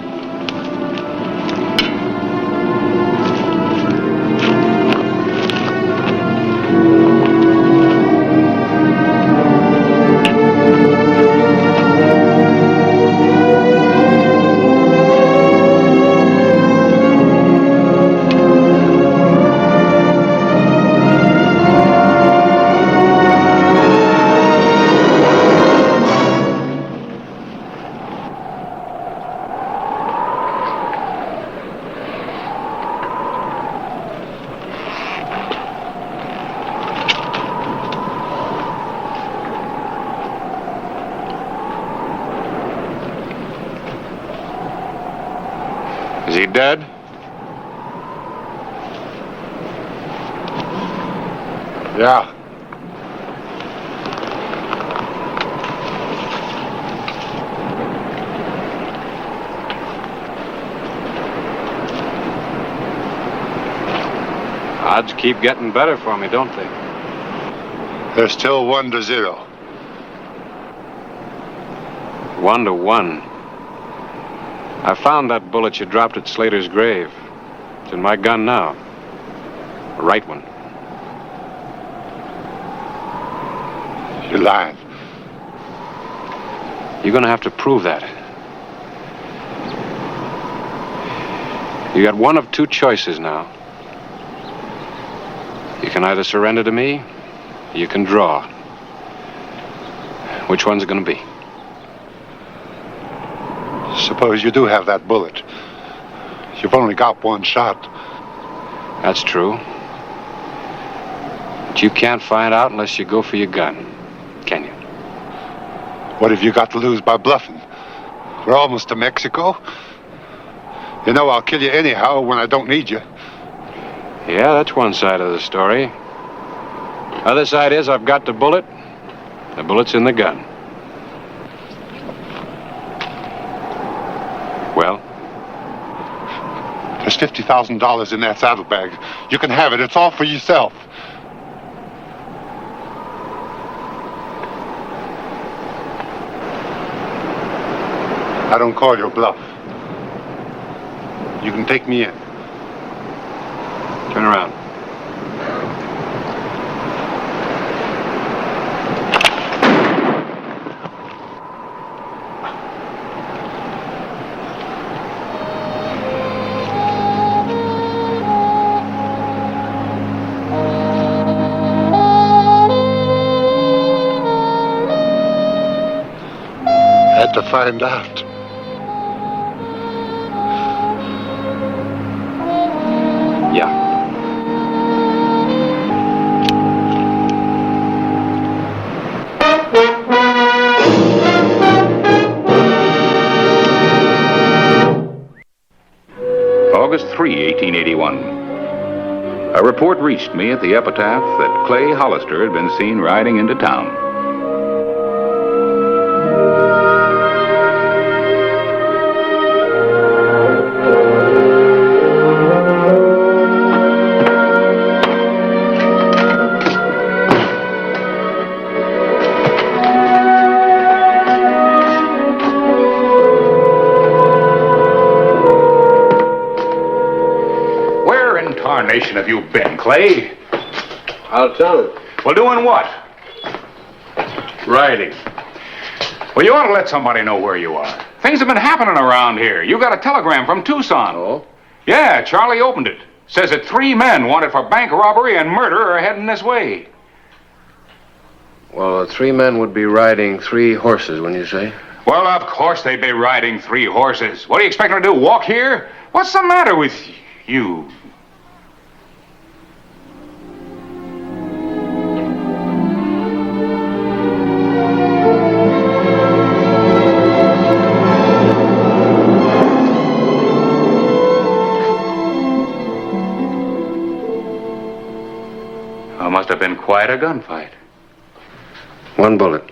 Is he dead? Yeah. Odds keep getting better for me, don't they? There's still 1-0. 1-1. I found that bullet you dropped at Slater's grave. It's in my gun now. The right one. You're lying. You're gonna have to prove that. You got one of two choices now. You can either surrender to me, or you can draw. Which one's it gonna be? Suppose you do have that bullet. You've only got one shot. That's true. But you can't find out unless you go for your gun, can you? What have you got to lose by bluffing? We're almost to Mexico. You know I'll kill you anyhow when I don't need you. Yeah, that's one side of the story. Other side is I've got the bullet. The bullet's in the gun. Well? There's $50,000 in that saddlebag. You can have it. It's all for yourself. I don't call your bluff. You can take me in. Turn around. find out. Yeah. August 3, 1881. A report reached me at the epitaph that Clay Hollister had been seen riding into town. Nation have you been, Clay? I'll tell you. Well, doing what? Riding. Well, you ought to let somebody know where you are. Things have been happening around here. You got a telegram from Tucson. Oh? Yeah, Charlie opened it. Says that 3 men wanted for bank robbery and murder are heading this way. Well, 3 men would be riding 3 horses, wouldn't you say? Well, of course they'd be riding 3 horses. What do you expect them to do, walk here? What's the matter with you? Must have been quite a gunfight. 1 bullet.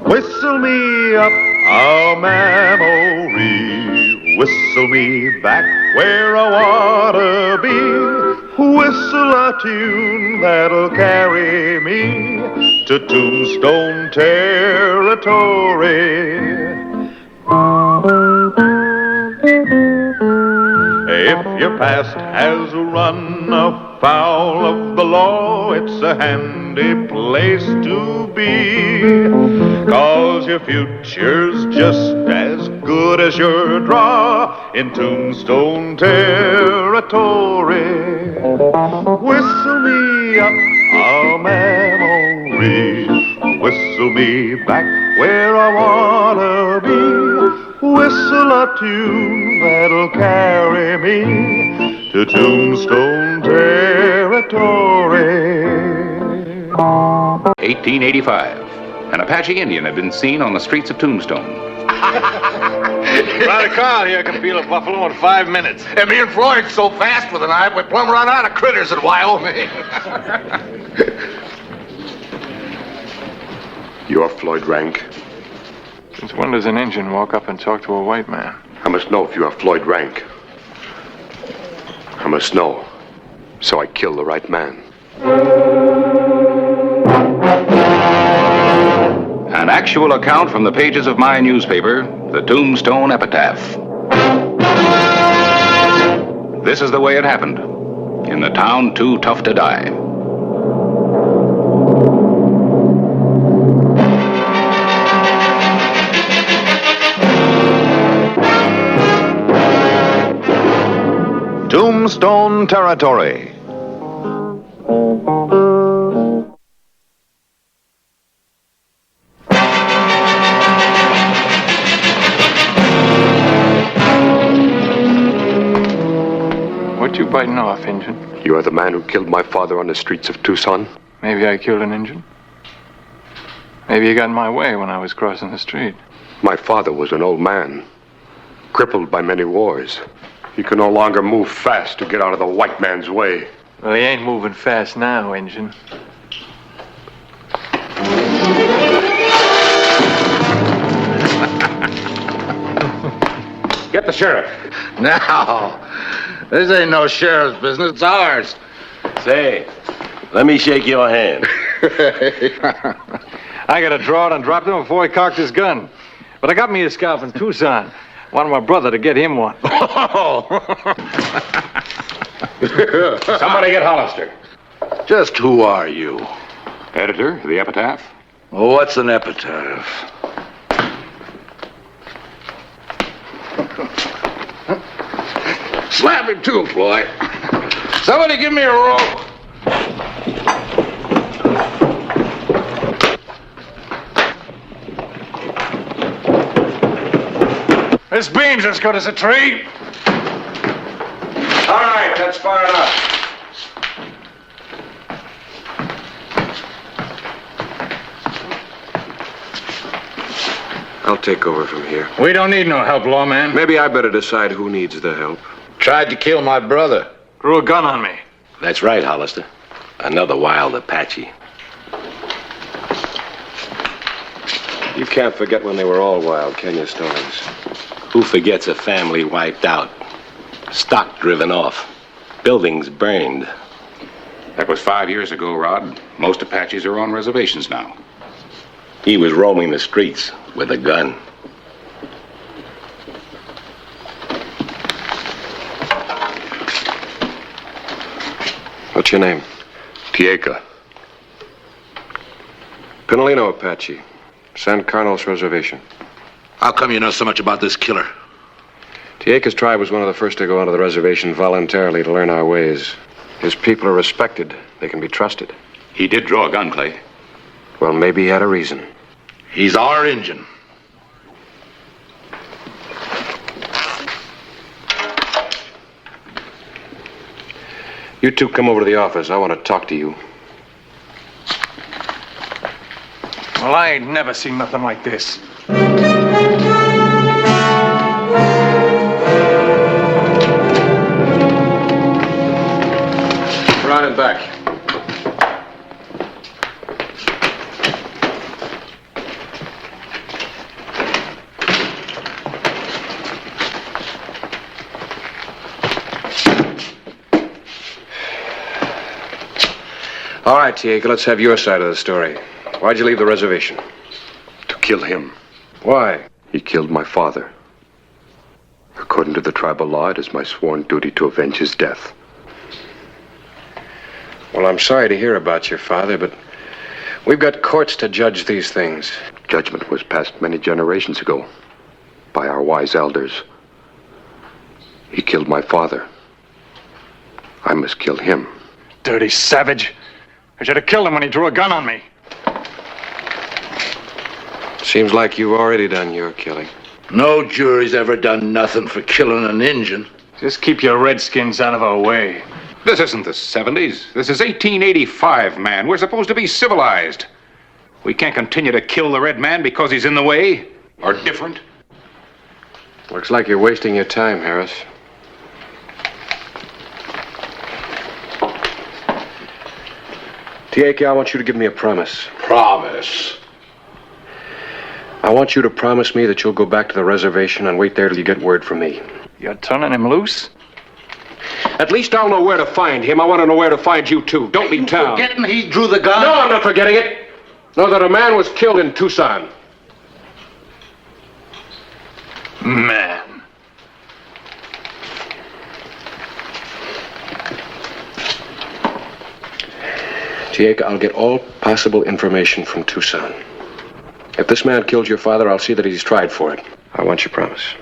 Whistle me up a memory, whistle me back where I wanna be, whistle a tune that'll carry me to Tombstone territory. If your past has run afoul of the law, it's a handy place to be, 'cause your future's just as good as your draw in Tombstone territory. Whistle me up a memory, whistle me back where I wanna be, whistle a tune that'll carry me to Tombstone territory. 1885. An Apache Indian had been seen on the streets of Tombstone. Ride a car here can peel a buffalo in 5 minutes. And me and Floyd's so fast with a knife, we plumb run out of critters in Wyoming. You're Floyd Rank. Since when does an Indian walk up and talk to a white man? I must know if you are Floyd Rank. I must know, so I kill the right man. An actual account from the pages of my newspaper, the Tombstone Epitaph. This is the way it happened, in the town too tough to die. Tombstone territory. What you biting off, Injun? You are the man who killed my father on the streets of Tucson? Maybe I killed an Injun. Maybe you got in my way when I was crossing the street. My father was an old man, crippled by many wars. He could no longer move fast to get out of the white man's way. Well, he ain't moving fast now, Injun. Get the sheriff. Now, this ain't no sheriff's business, it's ours. Say, let me shake your hand. I got to draw it and drop him before he cocked his gun. But I got me a scalp in Tucson. Wanted my brother to get him one. Somebody get Hollister. Just who are you? Editor, the Epitaph. Well, what's an epitaph? Slap happy too, Floyd. Somebody give me a rope. This beam's as good as a tree. All right, that's far enough. I'll take over from here. We don't need no help, lawman. Maybe I better decide who needs the help. Tried to kill my brother. Drew a gun on me. That's right, Hollister. Another wild Apache. You can't forget when they were all wild, can you, Stallings? Who forgets a family wiped out? Stock driven off. Buildings burned. That was 5 years ago, Rod. Most Apaches are on reservations now. He was roaming the streets with a gun. What's your name? Tieka. Pinolino Apache. San Carlos Reservation. How come you know so much about this killer? Tieka's tribe was one of the first to go onto the reservation voluntarily to learn our ways. His people are respected. They can be trusted. He did draw a gun, Clay. Well, maybe he had a reason. He's our Injun. You two come over to the office. I want to talk to you. Well, I ain't never seen nothing like this. Front and back. All right, Tieka, let's have your side of the story. Why'd you leave the reservation? To kill him. Why? He killed my father. According to the tribal law, it is my sworn duty to avenge his death. Well, I'm sorry to hear about your father, but we've got courts to judge these things. Judgment was passed many generations ago by our wise elders. He killed my father. I must kill him. Dirty savage. I should have killed him when he drew a gun on me. Seems like you've already done your killing. No jury's ever done nothing for killing an Injun. Just keep your redskins out of our way. This isn't the 70s. This is 1885, man. We're supposed to be civilized. We can't continue to kill the red man because he's in the way or different. Looks like you're wasting your time, Harris. Tieka, I want you to give me a promise. Promise? I want you to promise me that you'll go back to the reservation and wait there till you get word from me. You're turning him loose? At least I'll know where to find him. I want to know where to find you, too. Don't leave town. Forgetting he drew the gun? No, I'm not forgetting it. Know that a man was killed in Tucson. Man. Tieka, I'll get all possible information from Tucson. If this man killed your father, I'll see that he's tried for it. I want your promise.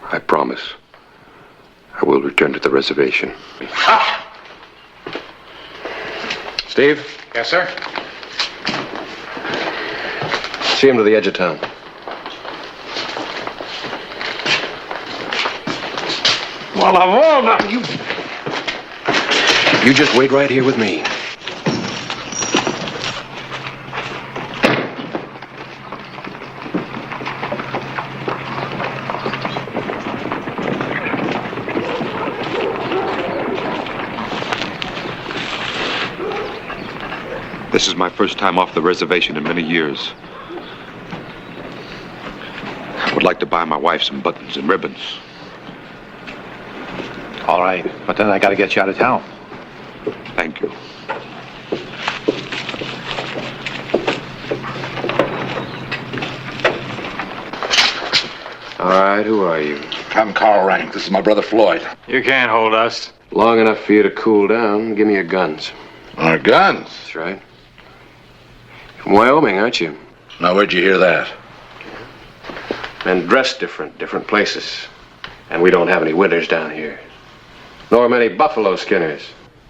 I promise. I will return to the reservation. Steve? Yes, sir? See him to the edge of town. Well, of all the... You just wait right here with me. This is my first time off the reservation in many years. I would like to buy my wife some buttons and ribbons. All right, but then I gotta get you out of town. Thank you. All right, who are you? I'm Carl Rank. This is my brother Floyd. You can't hold us. Long enough for you to cool down. Give me your guns. Our guns? That's right. From Wyoming, aren't you? Now, where'd you hear that? Men dress different places. And we don't have any winters down here. Nor many buffalo skinners.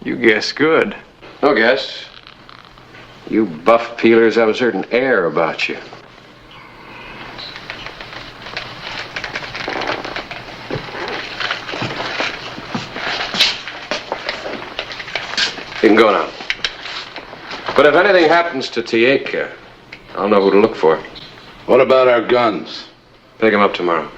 You guess good. No guess. You buff peelers have a certain air about you. You can go now. But if anything happens to Tieka, I'll know who to look for. What about our guns? Pick him up tomorrow.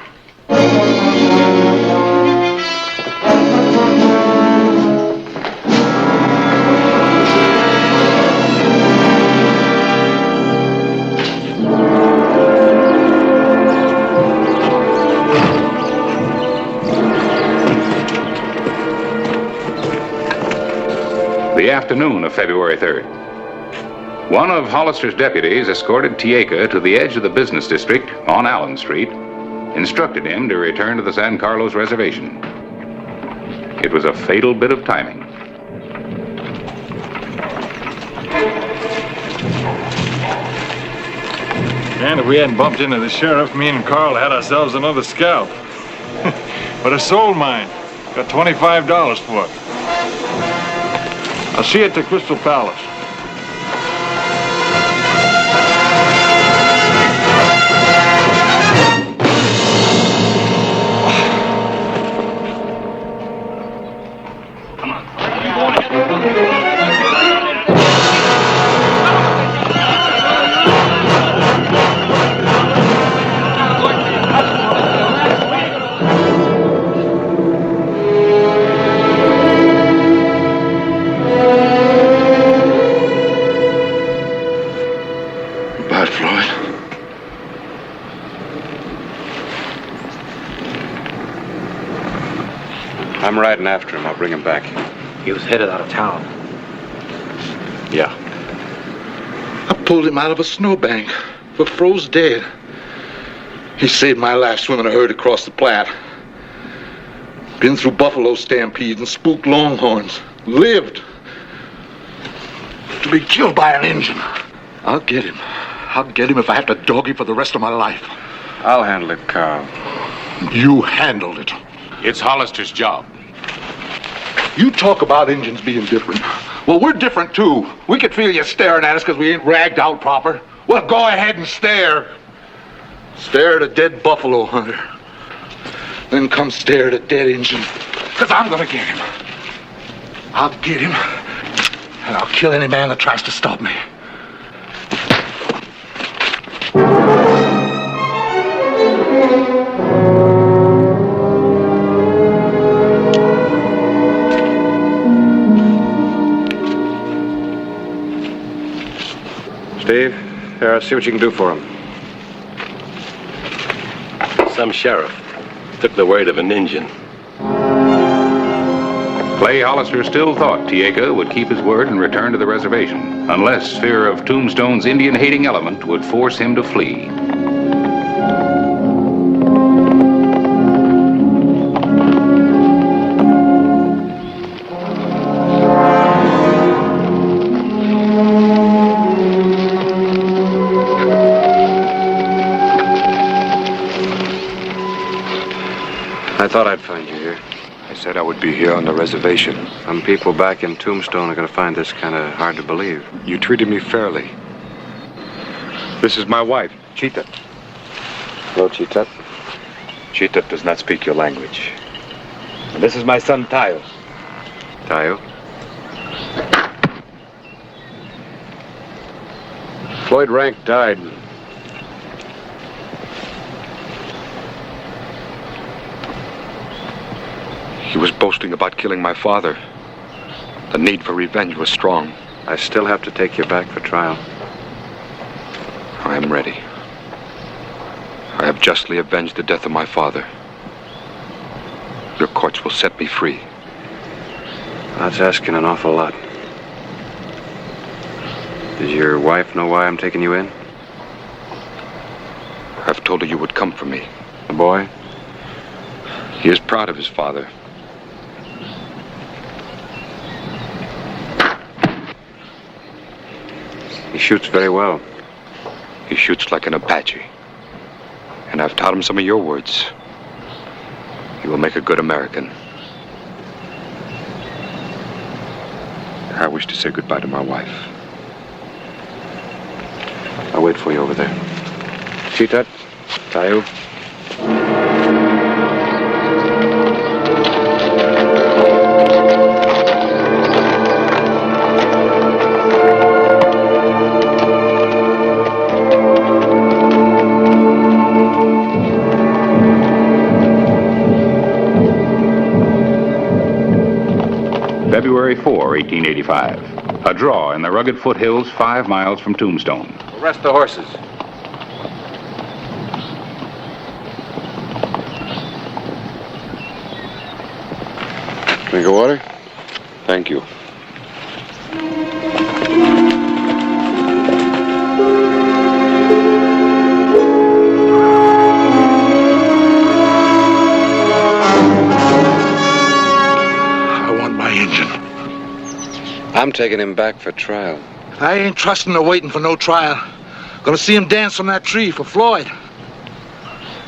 The afternoon of February 3rd. One of Hollister's deputies escorted Tieka to the edge of the business district on Allen Street, instructed him to return to the San Carlos reservation. It was a fatal bit of timing. And if we hadn't bumped into the sheriff, me and Carl had ourselves another scalp. But a soul mine. Got $25 for it. I'll see you at the Crystal Palace. I'm riding after him. I'll bring him back. He was headed out of town. Yeah. I pulled him out of a snowbank, but froze dead. He saved my life swimming a herd across the Platte. Been through buffalo stampedes and spooked longhorns. Lived to be killed by an Injun. I'll get him. I'll get him if I have to dog him for the rest of my life. I'll handle it, Carl. You handled it. It's Hollister's job. You talk about Injuns being different. Well, we're different, too. We could feel you staring at us because we ain't ragged out proper. Well, go ahead and stare. Stare at a dead buffalo hunter. Then come stare at a dead Injun. Because I'm going to get him. I'll get him. And I'll kill any man that tries to stop me. Steve, see what you can do for him. Some sheriff took the word of an Injun. Clay Hollister still thought Tieka would keep his word and return to the reservation, unless fear of Tombstone's Indian-hating element would force him to flee. I thought I'd find you here. I said I would be here on the reservation. Some people back in Tombstone are going to find this kind of hard to believe. You treated me fairly. This is my wife, Chita. Hello, Chita. Chita does not speak your language. And this is my son, Tayo. Tayo? Floyd Rank died. He was boasting about killing my father. The need for revenge was strong. I still have to take you back for trial. I am ready. I have justly avenged the death of my father. Your courts will set me free. That's asking an awful lot. Does your wife know why I'm taking you in? I've told her you would come for me. The boy? He is proud of his father. He shoots very well. He shoots like an Apache. And I've taught him some of your words. He You will make a good American. I wish to say goodbye to my wife. I'll wait for you over there. Cheetah, Tayo. February 4, 1885. A draw in the rugged foothills 5 miles from Tombstone. Rest the horses. Drink of water? Thank you. I'm taking him back for trial. I ain't trusting or waiting for no trial. Gonna see him dance from that tree for Floyd.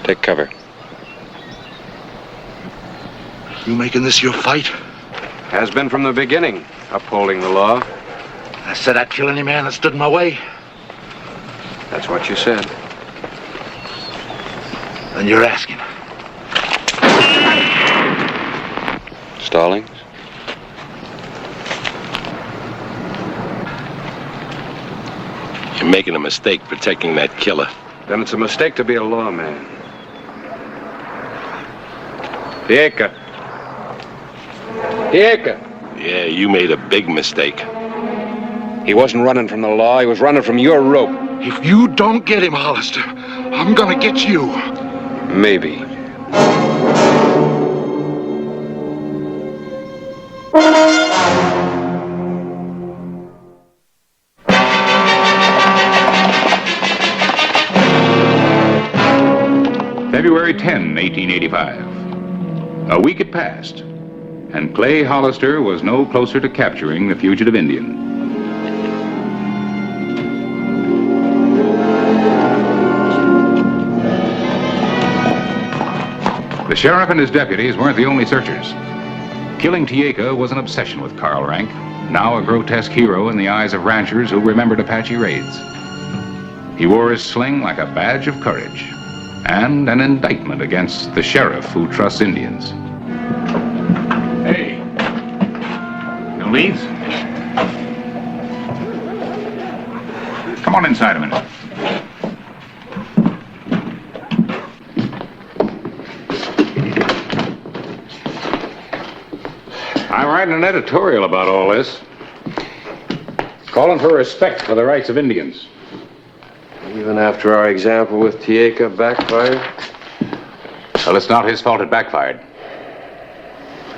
Take cover. You making this your fight? Has been from the beginning, upholding the law. I said I'd kill any man that stood in my way. That's what you said. Then you're asking. Stallings? You're making a mistake protecting that killer. Then it's a mistake to be a lawman. Tieka. Yeah, you made a big mistake. He wasn't running from the law. He was running from your rope. If you don't get him, Hollister, I'm gonna get you. Maybe. February 10, 1885. A week had passed, and Clay Hollister was no closer to capturing the fugitive Indian. The sheriff and his deputies weren't the only searchers. Killing Tieka was an obsession with Carl Rank, now a grotesque hero in the eyes of ranchers who remembered Apache raids. He wore his sling like a badge of courage, and an indictment against the sheriff who trusts Indians. Hey. No leads? Come on inside a minute. I'm writing an editorial about all this, calling for respect for the rights of Indians. Even after our example with Tieka backfired? Well, it's not his fault it backfired.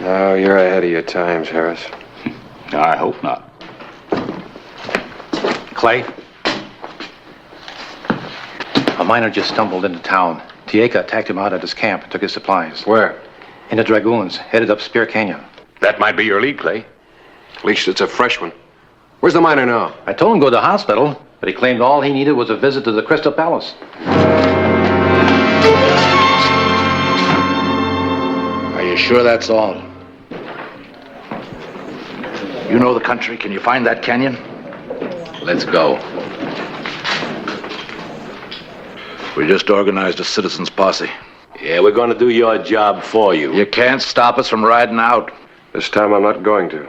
No, you're ahead of your times, Harris. I hope not. Clay? A miner just stumbled into town. Tieka attacked him out at his camp and took his supplies. Where? In the Dragoons, headed up Spear Canyon. That might be your lead, Clay. At least it's a fresh one. Where's the miner now? I told him to go to the hospital, but he claimed all he needed was a visit to the Crystal Palace. Are you sure that's all? You know the country. Can you find that canyon? Let's go. We just organized a citizens' posse. Yeah, we're going to do your job for you. You can't stop us from riding out. This time I'm not going to.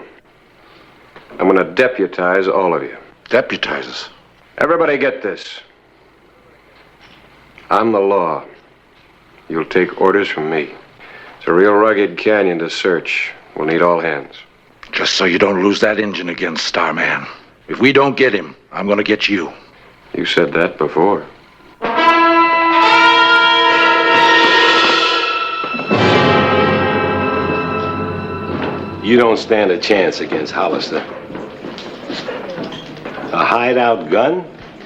I'm going to deputize all of you. Deputize us? Everybody get this. I'm the law. You'll take orders from me. It's a real rugged canyon to search. We'll need all hands. Just so you don't lose that engine again, Starman. If we don't get him, I'm going to get you. You said that before. You don't stand a chance against Hollister. A hideout gun?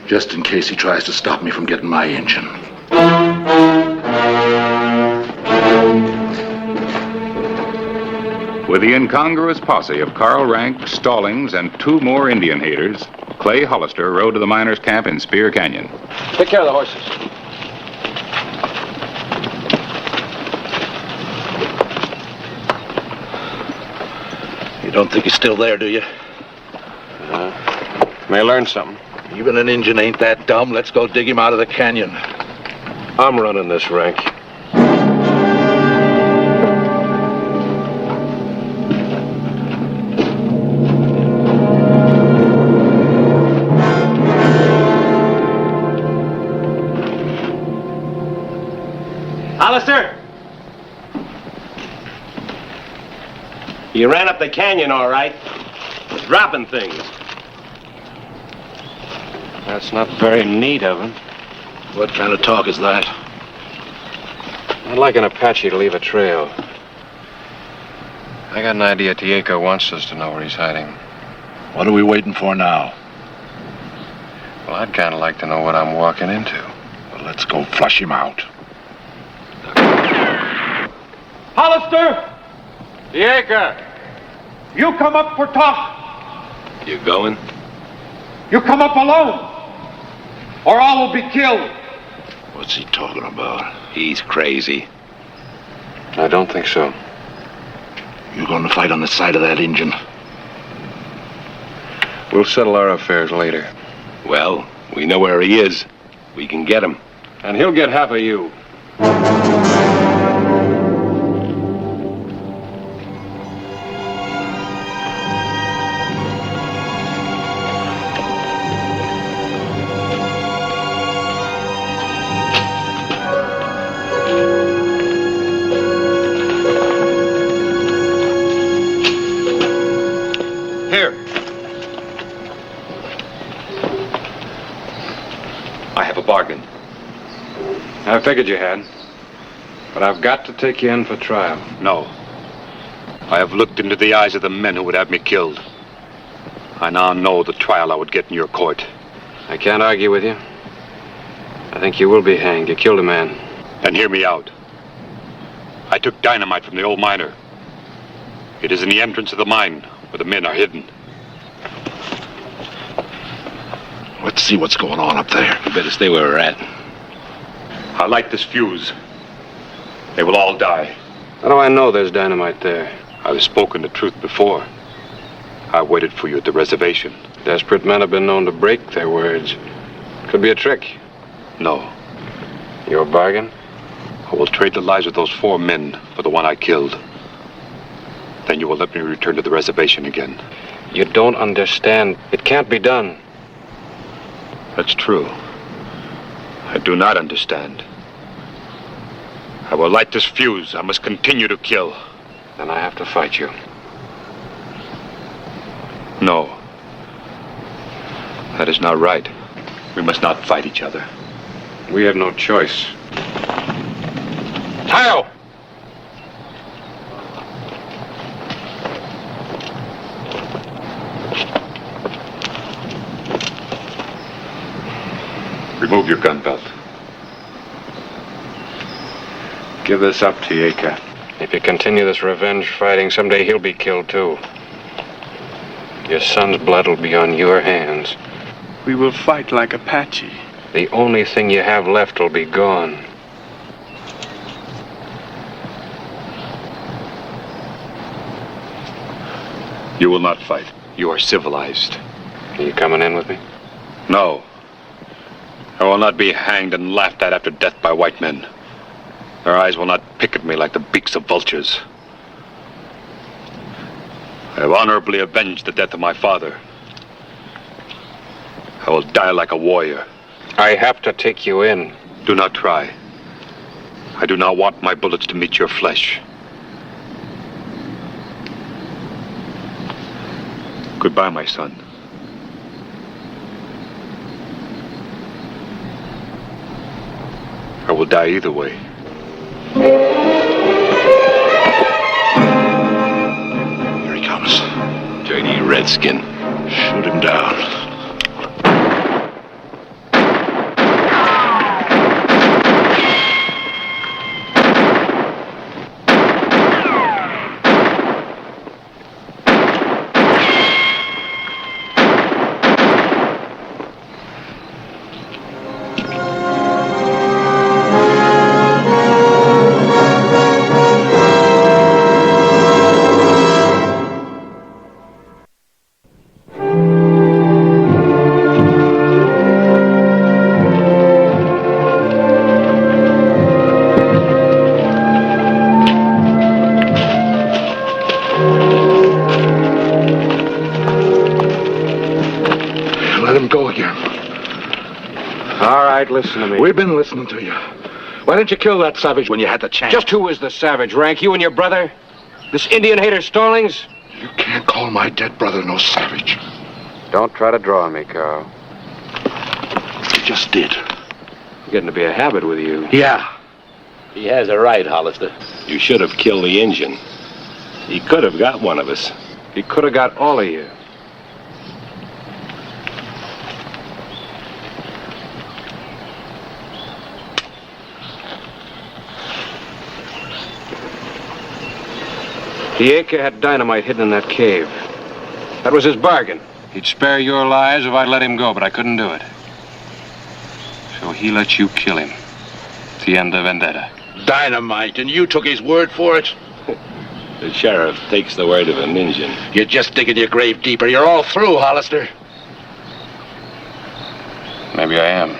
Just in case he tries to stop me from getting my engine. With the incongruous posse of Carl Rank, Stallings, and 2 more Indian haters, Clay Hollister rode to the miners' camp in Spear Canyon. Take care of the horses. You don't think he's still there, do you? May learn something. Even an Injun ain't that dumb. Let's go dig him out of the canyon. I'm running this rank. Hollister! You ran up the canyon all right. Dropping things. That's not very neat of him. What kind of talk is that? I'd like an Apache to leave a trail. I got an idea Tieko wants us to know where he's hiding. What are we waiting for now? Well, I'd kind of like to know what I'm walking into. Well, let's go flush him out. Hollister! Tieko! You come up for talk. You going? You come up alone, or all will be killed. What's he talking about? He's crazy. I don't think so. You're going to fight on the side of that Injun. We'll settle our affairs later. Well, we know where he is. We can get him. And he'll get half of you. Bargain. I figured you had. But I've got to take you in for trial. No. I have looked into the eyes of the men who would have me killed. I now know the trial I would get in your court. I can't argue with you. I think you will be hanged. You killed a man. Then hear me out. I took dynamite from the old miner. It is in the entrance of the mine where the men are hidden. Let's see what's going on up there. You better stay where we're at. I light this fuse. They will all die. How do I know there's dynamite there? I've spoken the truth before. I waited for you at the reservation. Desperate men have been known to break their words. Could be a trick. No. Your bargain? I will trade the lives of those 4 men for the one I killed. Then you will let me return to the reservation again. You don't understand. It can't be done. That's true. I do not understand. I will light this fuse. I must continue to kill. Then I have to fight you. No. That is not right. We must not fight each other. We have no choice. Tayo! Remove your gun belt. Give this up, Tieko. If you continue this revenge fighting, someday he'll be killed too. Your son's blood will be on your hands. We will fight like Apache. The only thing you have left will be gone. You will not fight. You are civilized. Are you coming in with me? No. I will not be hanged and laughed at after death by white men. Their eyes will not pick at me like the beaks of vultures. I have honorably avenged the death of my father. I will die like a warrior. I have to take you in. Do not try. I do not want my bullets to meet your flesh. Goodbye, my son. I will die either way. Here he comes. Dirty redskin. Shoot him down. right, listen to me. We've bbeen listening to you. Why didn't you kill that savage when you had the chance? Just who is the savage, Rank? You and your brother? This Indian hater Stallings? You can't call my dead brother no savage. Don't try to draw on me, Carl. You just did. It's getting to be a habit with you. Yeah. He has a right, Hollister. You should have killed the Injun. He could have got one of us. He could have got all of you. Tieka had dynamite hidden in that cave. That was his bargain. He'd spare your lives if I'd let him go, but I couldn't do it. So he let you kill him. It's the end of vendetta. Dynamite, and you took his word for it? The sheriff takes the word of an Injun. You're just digging your grave deeper. You're all through, Hollister. Maybe I am.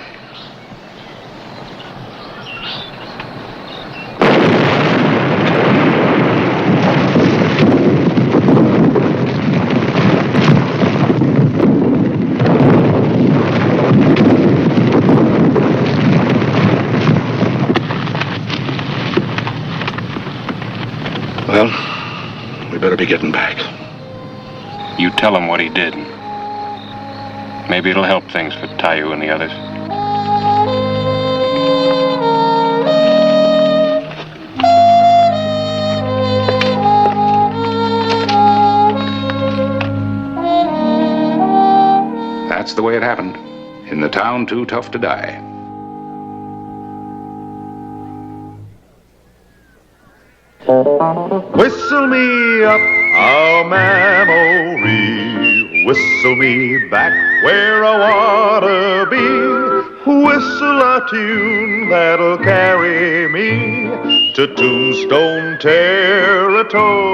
Well, we better be getting back. You tell him what he did. Maybe it'll help things for Tayu and the others. That's the way it happened. In the town too tough to die. Whistle me up a memory, whistle me back where I wanna be, whistle a tune that'll carry me to Tombstone territory.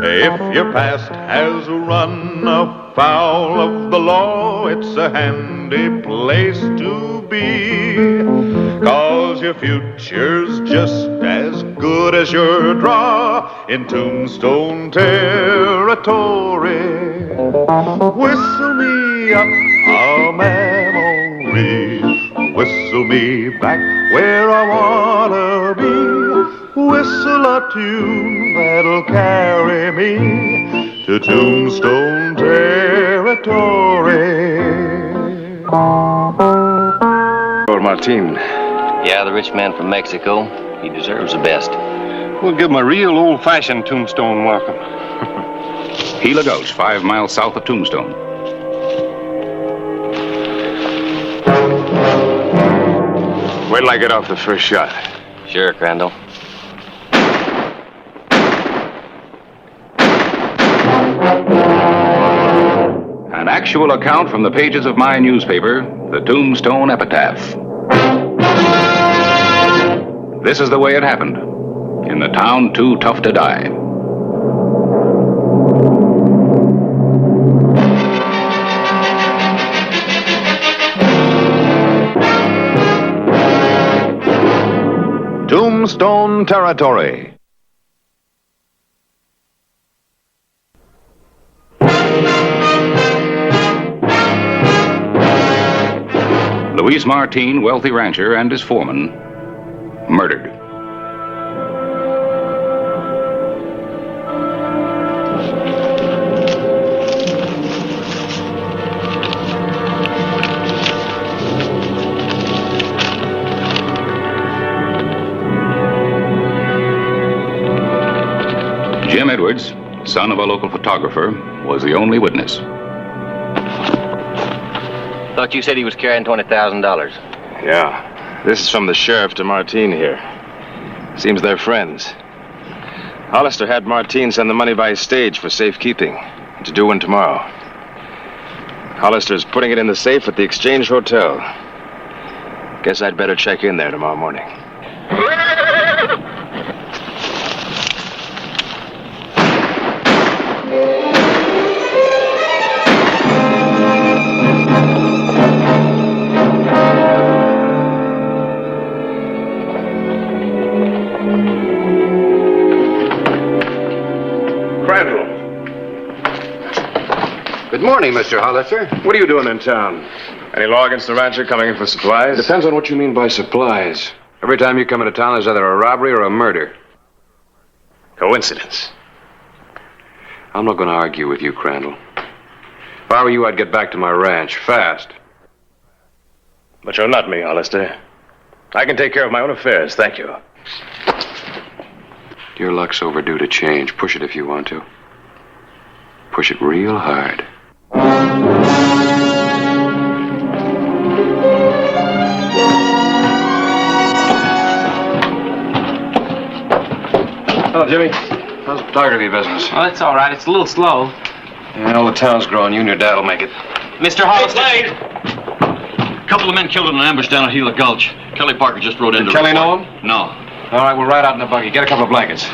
If your past has run afoul of the law, it's a handy place to be, 'cause your future's just as good as your draw in Tombstone territory. Whistle me up a memory, whistle me back where I wanna be, whistle a tune that'll carry me to Tombstone territory. Lord Martin. Yeah, the rich man from Mexico. He deserves the best. We'll give him a real old-fashioned Tombstone welcome. Gila Gulch, 5 miles south of Tombstone. Wait till I get off the first shot. Sure, Crandall. An actual account from the pages of my newspaper, the Tombstone Epitaph. This is the way it happened. In the town too tough to die. Tombstone territory. Luis Martin, wealthy rancher, and his foreman, murdered. Jim Edwards, son of a local photographer, was the only witness. Thought you said he was carrying $20,000. Yeah. This is from the sheriff to Martin here. Seems they're friends. Hollister had Martin send the money by stage for safekeeping. To do one tomorrow. Hollister's putting it in the safe at the Exchange Hotel. Guess I'd better check in there tomorrow morning. Good morning, Mr. Hollister. What are you doing in town? Any law against the rancher coming in for supplies? Depends on what you mean by supplies. Every time you come into town, there's either a robbery or a murder. Coincidence. I'm not going to argue with you, Crandall. If I were you, I'd get back to my ranch, fast. But you're not me, Hollister. I can take care of my own affairs, thank you. Your luck's overdue to change. Push it if you want to. Push it real hard. Hello, Jimmy. How's the photography business? Oh, it's all right. It's a little slow. Yeah, all the town's growing. You and your dad'll make it. Mr. Hollister. A couple of men killed in an ambush down at Gila Gulch. Kelly Parker just rode in. Did Kelly know him? No. All right, we'll ride out in the buggy. Get a couple of blankets.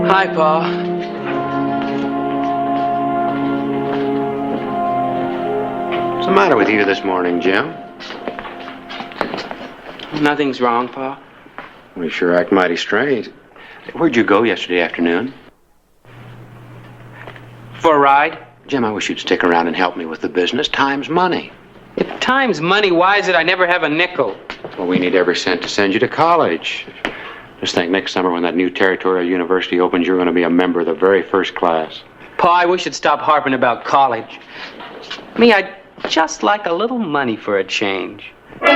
Hi, Pa. What's the matter with you this morning, Jim? Nothing's wrong, Pa. We sure act mighty strange. Where'd you go yesterday afternoon? For a ride? Jim, I wish you'd stick around and help me with the business. Time's money. If time's money, why is it I never have a nickel? Well, we need every cent to send you to college. Just think, next summer when that new territorial university opens, you're going to be a member of the very first class. Pa, I wish you'd stop harping about college. Me, I'd just like a little money for a change. You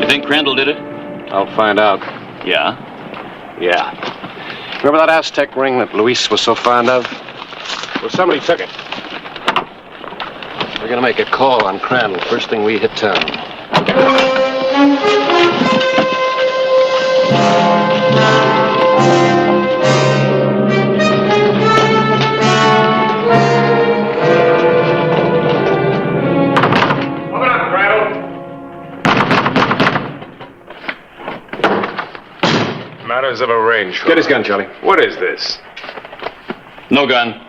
think Crandall did it? I'll find out. Yeah? Yeah. Remember that Aztec ring that Luis was so fond of? Well, somebody took it. We're going to make a call on Crandall first thing we hit town. Open up, Crandall. Matters of a range. Get his gun, Charlie. What is this? No gun.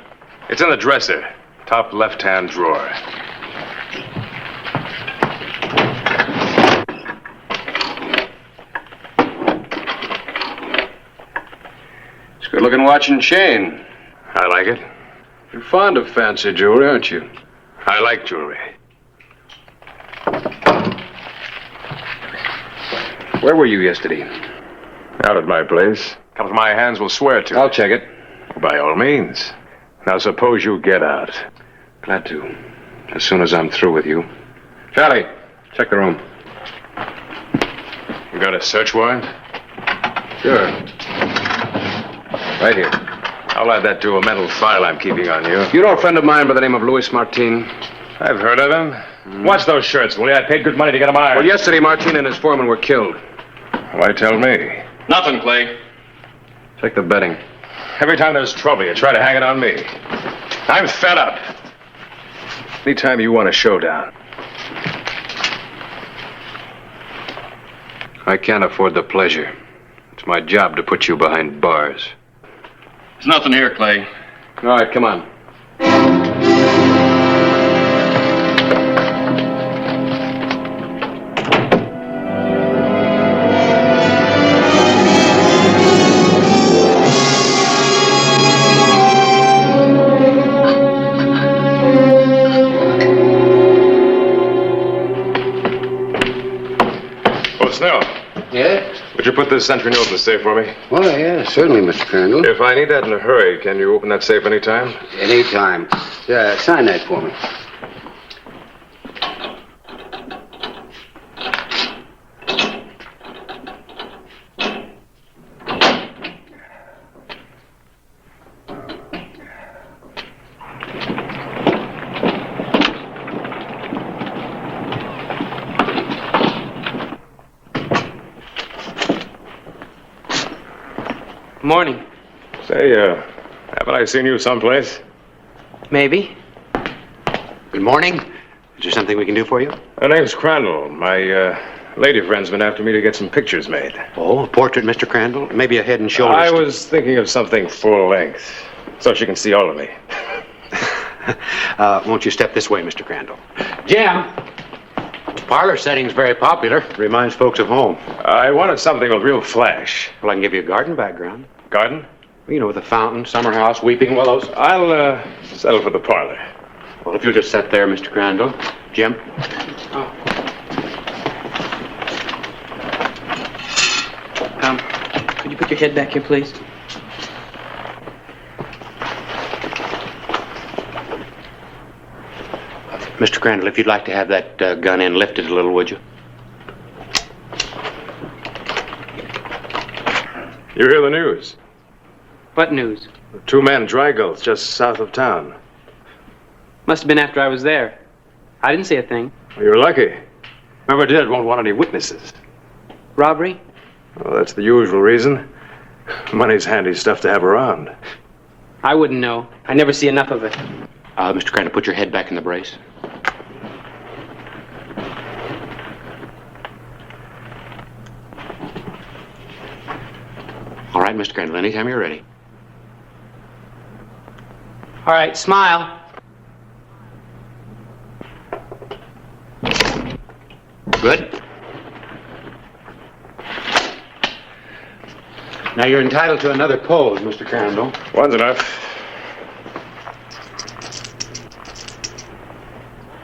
It's in the dresser. Top left-hand drawer. It's a good-looking watch and chain. I like it. You're fond of fancy jewelry, aren't you? I like jewelry. Where were you yesterday? Out at my place. Comes my hands will swear to. I'll check it. By all means. Now suppose you get out. Glad to. As soon as I'm through with you. Charlie, check the room. You got a search warrant? Sure. Right here. I'll add that to a mental file I'm keeping on you. You know a friend of mine by the name of Luis Martin? I've heard of him. Watch those shirts, will you? I paid good money to get them ironed. Well, yesterday Martin and his foreman were killed. Why tell me? Nothing, Clay. Check the bedding. Every time there's trouble, you try to hang it on me. I'm fed up. Anytime you want a showdown. I can't afford the pleasure. It's my job to put you behind bars. There's nothing here, Clay. All right, come on. Snell. Yeah? Would you put this century note in the safe for me? Well, yeah, certainly, Mr. Crandall. If I need that in a hurry, can you open that safe anytime? Anytime. Sign that for me. Morning. Say, haven't I seen you someplace? Maybe. Good morning. Is there something we can do for you? My name's Crandall. My lady friend's been after me to get some pictures made. Oh, a portrait, Mr. Crandall? Maybe a head and shoulders. I was thinking of something full length, so she can see all of me. Won't you step this way, Mr. Crandall? Jim! Parlor setting's very popular. Reminds folks of home. I wanted something with real flash. Well, I can give you a garden background. Garden? You know, with a fountain, summer house, weeping willows. I'll settle for the parlor. Well, if you'll just sit there, Mr. Crandall. Jim? Could you put your head back here, please? Mr. Crandall, if you'd like to have that gun end lifted a little, would you? You hear the news? What news? 2 men dry gulch just south of town. Must have been after I was there. I didn't see a thing. Well, you're lucky. Whoever did won't want any witnesses. Robbery? Well, that's the usual reason. Money's handy stuff to have around. I wouldn't know. I never see enough of it. Mr. Crandall, put your head back in the brace. All right, Mr. Crandall, anytime you're ready. All right, smile. Good. Now you're entitled to another pose, Mr. Crandall. One's enough.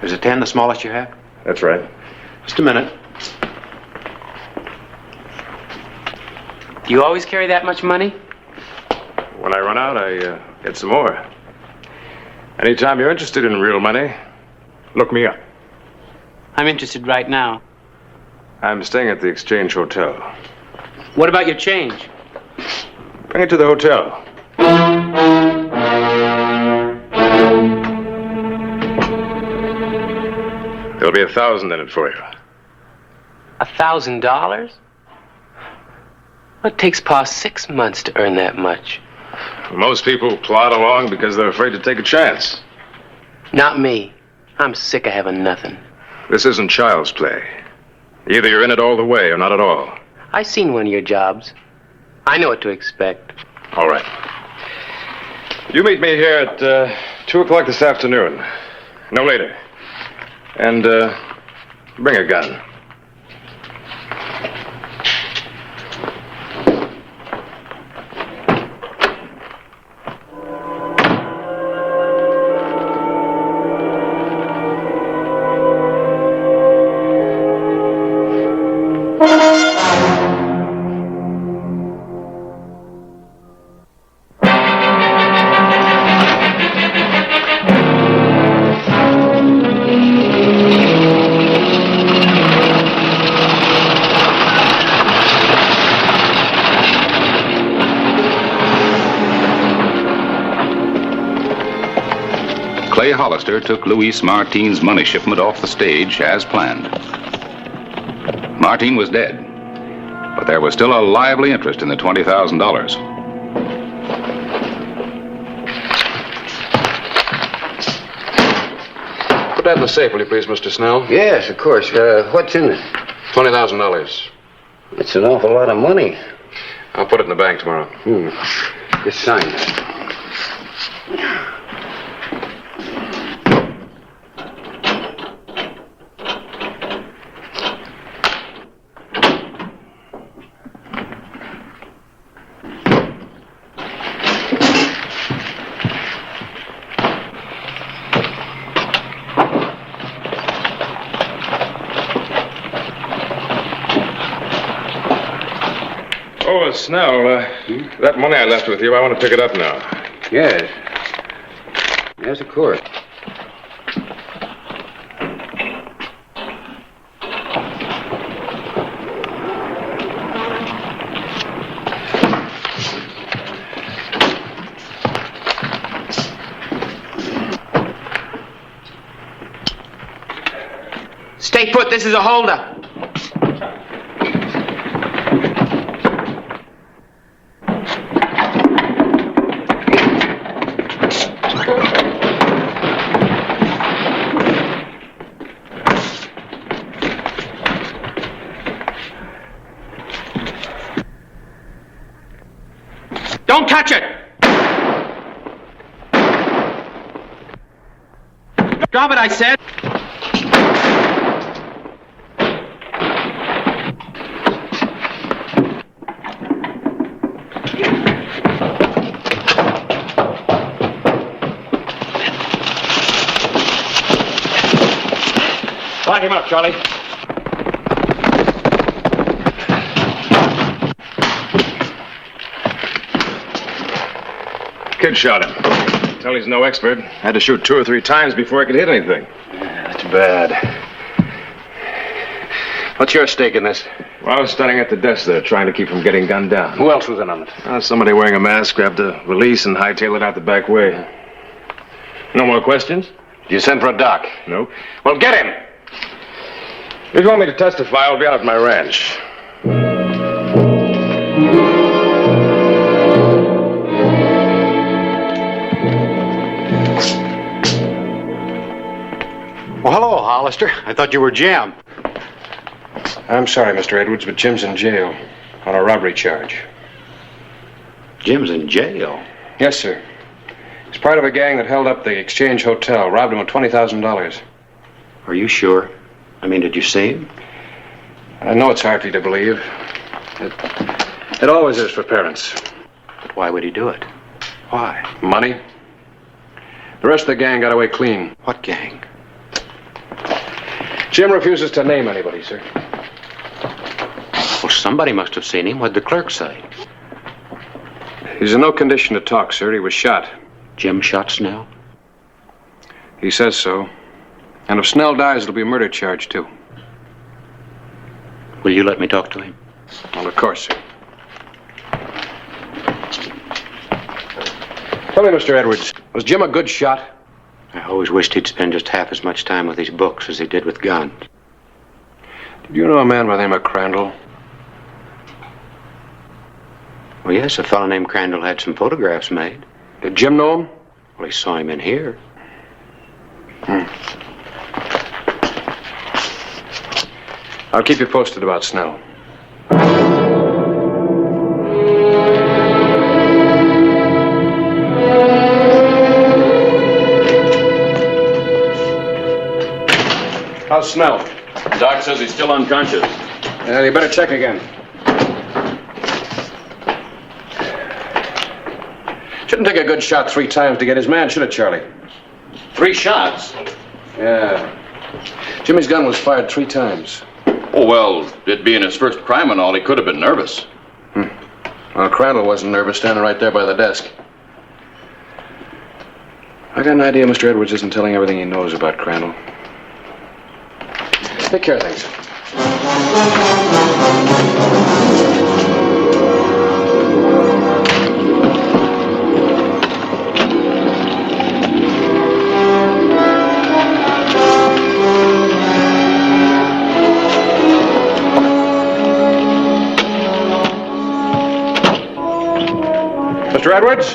Is a 10 the smallest you have? That's right. Just a minute. Do you always carry that much money? When I run out, I get some more. Anytime you're interested in real money, look me up. I'm interested right now. I'm staying at the Exchange Hotel. What about your change? Bring it to the hotel. There'll be 1,000 in it for you. $1,000? It takes Pa 6 months to earn that much. Most people plod along because they're afraid to take a chance. Not me. I'm sick of having nothing. This isn't child's play. Either you're in it all the way or not at all. I seen one of your jobs. I know what to expect. All right. You meet me here at 2 o'clock this afternoon. No later. And bring a gun. Clay Hollister took Luis Martin's money shipment off the stage as planned. Martin was dead, but there was still a lively interest in the $20,000. Put that in the safe, will you please, Mr. Snell? Yes, of course. What's in it? $20,000. It's an awful lot of money. I'll put it in the bank tomorrow. Just sign it. Oh, Snell, that money I left with you, I want to pick it up now. Yes. Yes, of course. Stay put. This is a holdup. Don't touch it! Drop it, I said. Lock him up, Charlie. Kid shot him. Tell he's no expert. Had to shoot 2 or 3 times before I could hit anything. Yeah, that's bad. What's your stake in this? Well, I was standing at the desk there, trying to keep from getting gunned down. Who else was in on it? Somebody wearing a mask grabbed a valise and hightailed it out the back way. No more questions? Did you send for a doc? Nope. Well, get him! If you want me to testify, I'll be out at my ranch. Well, hello, Hollister. I thought you were Jim. I'm sorry, Mr. Edwards, but Jim's in jail on a robbery charge. Jim's in jail? Yes, sir. He's part of a gang that held up the Exchange Hotel, robbed him of $20,000. Are you sure? I mean, did you see him? I know it's hard for you to believe. It always is for parents. But why would he do it? Why? Money. The rest of the gang got away clean. What gang? Jim refuses to name anybody, sir. Well, somebody must have seen him. What'd the clerk say? He's in no condition to talk, sir. He was shot. Jim shot Snell? He says so. And if Snell dies, it'll be a murder charge, too. Will you let me talk to him? Well, of course, sir. Tell me, Mr. Edwards, was Jim a good shot? I always wished he'd spend just half as much time with his books as he did with guns. Did you know a man by the name of Crandall? Well, yes, a fellow named Crandall had some photographs made. Did Jim know him? Well, he saw him in here. I'll keep you posted about Snell. How's Snell? Doc says he's still unconscious. You better check again. Shouldn't take a good shot 3 times to get his man, should it, Charlie? 3 shots? Yeah. Jimmy's gun was fired 3 times. Oh, well, it being his first crime and all, he could have been nervous. Well, Crandall wasn't nervous, standing right there by the desk. I got an idea Mr. Edwards isn't telling everything he knows about Crandall. Take care of things. Mr. Edwards?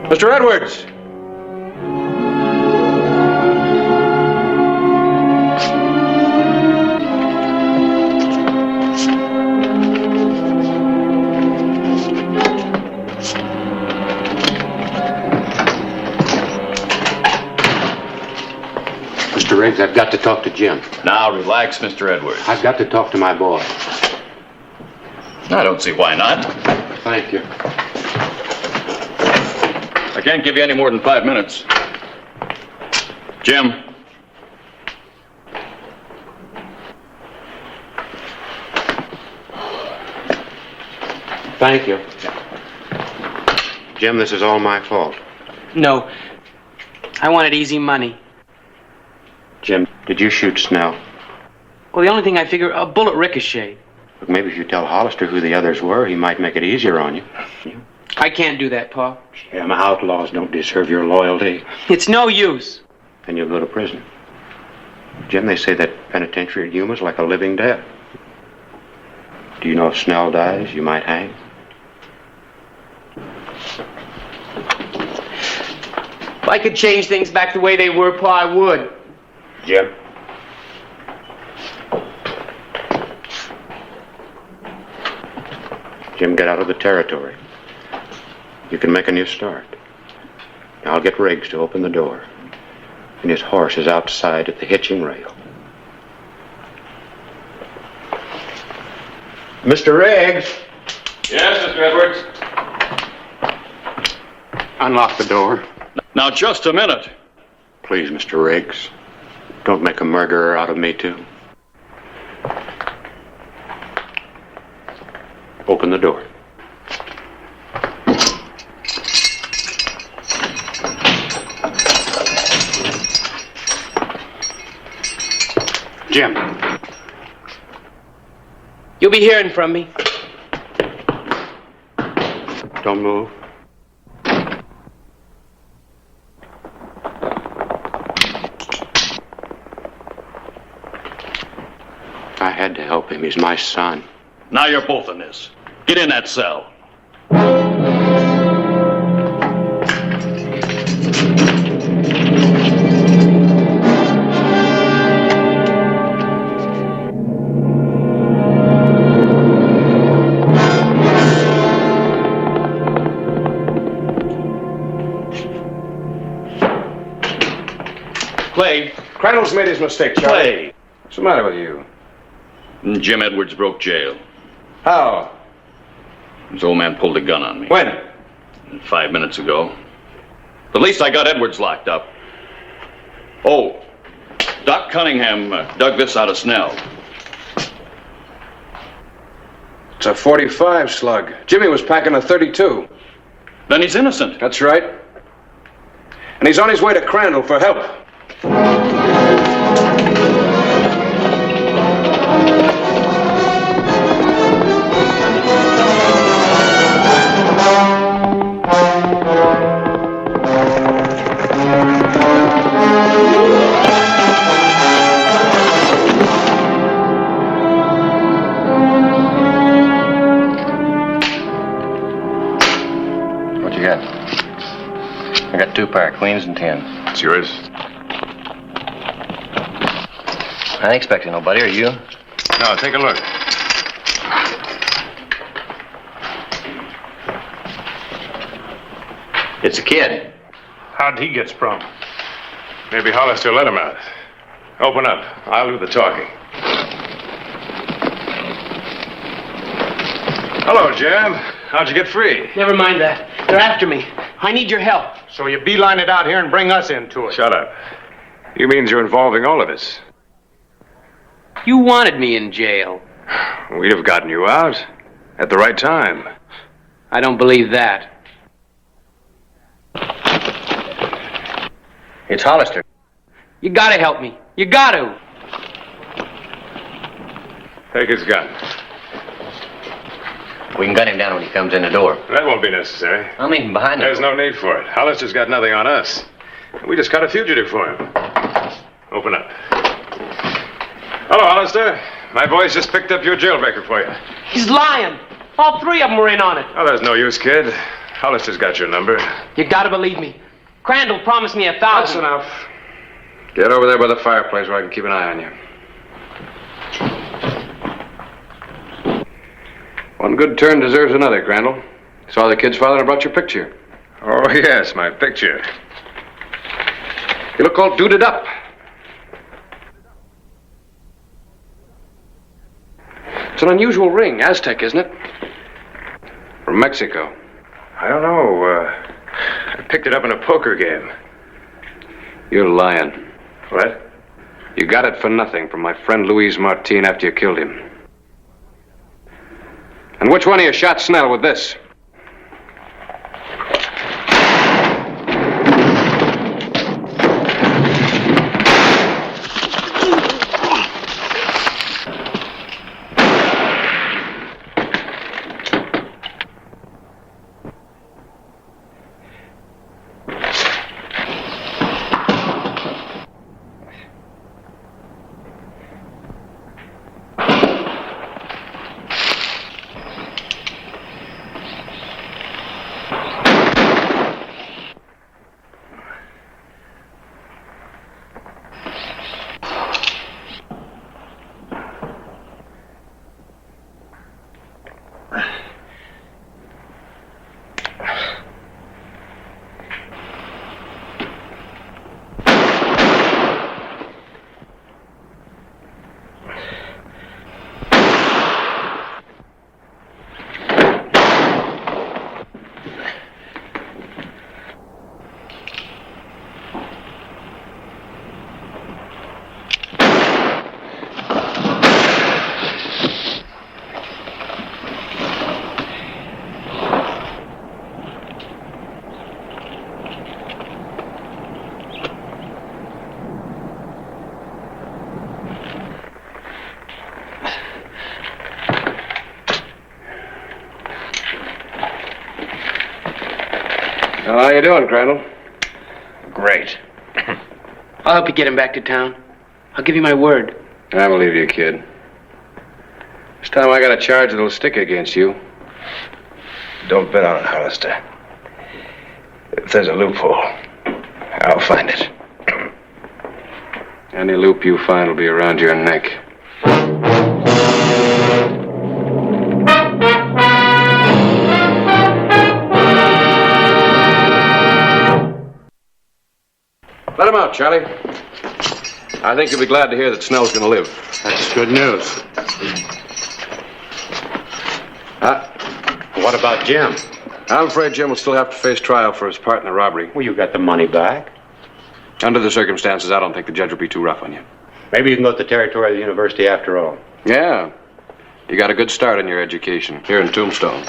Mr. Edwards! Mr. Riggs, I've got to talk to Jim. Now, relax, Mr. Edwards. I've got to talk to my boy. I don't see why not. Thank you. I can't give you any more than 5 minutes. Jim. Thank you. Jim, this is all my fault. No. I wanted easy money. Jim, did you shoot Snell? Well, the only thing I figure, a bullet ricocheted. Look, maybe if you tell Hollister who the others were, he might make it easier on you. I can't do that, Pa. Jim, outlaws don't deserve your loyalty. It's no use. Then you'll go to prison. Jim, they say that penitentiary at Yuma's like a living death. Do you know if Snell dies, you might hang? If I could change things back the way they were, Pa, I would. Jim? Jim, get out of the territory. You can make a new start. Now I'll get Riggs to open the door. And his horse is outside at the hitching rail. Mr. Riggs! Yes, Mr. Edwards? Unlock the door. Now, just a minute. Please, Mr. Riggs. Don't make a murderer out of me, too. Open the door. Jim. You'll be hearing from me. Don't move. I had to help him. He's my son. Now you're both in this. Get in that cell. Clay, Crandall's made his mistake, Charlie. Clay. What's the matter with you? Jim Edwards broke jail. How? His old man pulled a gun on me. When? 5 minutes ago. At least I got Edwards locked up. Oh, Doc Cunningham dug this out of Snell. It's a .45 slug. Jimmy was packing a .32. Then he's innocent. That's right. And he's on his way to Crandall for help. What you got? I got 2 pair, queens and 10. It's yours. I ain't expecting nobody, are you? No, take a look. It's a kid. How'd he get sprung? Maybe Hollister let him out. Open up. I'll do the talking. Hello, Jim. How'd you get free? Never mind that. They're after me. I need your help. So you beeline it out here and bring us into it. Shut up. You means you're involving all of us. You wanted me in jail. We'd have gotten you out at the right time. I don't believe that. It's Hollister. You gotta help me. You gotta. Take his gun. We can gun him down when he comes in the door. That won't be necessary. I'm even behind him. There's no need for it. Hollister's got nothing on us. We just caught a fugitive for him. Open up. Hello, Hollister. My boys just picked up your jailbreaker for you. He's lying. All 3 of them were in on it. Oh, there's no use, kid. Hollister's got your number. You gotta believe me. Crandall promised me 1,000. That's enough. Get over there by the fireplace where I can keep an eye on you. One good turn deserves another, Crandall. Saw the kid's father and brought your picture. Oh, yes, my picture. You look all duded up. It's an unusual ring, Aztec, isn't it? From Mexico. I don't know. I picked it up in a poker game. You're lying. What? You got it for nothing from my friend Luis Martin after you killed him. And which one of you shot Snell with this? Well, how you doing, Crandall? Great. I'll help you get him back to town. I'll give you my word. I believe you, kid. This time I got a charge that'll stick against you. Don't bet on it, Hollister. If there's a loophole, I'll find it. Any loop you find will be around your neck. Let him out, Charlie. I think you'll be glad to hear that Snell's going to live. That's good news. What about Jim? I'm afraid Jim will still have to face trial for his part in the robbery. Well, you got the money back. Under the circumstances, I don't think the judge will be too rough on you. Maybe you can go to the territorial university after all. Yeah. You got a good start in your education here in Tombstone.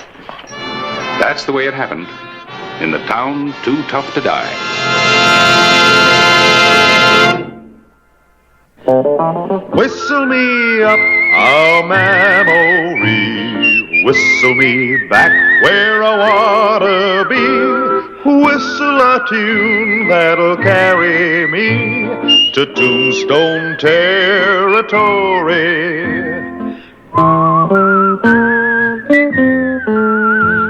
That's the way it happened in the town too tough to die. Whistle me up a memory, whistle me back where I wanna be, whistle a tune that'll carry me to Tombstone territory.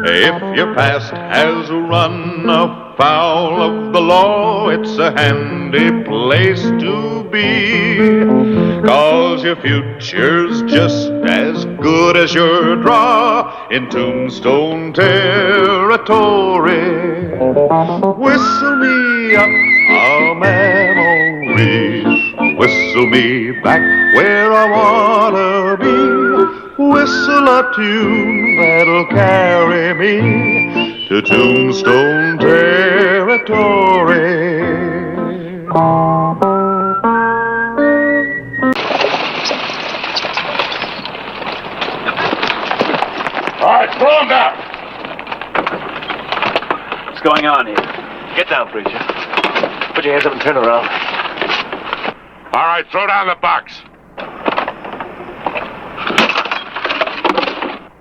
If your past has run afoul of the law, it's a handy place to be, 'cause your future's just as good as your draw in Tombstone territory. Whistle me up a memory, whistle me back where I wanna be, whistle a tune that'll carry me to Tombstone territory. All right, throw him down. What's going on here? Get down, preacher. Put your hands up and turn around. All right, throw down the box.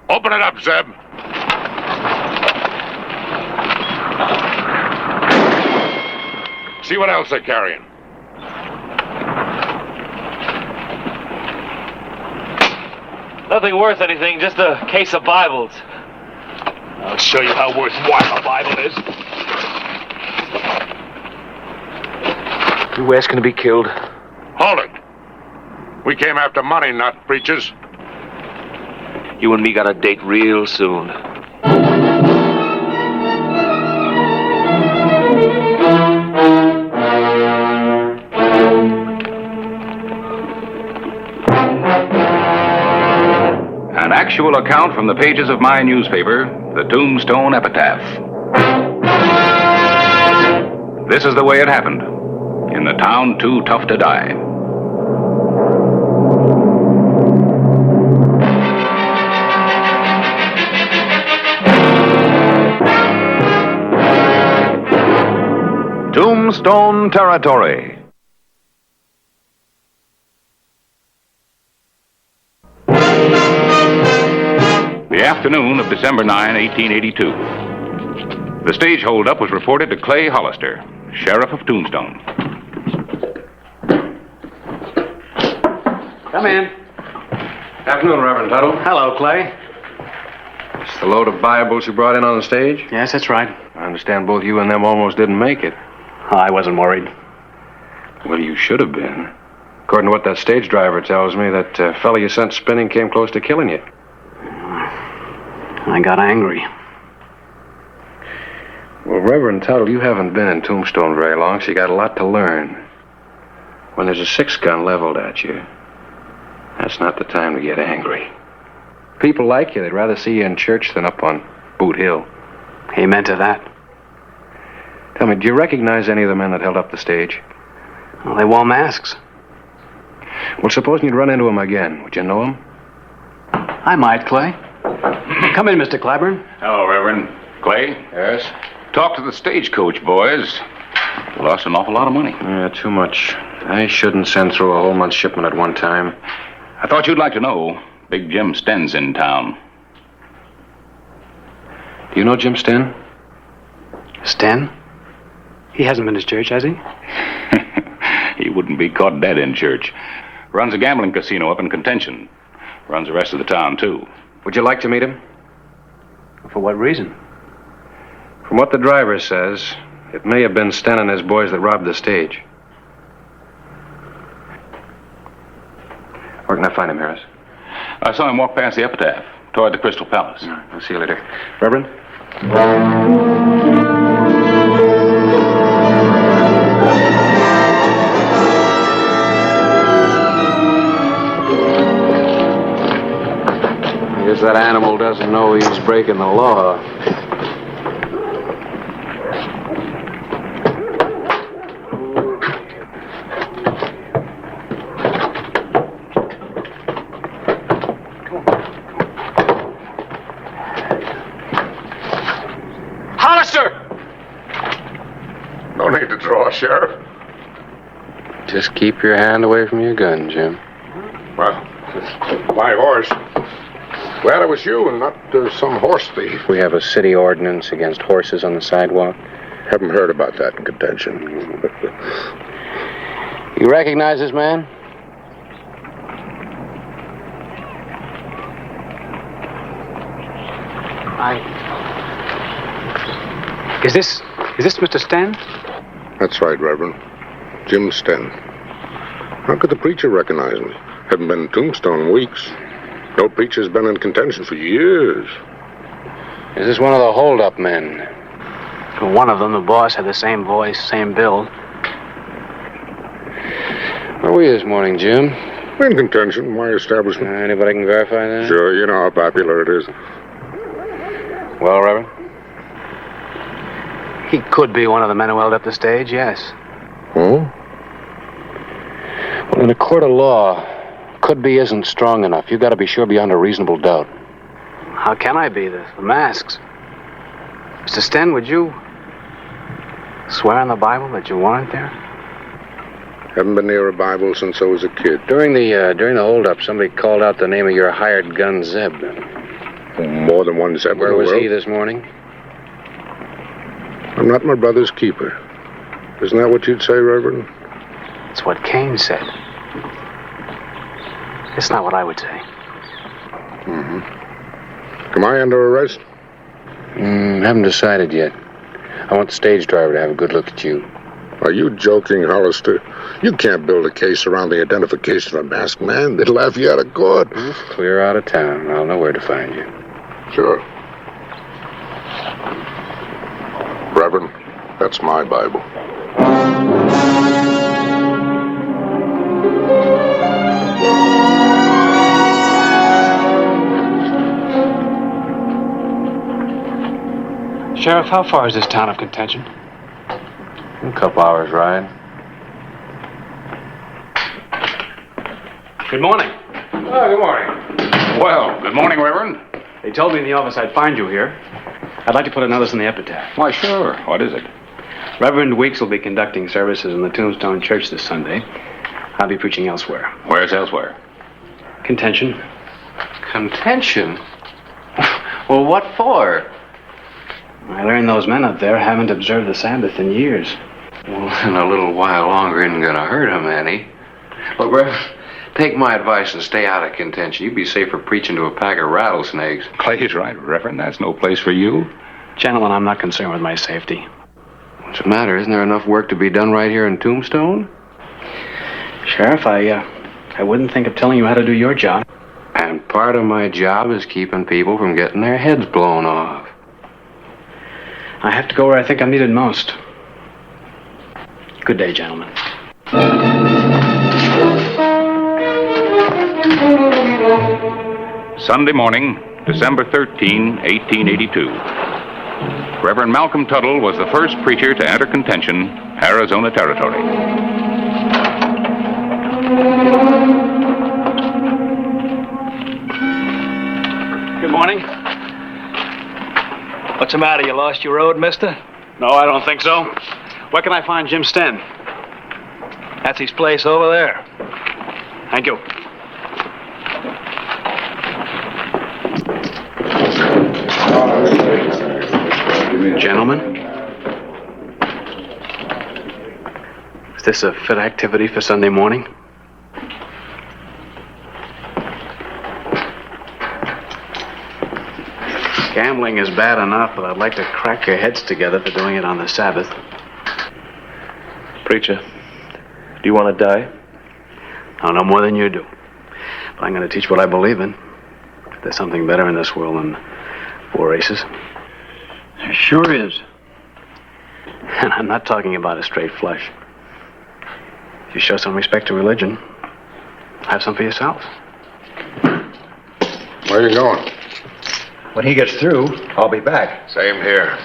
Open it up, Zeb. See what else they're carrying. Nothing worth anything, just a case of Bibles. I'll show you how worthwhile a Bible is. Who asking to be killed? Hold it. We came after money, not preachers. You and me got a date real soon. An actual account from the pages of my newspaper, the Tombstone Epitaph. This is the way it happened in the town too tough to die. Tombstone territory. The afternoon of December 9, 1882. The stage holdup was reported to Clay Hollister, sheriff of Tombstone. Come in. Afternoon, Reverend Tuttle. Hello, Clay. It's the load of Bibles you brought in on the stage? Yes, that's right. I understand both you and them almost didn't make it. Oh, I wasn't worried. Well, you should have been. According to what that stage driver tells me, that fella you sent spinning came close to killing you. I got angry. Well, Reverend Tuttle, you haven't been in Tombstone very long, so you got a lot to learn. When there's a 6-gun leveled at you, that's not the time to get angry. People like you. They'd rather see you in church than up on Boot Hill. Amen to that. Tell me, do you recognize any of the men that held up the stage? Well, they wore masks. Well, supposing you'd run into them again, would you know them? I might, Clay. Come in, Mr. Claiborne. Hello, Reverend. Clay? Yes? Talk to the stagecoach boys. You lost an awful lot of money. Yeah, too much. I shouldn't send through a whole month's shipment at one time. I thought you'd like to know. Big Jim Sten's in town. Do you know Jim Sten? Sten? He hasn't been to church, has he? He wouldn't be caught dead in church. Runs a gambling casino up in Contention. Runs the rest of the town, too. Would you like to meet him? For what reason? From what the driver says, it may have been Sten and his boys that robbed the stage. Where can I find him, Harris? I saw him walk past the epitaph, toward the Crystal Palace. I'll see you later. Reverend? I guess that animal doesn't know he's breaking the law. No need to draw, Sheriff. Just keep your hand away from your gun, Jim. Well, my horse. Glad it was you and not some horse thief. We have a city ordinance against horses on the sidewalk. Haven't heard about that in Contention. You recognize this man? Is this Mr. Sten? That's right, Reverend. Jim Sten. How could the preacher recognize me? Haven't been in Tombstone in weeks. No preacher's been in Contention for years. Is this one of the hold-up men? Well, one of them, the boss, had the same voice, same build. Where were you this morning, Jim? In Contention, my establishment. Anybody can verify that? Sure, you know how popular it is. Well, Reverend? He could be one of the men who held up the stage, yes. Oh? Well, in a court of law, could be isn't strong enough. You've got to be sure beyond a reasonable doubt. How can I be? The masks. Mr. Sten, would you swear on the Bible that you weren't there? Haven't been near a Bible since I was a kid. During the hold-up, somebody called out the name of your hired gun, Zeb. More than one Zeb. Where was he this morning? I'm not my brother's keeper. Isn't that what you'd say, Reverend? It's what Cain said. It's not what I would say. Mm-hmm. Am I under arrest? Haven't decided yet. I want the stage driver to have a good look at you. Are you joking, Hollister? You can't build a case around the identification of a masked man. They'd laugh you out of court. Clear out of town. I'll know where to find you. Sure. Reverend, that's my Bible. Sheriff, how far is this town of Contention? A couple hours' ride. Good morning. Oh, good morning. Well, good morning, Reverend. They told me in the office I'd find you here. I'd like to put a notice in the epitaph. Why, sure. What is it? Reverend Weeks will be conducting services in the Tombstone Church this Sunday. I'll be preaching elsewhere. Where's elsewhere? Contention. Contention? Well, what for? I learned those men up there haven't observed the Sabbath in years. Well, in a little while longer isn't going to hurt him any. Look, Reverend, take my advice and stay out of Contention. You'd be safer preaching to a pack of rattlesnakes. Clay's right, Reverend. That's no place for you. Gentlemen, I'm not concerned with my safety. What's the matter? Isn't there enough work to be done right here in Tombstone? Sheriff, I wouldn't think of telling you how to do your job. And part of my job is keeping people from getting their heads blown off. I have to go where I think I'm needed most. Good day, gentlemen. Sunday morning, December 13, 1882. Reverend Malcolm Tuttle was the first preacher to enter Contention, Arizona Territory. Good morning. What's the matter? You lost your road, mister? No, I don't think so. Where can I find Jim Sten? That's his place over there. Thank you. Gentlemen, this a fit activity for Sunday morning? Gambling is bad enough, but I'd like to crack your heads together for doing it on the Sabbath. Preacher, do you want to die? No more than you do. But I'm going to teach what I believe in. There's something better in this world than 4 aces. There sure is. And I'm not talking about a straight flush. If you show some respect to religion, have some for yourself. Where are you going? When he gets through, I'll be back. Same here.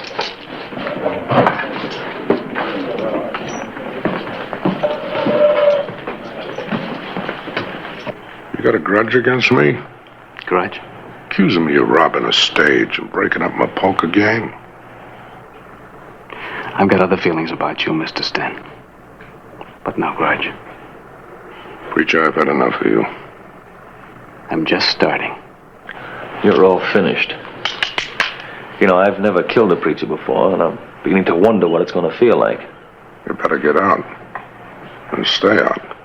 You got a grudge against me? Grudge? Accusing me of robbing a stage and breaking up my poker game? I've got other feelings about you, Mr. Sten. But no grudge. Preacher, I've had enough of you. I'm just starting. You're all finished. You know, I've never killed a preacher before, and I'm beginning to wonder what it's going to feel like. You better get out. And stay out.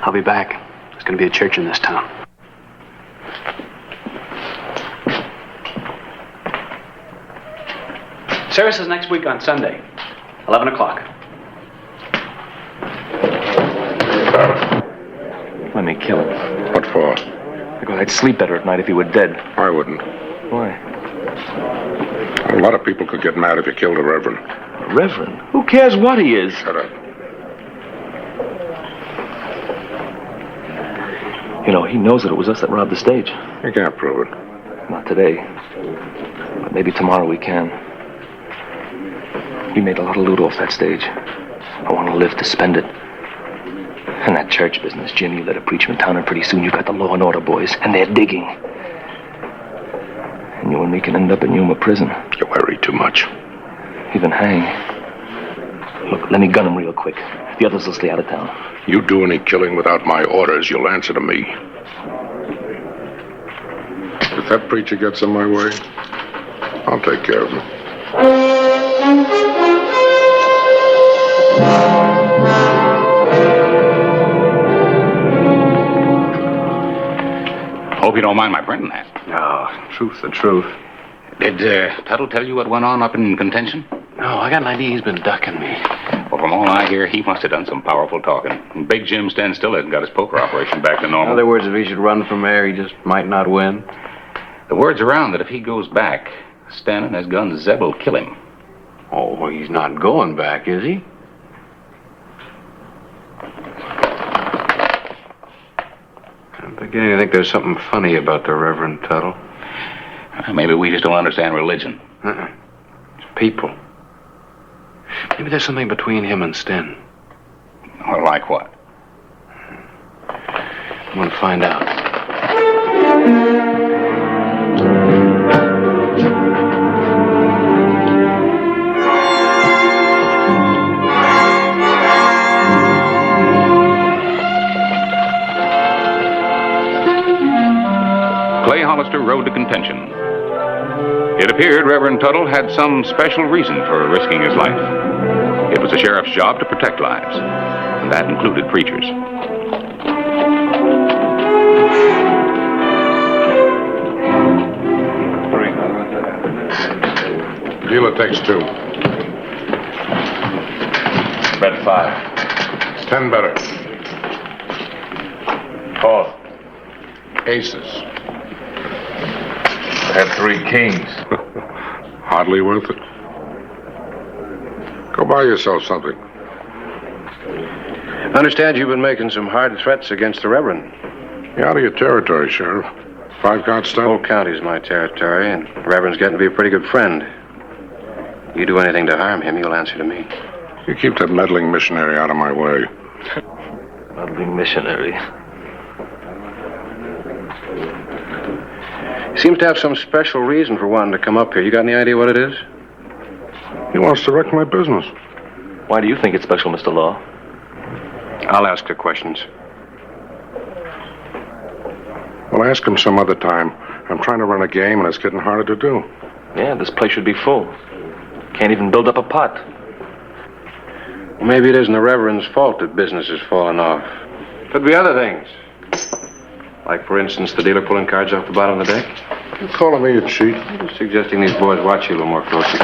I'll be back. There's going to be a church in this town. Service is next week on Sunday, 11 o'clock. Let me kill him. What for? Because I'd sleep better at night if he were dead. I wouldn't. Why? A lot of people could get mad if you killed a reverend. A reverend? Who cares what he is? Shut up. You know, he knows that it was us that robbed the stage. You can't prove it. Not today. But maybe tomorrow we can. We made a lot of loot off that stage. I want to live to spend it. And that church business, Jim, you let a preacher in town, and pretty soon you got the law and order boys, and they're digging. And you and me can end up in Yuma prison. You worry too much. Even hang. Look, let me gun him real quick. The others will stay out of town. You do any killing without my orders, you'll answer to me. If that preacher gets in my way, I'll take care of him. Hope you don't mind my printing that. No, truth the truth. Did Tuttle tell you what went on up in contention? No, I got an idea he's been ducking me. Well, from all I hear, he must have done some powerful talking. And Big Jim Sten still hasn't got his poker operation back to normal. In other words, if he should run from there, he just might not win. The word's around that if he goes back, Sten and his gun Zeb will kill him. Oh, well, he's not going back, is he? I'm beginning to think there's something funny about the Reverend Tuttle. Maybe we just don't understand religion. It's people. Maybe there's something between him and Sten. Well, like what? I'm going to find out. Clay Hollister rode to contention. It appeared Reverend Tuttle had some special reason for risking his life. It was the sheriff's job to protect lives, and that included preachers. Dealer takes 2. Bet 5. 10 better. Call. Aces. I had 3 kings. Hardly worth it. Go buy yourself something. I understand you've been making some hard threats against the Reverend. You're out of your territory, Sheriff. 5-card stuff? Whole county's my territory, and the Reverend's getting to be a pretty good friend. You do anything to harm him, you'll answer to me. You keep that meddling missionary out of my way. Meddling missionary. He seems to have some special reason for wanting to come up here. You got any idea what it is? He wants to wreck my business. Why do you think it's special, Mr. Law? I'll ask the questions. Well, ask him some other time. I'm trying to run a game, and it's getting harder to do. Yeah, this place should be full. Can't even build up a pot. Well, maybe it isn't the Reverend's fault that business has fallen off. Could be other things. Like, for instance, the dealer pulling cards off the bottom of the deck. You calling me a cheat? I'm just suggesting these boys watch you a little more closely.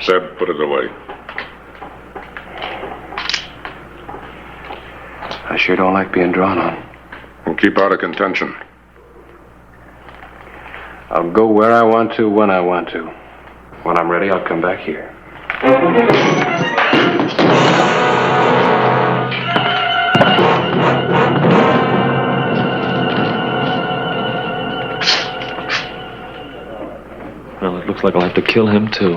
Zeb, put it away. I sure don't like being drawn on. And keep out of contention. I'll go where I want to, when I want to. When I'm ready, I'll come back here. Well, it looks like I'll have to kill him, too.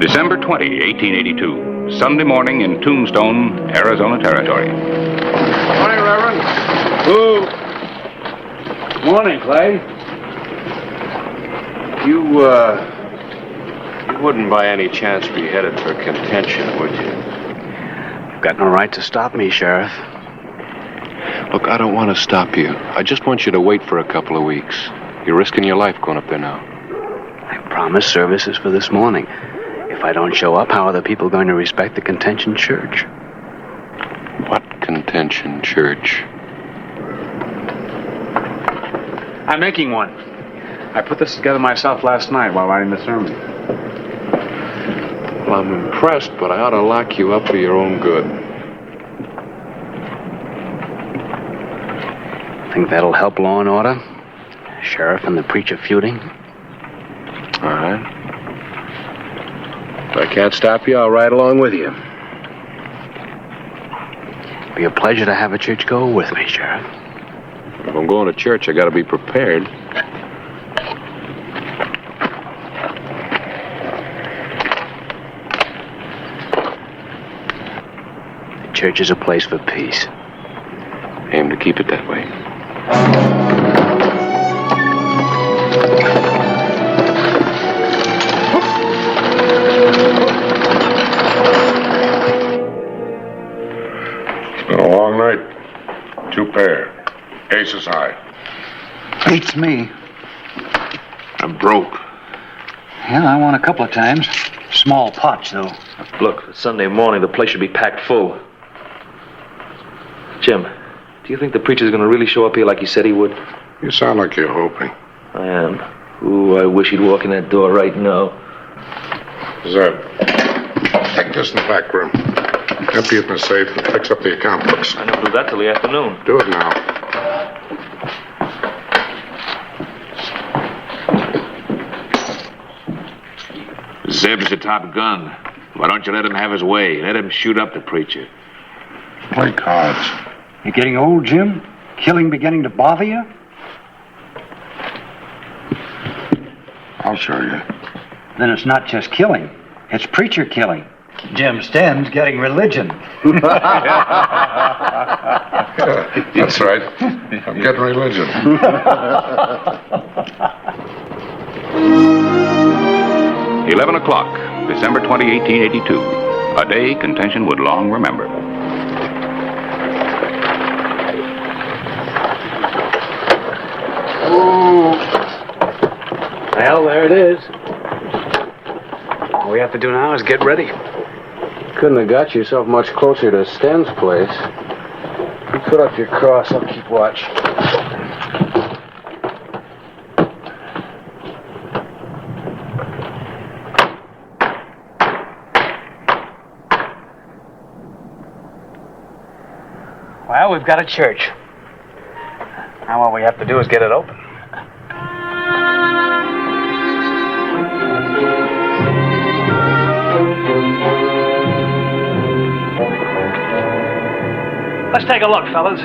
December 20, 1882. Sunday morning in Tombstone, Arizona Territory. Morning, Reverend. Morning, Clay. You wouldn't by any chance be headed for contention, would you? You've got no right to stop me, Sheriff. Look, I don't want to stop you. I just want you to wait for a couple of weeks. You're risking your life going up there now. I promised services for this morning. If I don't show up, how are the people going to respect the Contention Church? What Contention Church? I'm making one. I put this together myself last night while writing the sermon. Well, I'm impressed, but I ought to lock you up for your own good. Think that'll help law and order? Sheriff and the preacher feuding? All right. If I can't stop you, I'll ride along with you. Be a pleasure to have a church go with me, Sheriff. If I'm going to church, I got to be prepared. The church is a place for peace. Aim to keep it that way. It's been a long night. 2 pair. Aces high. Beats me. I'm broke. Yeah, I won a couple of times. Small pots, though. Look, it's Sunday morning, the place should be packed full. Jim, do you think the preacher's going to really show up here like he said he would? You sound like you're hoping. I am. Ooh, I wish he'd walk in that door right now. Zeb, take this in the back room. Empty it in the safe and fix up the account books. I never do that till the afternoon. Do it now. Zeb's the top gun. Why don't you let him have his way? Let him shoot up the preacher. Play cards. You getting old, Jim? Killing beginning to bother you? I'll show you. Then it's not just killing. It's preacher killing. Jim Sten's getting religion. That's right. I'm getting religion. 11 o'clock, December 20, 1882. A day Contention would long remember. Well, there it is. All we have to do now is get ready. Couldn't have got yourself much closer to Sten's place. You put up your cross, I'll keep watch. Well, we've got a church. Now all we have to do is get it open. Let's take a look, fellas.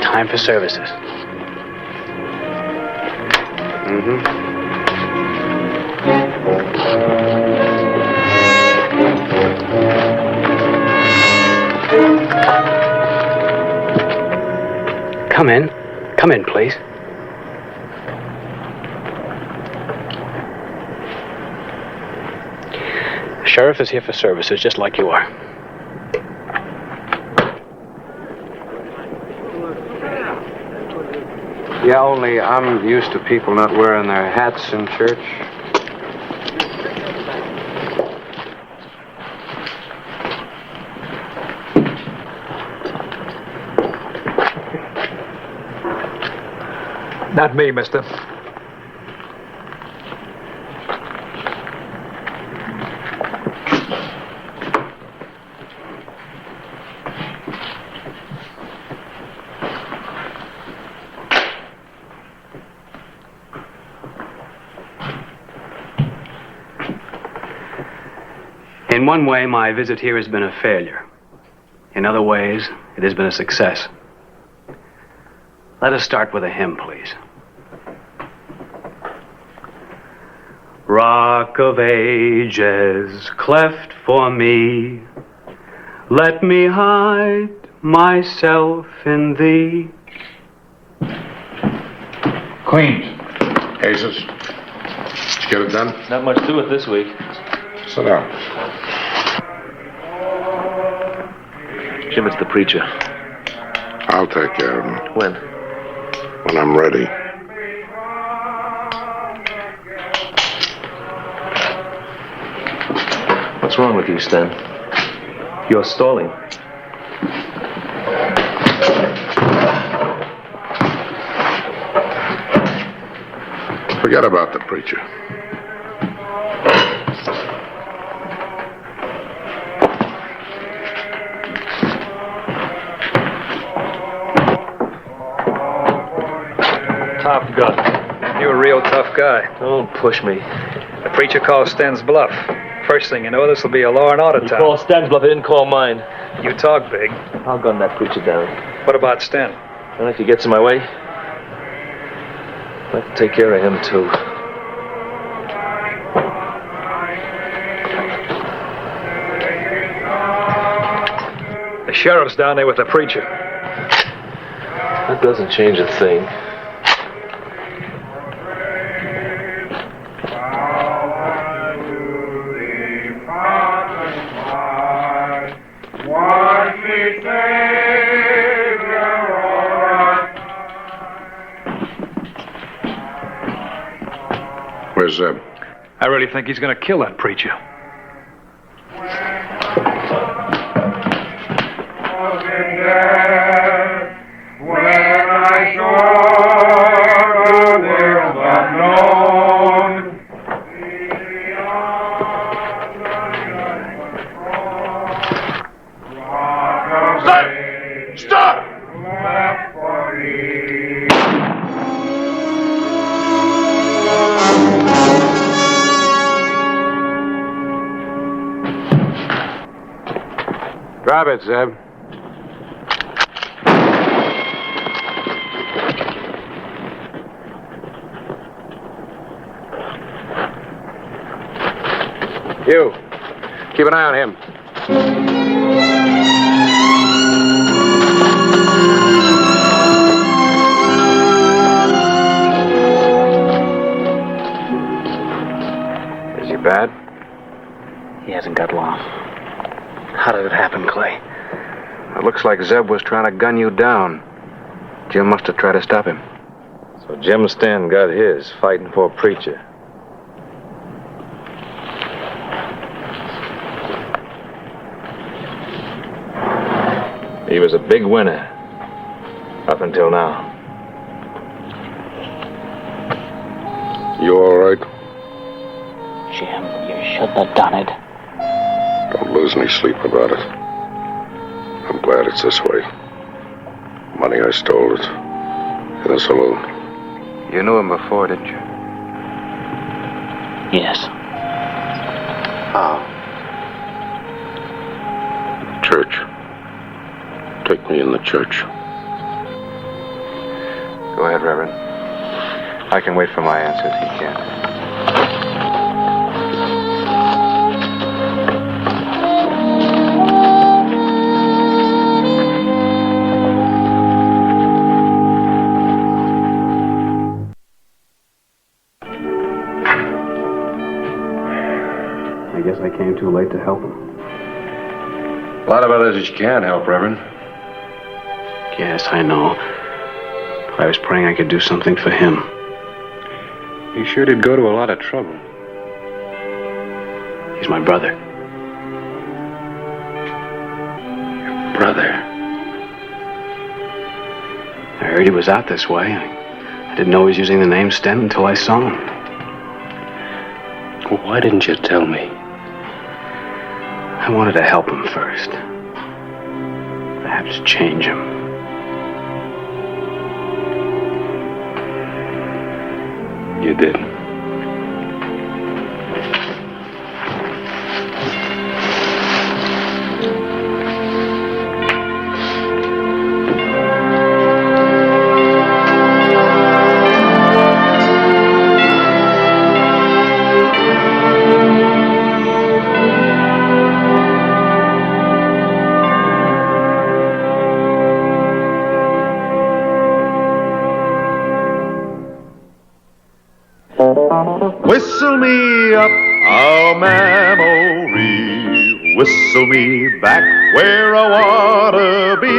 Time for services. Come in. Come in, please. The sheriff is here for services, just like you are. Yeah, only I'm used to people not wearing their hats in church. Not me, mister. In one way, my visit here has been a failure. In other ways, it has been a success. Let us start with a hymn, please. Rock of ages, cleft for me, let me hide myself in thee. Queens. Aces. Did you get it done? Not much to it this week. Sit down. Jim, it's the preacher. I'll take care of him. When? When I'm ready. What's wrong with you, Stan? You're stalling. Forget about the preacher. Tough guy. You're a real tough guy. Don't push me. The preacher calls Sten's bluff. First thing you know, this will be a law and order You town. call Stan's bluff, I didn't call mine. You talk big. I'll gun that preacher down. What about Sten? And if he gets in my way, I can take care of him, too. The sheriff's down there with the preacher. That doesn't change a thing. Where's Zeb? I really think he's going to kill that preacher. Stop! Drop it, Zeb. You. Keep an eye on him. Is he bad? He hasn't got long. How did it happen, Clay? It looks like Zeb was trying to gun you down. Jim must have tried to stop him. So Jim Stan got his, fighting for a preacher. He was a big winner. Up until now. You all right? Jim, you shouldn't have done it. Don't lose any sleep about it. I'm glad it's this way. Money I stole it. In the saloon. You knew him before, didn't you? Yes. How? Church. Take me in the church. Go ahead, Reverend. I can wait for my answers. He can't. came too late to help him. A lot of others that you can't help, Reverend. Yes, I know. I was praying I could do something for him. He sure did go to a lot of trouble. He's my brother. Brother. I heard he was out this way. I didn't know he was using the name Sten until I saw him. Well, why didn't you tell me? I wanted to help him first. Perhaps change him. You did. Whistle me up a memory, whistle me back where I wanna be,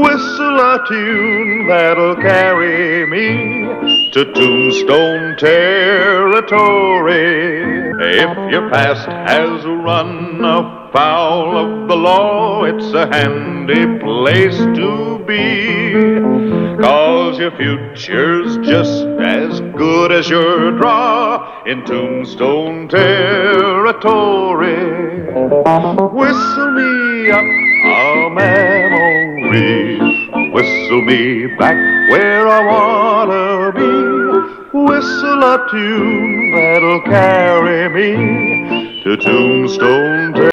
whistle a tune that'll carry me to Tombstone territory. If your past has run afoul of the law, it's a handy place to be, 'cause your future's just as good as your draw in Tombstone territory. Whistle me up a memory, whistle me back where I wanna be, whistle a tune that'll carry me to Tombstone territory.